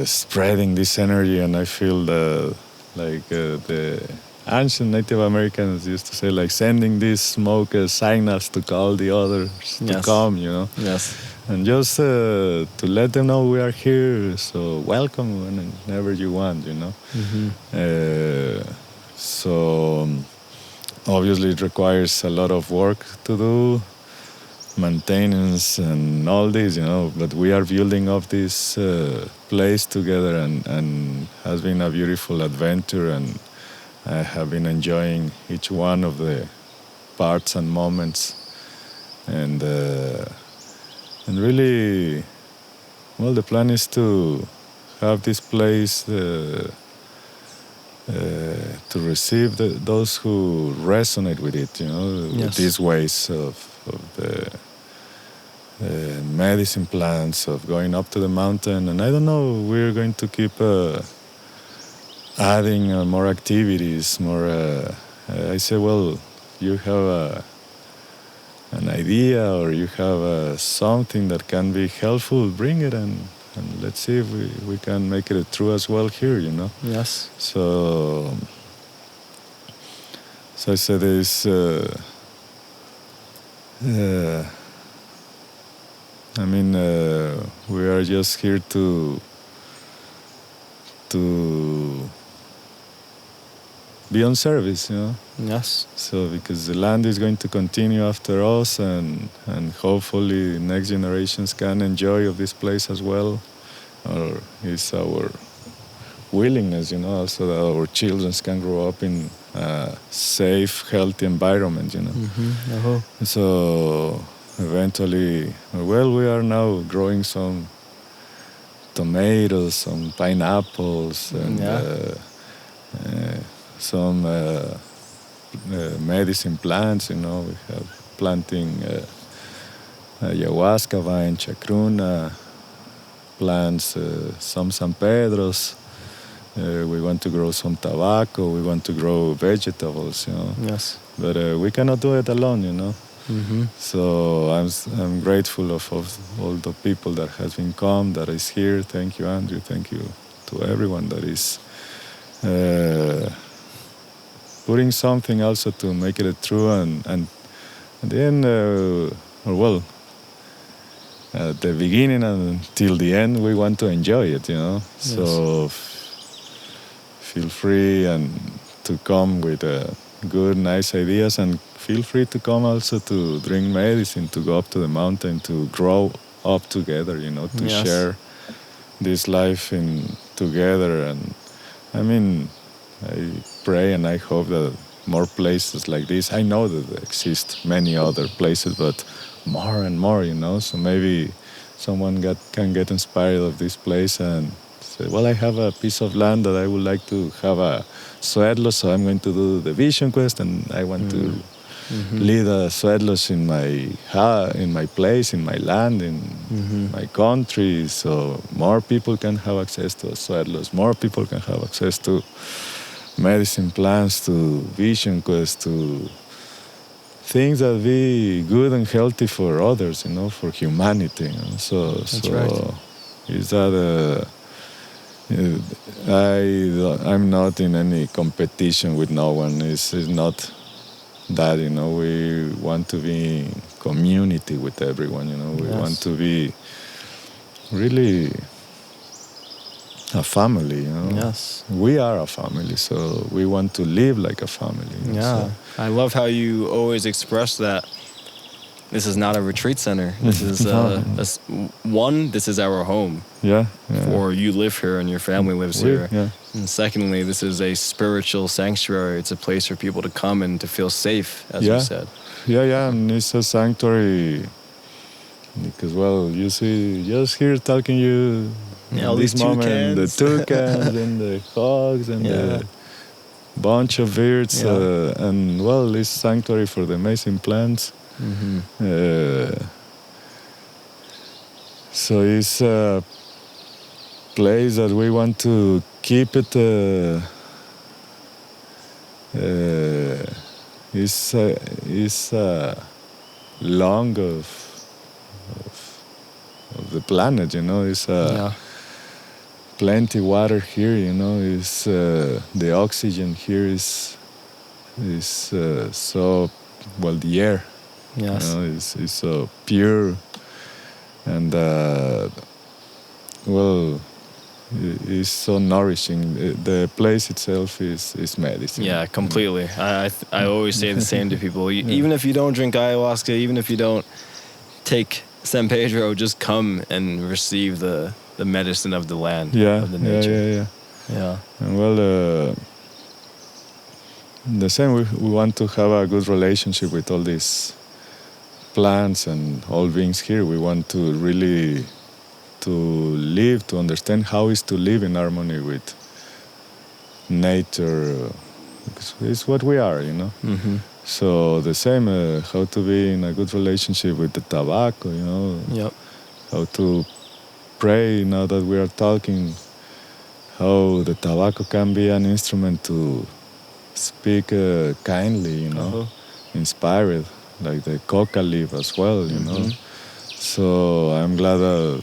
spreading this energy, and I feel the ancient Native Americans used to say, like, sending this smoke signals to call the others to come, you know. Yes. And just to let them know we are here, so welcome whenever you want, you know. So obviously it requires a lot of work to do, maintenance and all this, you know, but we are building up this place together, and has been a beautiful adventure, and I have been enjoying each one of the parts and moments, and really, well, the plan is to have this place to receive those who resonate with it, you know, with these ways of the medicine plants, of going up to the mountain. And I don't know, we're going to keep adding more activities, more. I say, well, you have an idea or you have something that can be helpful, bring it, and let's see if we can make it true as well here, you know. Yes. So I said, this. I mean, we are just here to be on service, you know. Yes. So because the land is going to continue after us, and hopefully next generations can enjoy of this place as well, or it's our willingness, you know, also that our children can grow up in a safe, healthy environment, you know. So eventually, well, we are now growing some tomatoes, some pineapples, and some medicine plants, you know. We have planting Ayahuasca vine, chacruna plants, some San Pedros. We want to grow some tobacco. We want to grow vegetables, you know. Yes. But we cannot do it alone, you know. So I'm grateful of all the people that has been come, that is here. Thank you, Andrew. Thank you to everyone that is putting something also to make it true, and at the end, at the beginning until the end, we want to enjoy it, you know. Yes. So feel free and to come with good, nice ideas, and feel free to come also to drink medicine, to go up to the mountain, to grow up together, you know, to Yes. share this life in together. And I mean, I pray and I hope that more places like this. I know that there exist many other places, but more and more, you know. So maybe someone can get inspired of this place and say, well, I have a piece of land that I would like to have a sweatlos, so I'm going to do the vision quest, and I want to lead a sweatlos in my place, in my land, in my country, so more people can have access to a sweatlos, more people can have access to medicine plants, to vision quest, to things that be good and healthy for others, you know, for humanity. You know? That's right. Is that I'm not in any competition with no one. It's not that, you know. We want to be in community with everyone, you know. We want to be really a family, you know. Yes. We are a family, so we want to live like a family. Yeah. So, I love how you always express that this is not a retreat center. This is this is our home. yeah. Or you live here and your family lives here. Yeah. And secondly, this is a spiritual sanctuary. It's a place for people to come and to feel safe, as you said. Yeah, and it's a sanctuary because, well, you see, just here talking you, all this these moment, toucans. the toucans and the hogs and the bunch of birds, and, well, this sanctuary for the amazing plants. So it's a place that we want to keep it. Is long of the planet, you know. It's plenty water here, you know. Is the oxygen here is so, well, the air. Yes. You know, is so pure, and well, it's so nourishing. The place itself is medicine. Yeah, completely. I always say the same to people. Even if you don't drink ayahuasca, even if you don't take San Pedro, just come and receive the medicine of the land, of the nature. Yeah. And, well, the same, we want to have a good relationship with all these plants and all beings here. We want to really to understand how is to live in harmony with nature. It's what we are, you know. So the same, how to be in a good relationship with the tobacco, you know. Yep. How to pray, now that we are talking, how the tobacco can be an instrument to speak kindly, you know, inspired, like the coca leaf as well, you know. So I'm glad that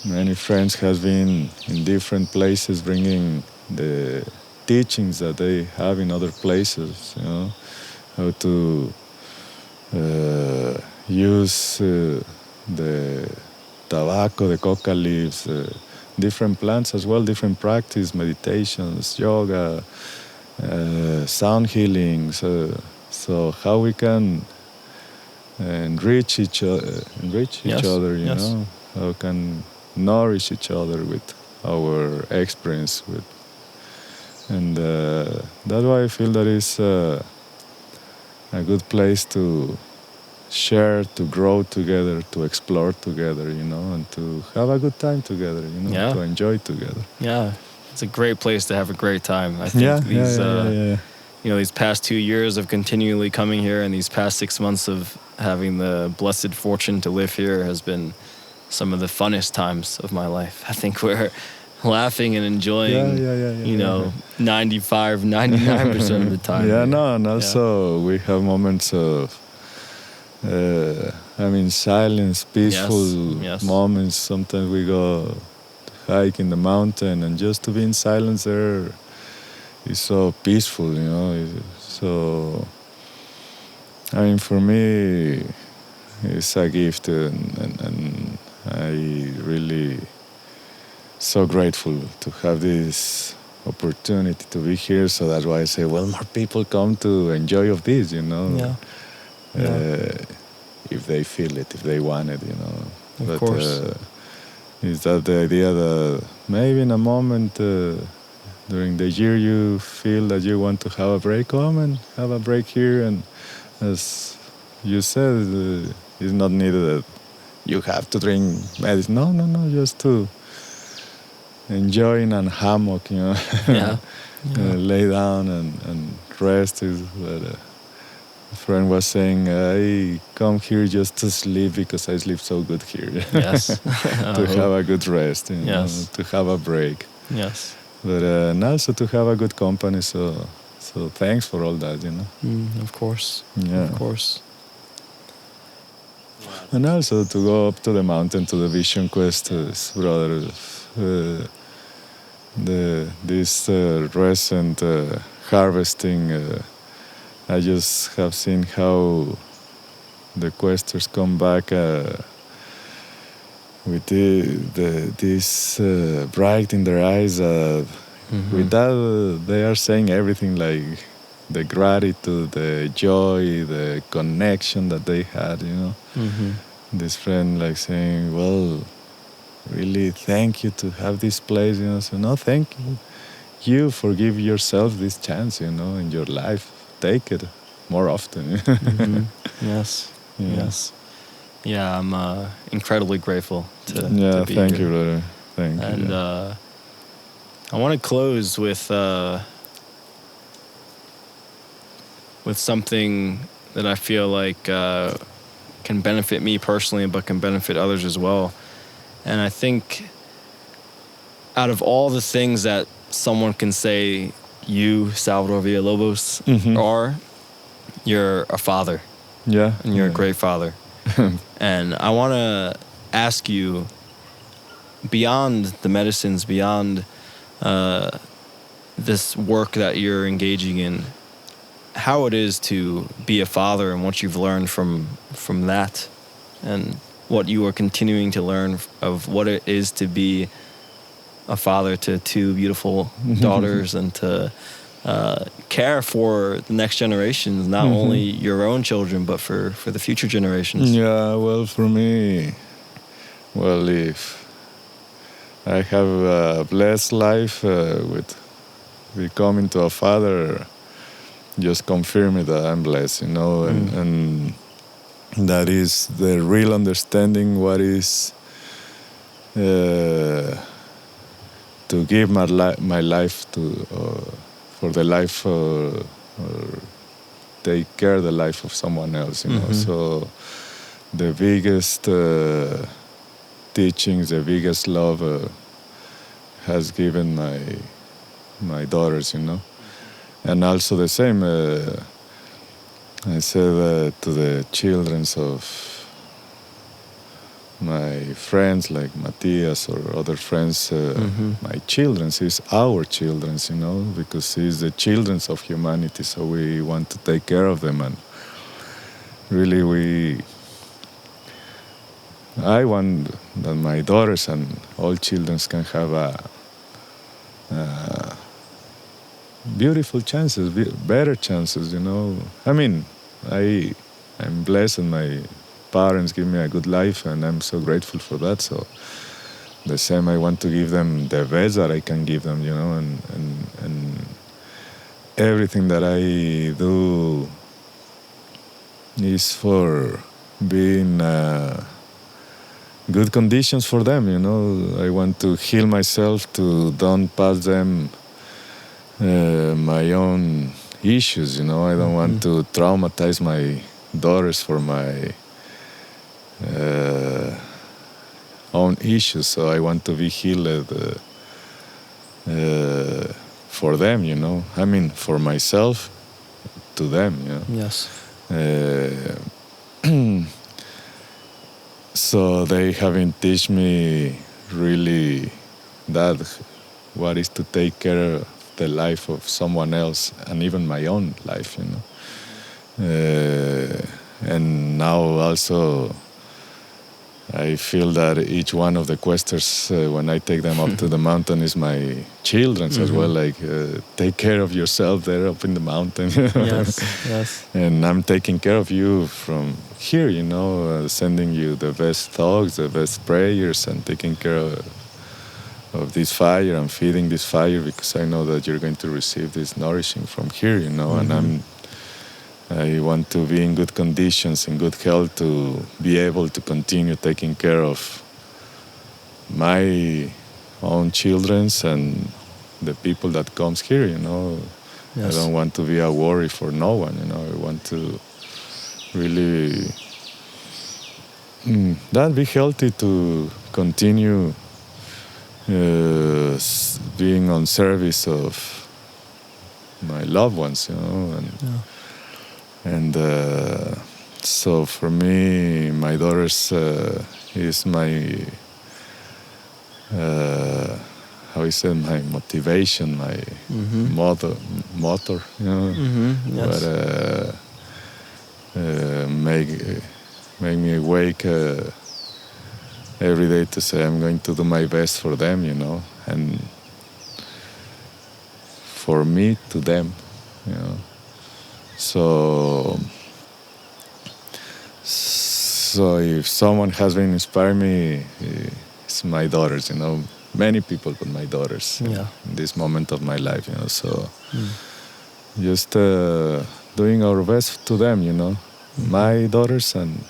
many friends has been in different places bringing the teachings that they have in other places, you know, how to use the tobacco, the coca leaves, different plants as well, different practice, meditations, yoga, sound healing. So how we can enrich each other, you know, how we can nourish each other with our experience with, and that's why I feel that is a good place to share, to grow together, to explore together, you know, and to have a good time together, you know, to enjoy together. Yeah, it's a great place to have a great time. I think these you know, these past 2 years of continually coming here and these past 6 months of having the blessed fortune to live here has been some of the funnest times of my life. I think we're laughing and enjoying, you know, 95, 99% of the time. And also we have moments of, silence, peaceful moments. Sometimes we go to hike in the mountain, and just to be in silence there is so peaceful, you know. So, for me, it's a gift, and I really so grateful to have this opportunity to be here. So that's why I say, well, more people come to enjoy of this, you know. Yeah. If they feel it, if they want it, you know. Of course. Is that the idea that maybe in a moment during the year you feel that you want to have a break, come and have a break here. And as you said, it's not needed that you have to drink medicine. No, just to enjoy in a hammock, you know. Yeah. Lay down and rest is what a friend was saying. I come here just to sleep because I sleep so good here. Yes. To have a good rest, you know, Yes. to have a break. Yes. But and also to have a good company. So thanks for all that, you know. Of course. Yeah. Of course. And also to go up to the mountain to the Vision Quest, brother. This recent harvesting, I just have seen how the questers come back with this bright in their eyes. With that, they are saying everything, like the gratitude, the joy, the connection that they had, you know. This friend like saying, well, really thank you to have this place, you know. So no, thank you for giving yourself this chance, you know, in your life. Take it more often. Yes. Yeah. Yes. Yeah, I'm incredibly grateful to be thank here. you, brother. Thank you. And I want to close with something that I feel like can benefit me personally, but can benefit others as well. And I think out of all the things that someone can say you, Salvador Villalobos, are, you're a father. Yeah. And you're a great father. And I want to ask you, beyond the medicines, beyond this work that you're engaging in, how it is to be a father and what you've learned from that, and what you are continuing to learn of what it is to be a father to two beautiful daughters, and to care for the next generations, not only your own children, but for the future generations. Yeah, well, for me, well, if I have a blessed life with becoming to a father, just confirm me that I'm blessed, you know, and that is the real understanding what is to give my life to for the life or take care of the life of someone else, you know. So the biggest teachings, the biggest love has given my daughters, you know. And also the same, I said to the children of my friends like Matthias or other friends, my children's is our children's, you know, because it's the children's of humanity, so we want to take care of them. And really I want that my daughters and all children can have a beautiful chances, better chances, you know. I mean, I'm blessed and my parents give me a good life, and I'm so grateful for that. So the same, I want to give them the best that I can give them, you know, and everything that I do is for being good conditions for them, you know. I want to heal myself to don't pass them my own issues, you know. I don't want to traumatize my daughters for my own issues, so I want to be healed for them, you know. I mean, for myself, to them, you know. Yes. So they haven't teach me really that what is to take care of the life of someone else and even my own life, you know. And now also I feel that each one of the questers, when I take them up to the mountain, is my children's as well. Like, take care of yourself there up in the mountain. Yes. And I'm taking care of you from here, sending you the best thoughts, the best prayers, and taking care of this fire and feeding this fire, because I know that you're going to receive this nourishing from here, and I want to be in good conditions, in good health, to be able to continue taking care of my own children's and the people that comes here, I don't want to be a worry for no one, I want to really be healthy to continue being on service of my loved ones, and so for me, my daughters is my how is it, my motivation, my motor, Yes. but make me awake every day to say I'm going to do my best for them, and for me to them, So if someone has been inspiring me, it's my daughters, many people, but my daughters in this moment of my life, So just doing our best to them, my daughters and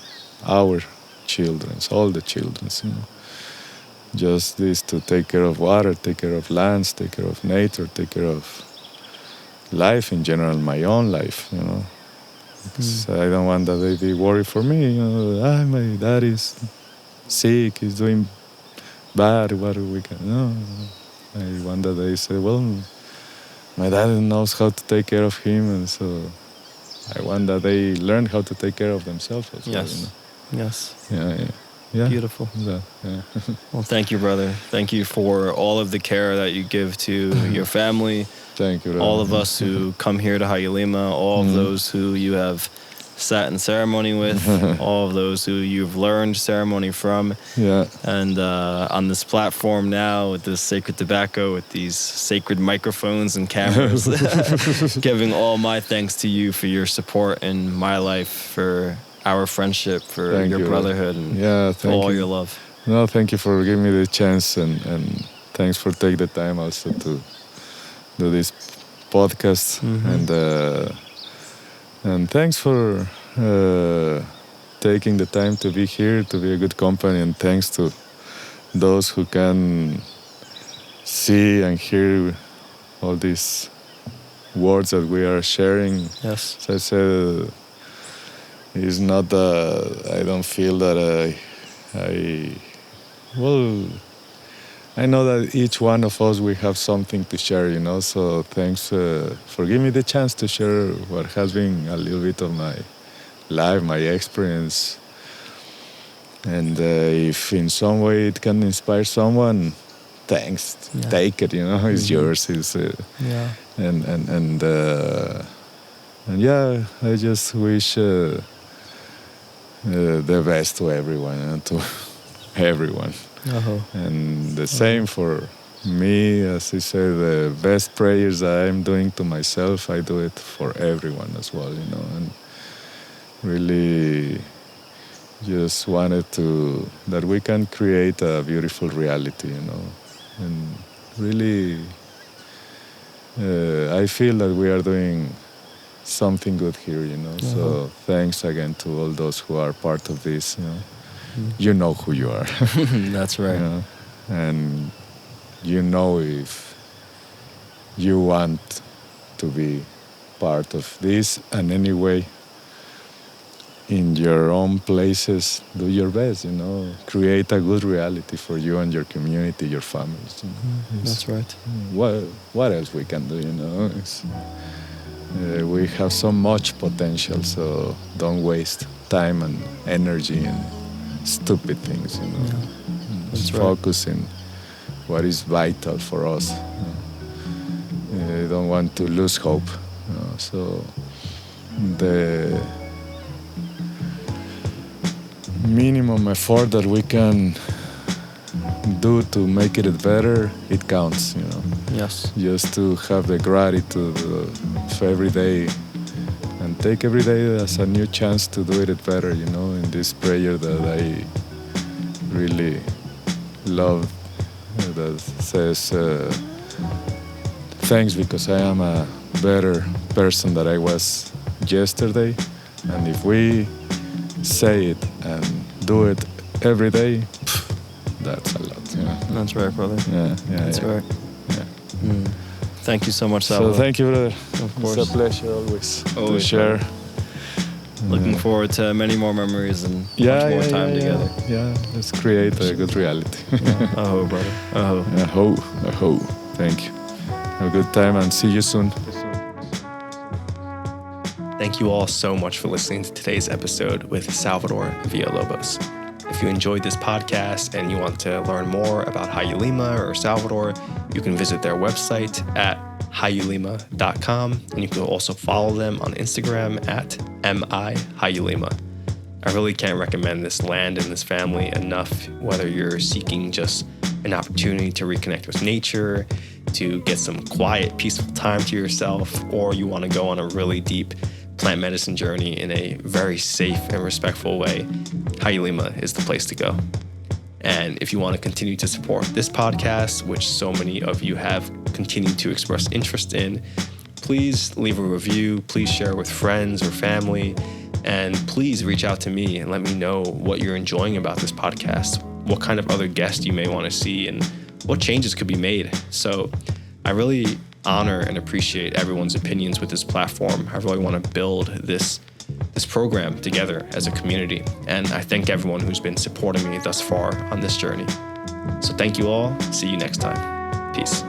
our children, all the children, Just this, to take care of water, take care of lands, take care of nature, take care of life in general, my own life, Because I don't want that they be worried for me, my dad is sick, he's doing bad, what do we can? No. I want that they say, well, my dad knows how to take care of him, and so I want that they learn how to take care of themselves as well. Yes. Yeah. Beautiful. Yeah. Well, thank you, brother. Thank you for all of the care that you give to your family. Thank you. All of us who come here to Hayulima, all of those who you have sat in ceremony with, all of those who you've learned ceremony from. Yeah. And on this platform now, with this sacred tobacco, with these sacred microphones and cameras, giving all my thanks to you for your support in my life, for our friendship, for Thank your you, brotherhood, and for all your love. No, thank you for giving me the chance, and thanks for taking the time also to do this podcast, and thanks for taking the time to be here, to be a good company, and thanks to those who can see and hear all these words that we are sharing. Yes. As I said, it's not that I don't feel that I know that each one of us, we have something to share, so thanks for giving me the chance to share what has been a little bit of my life, my experience. And if in some way it can inspire someone, thanks. Take it, it's yours. It's, and I just wish the best to everyone, to everyone. And the same for me, as I say, the best prayers that I'm doing to myself, I do it for everyone as well, and really just wanted that we can create a beautiful reality, and really I feel that we are doing something good here, so thanks again to all those who are part of this, You know who you are. That's right. And if you want to be part of this, and anyway, in your own places, do your best, create a good reality for you and your community, your families. That's right. What else we can do, we have so much potential, so don't waste time and energy and stupid things, Just focus in what is vital for us. I don't want to lose hope. minimum effort that we can do to make it better, it counts, you know. Yes. Just to have the gratitude for every day and take every day as a new chance to do it better, you know, in this prayer that I really love that says, thanks because I am a better person than I was yesterday. And if we say it and do it every day, that's a lot. Yeah. That's right, brother. Yeah. That's right. Yeah. Thank you so much, Salvador. So thank you, brother. Of course. It's a pleasure always to Always, share. Looking forward to many more mememories and much more time together. Yeah, let's create a good reality. Aho, brother. Aho. Aho. Thank you. Have a good time and see you soon. Thank you all so much for listening to today's episode with Salvador Villalobos. If you enjoyed this podcast and you want to learn more about Hayulima or Salvador, you can visit their website at hayulima.com, and you can also follow them on Instagram at @mihayulima. I really can't recommend this land and this family enough, whether you're seeking just an opportunity to reconnect with nature, to get some quiet, peaceful time to yourself, or you want to go on a really deep plant medicine journey in a very safe and respectful way, Hayulima is the place to go. And if you want to continue to support this podcast, which so many of you have continued to express interest in, please leave a review, please share with friends or family, and please reach out to me and let me know what you're enjoying about this podcast, what kind of other guests you may want to see, and what changes could be made. So I really honor and appreciate everyone's opinions with this platform. I really want to build this program together as a community. And I thank everyone who's been supporting me thus far on this journey. So thank you all. See you next time. Peace.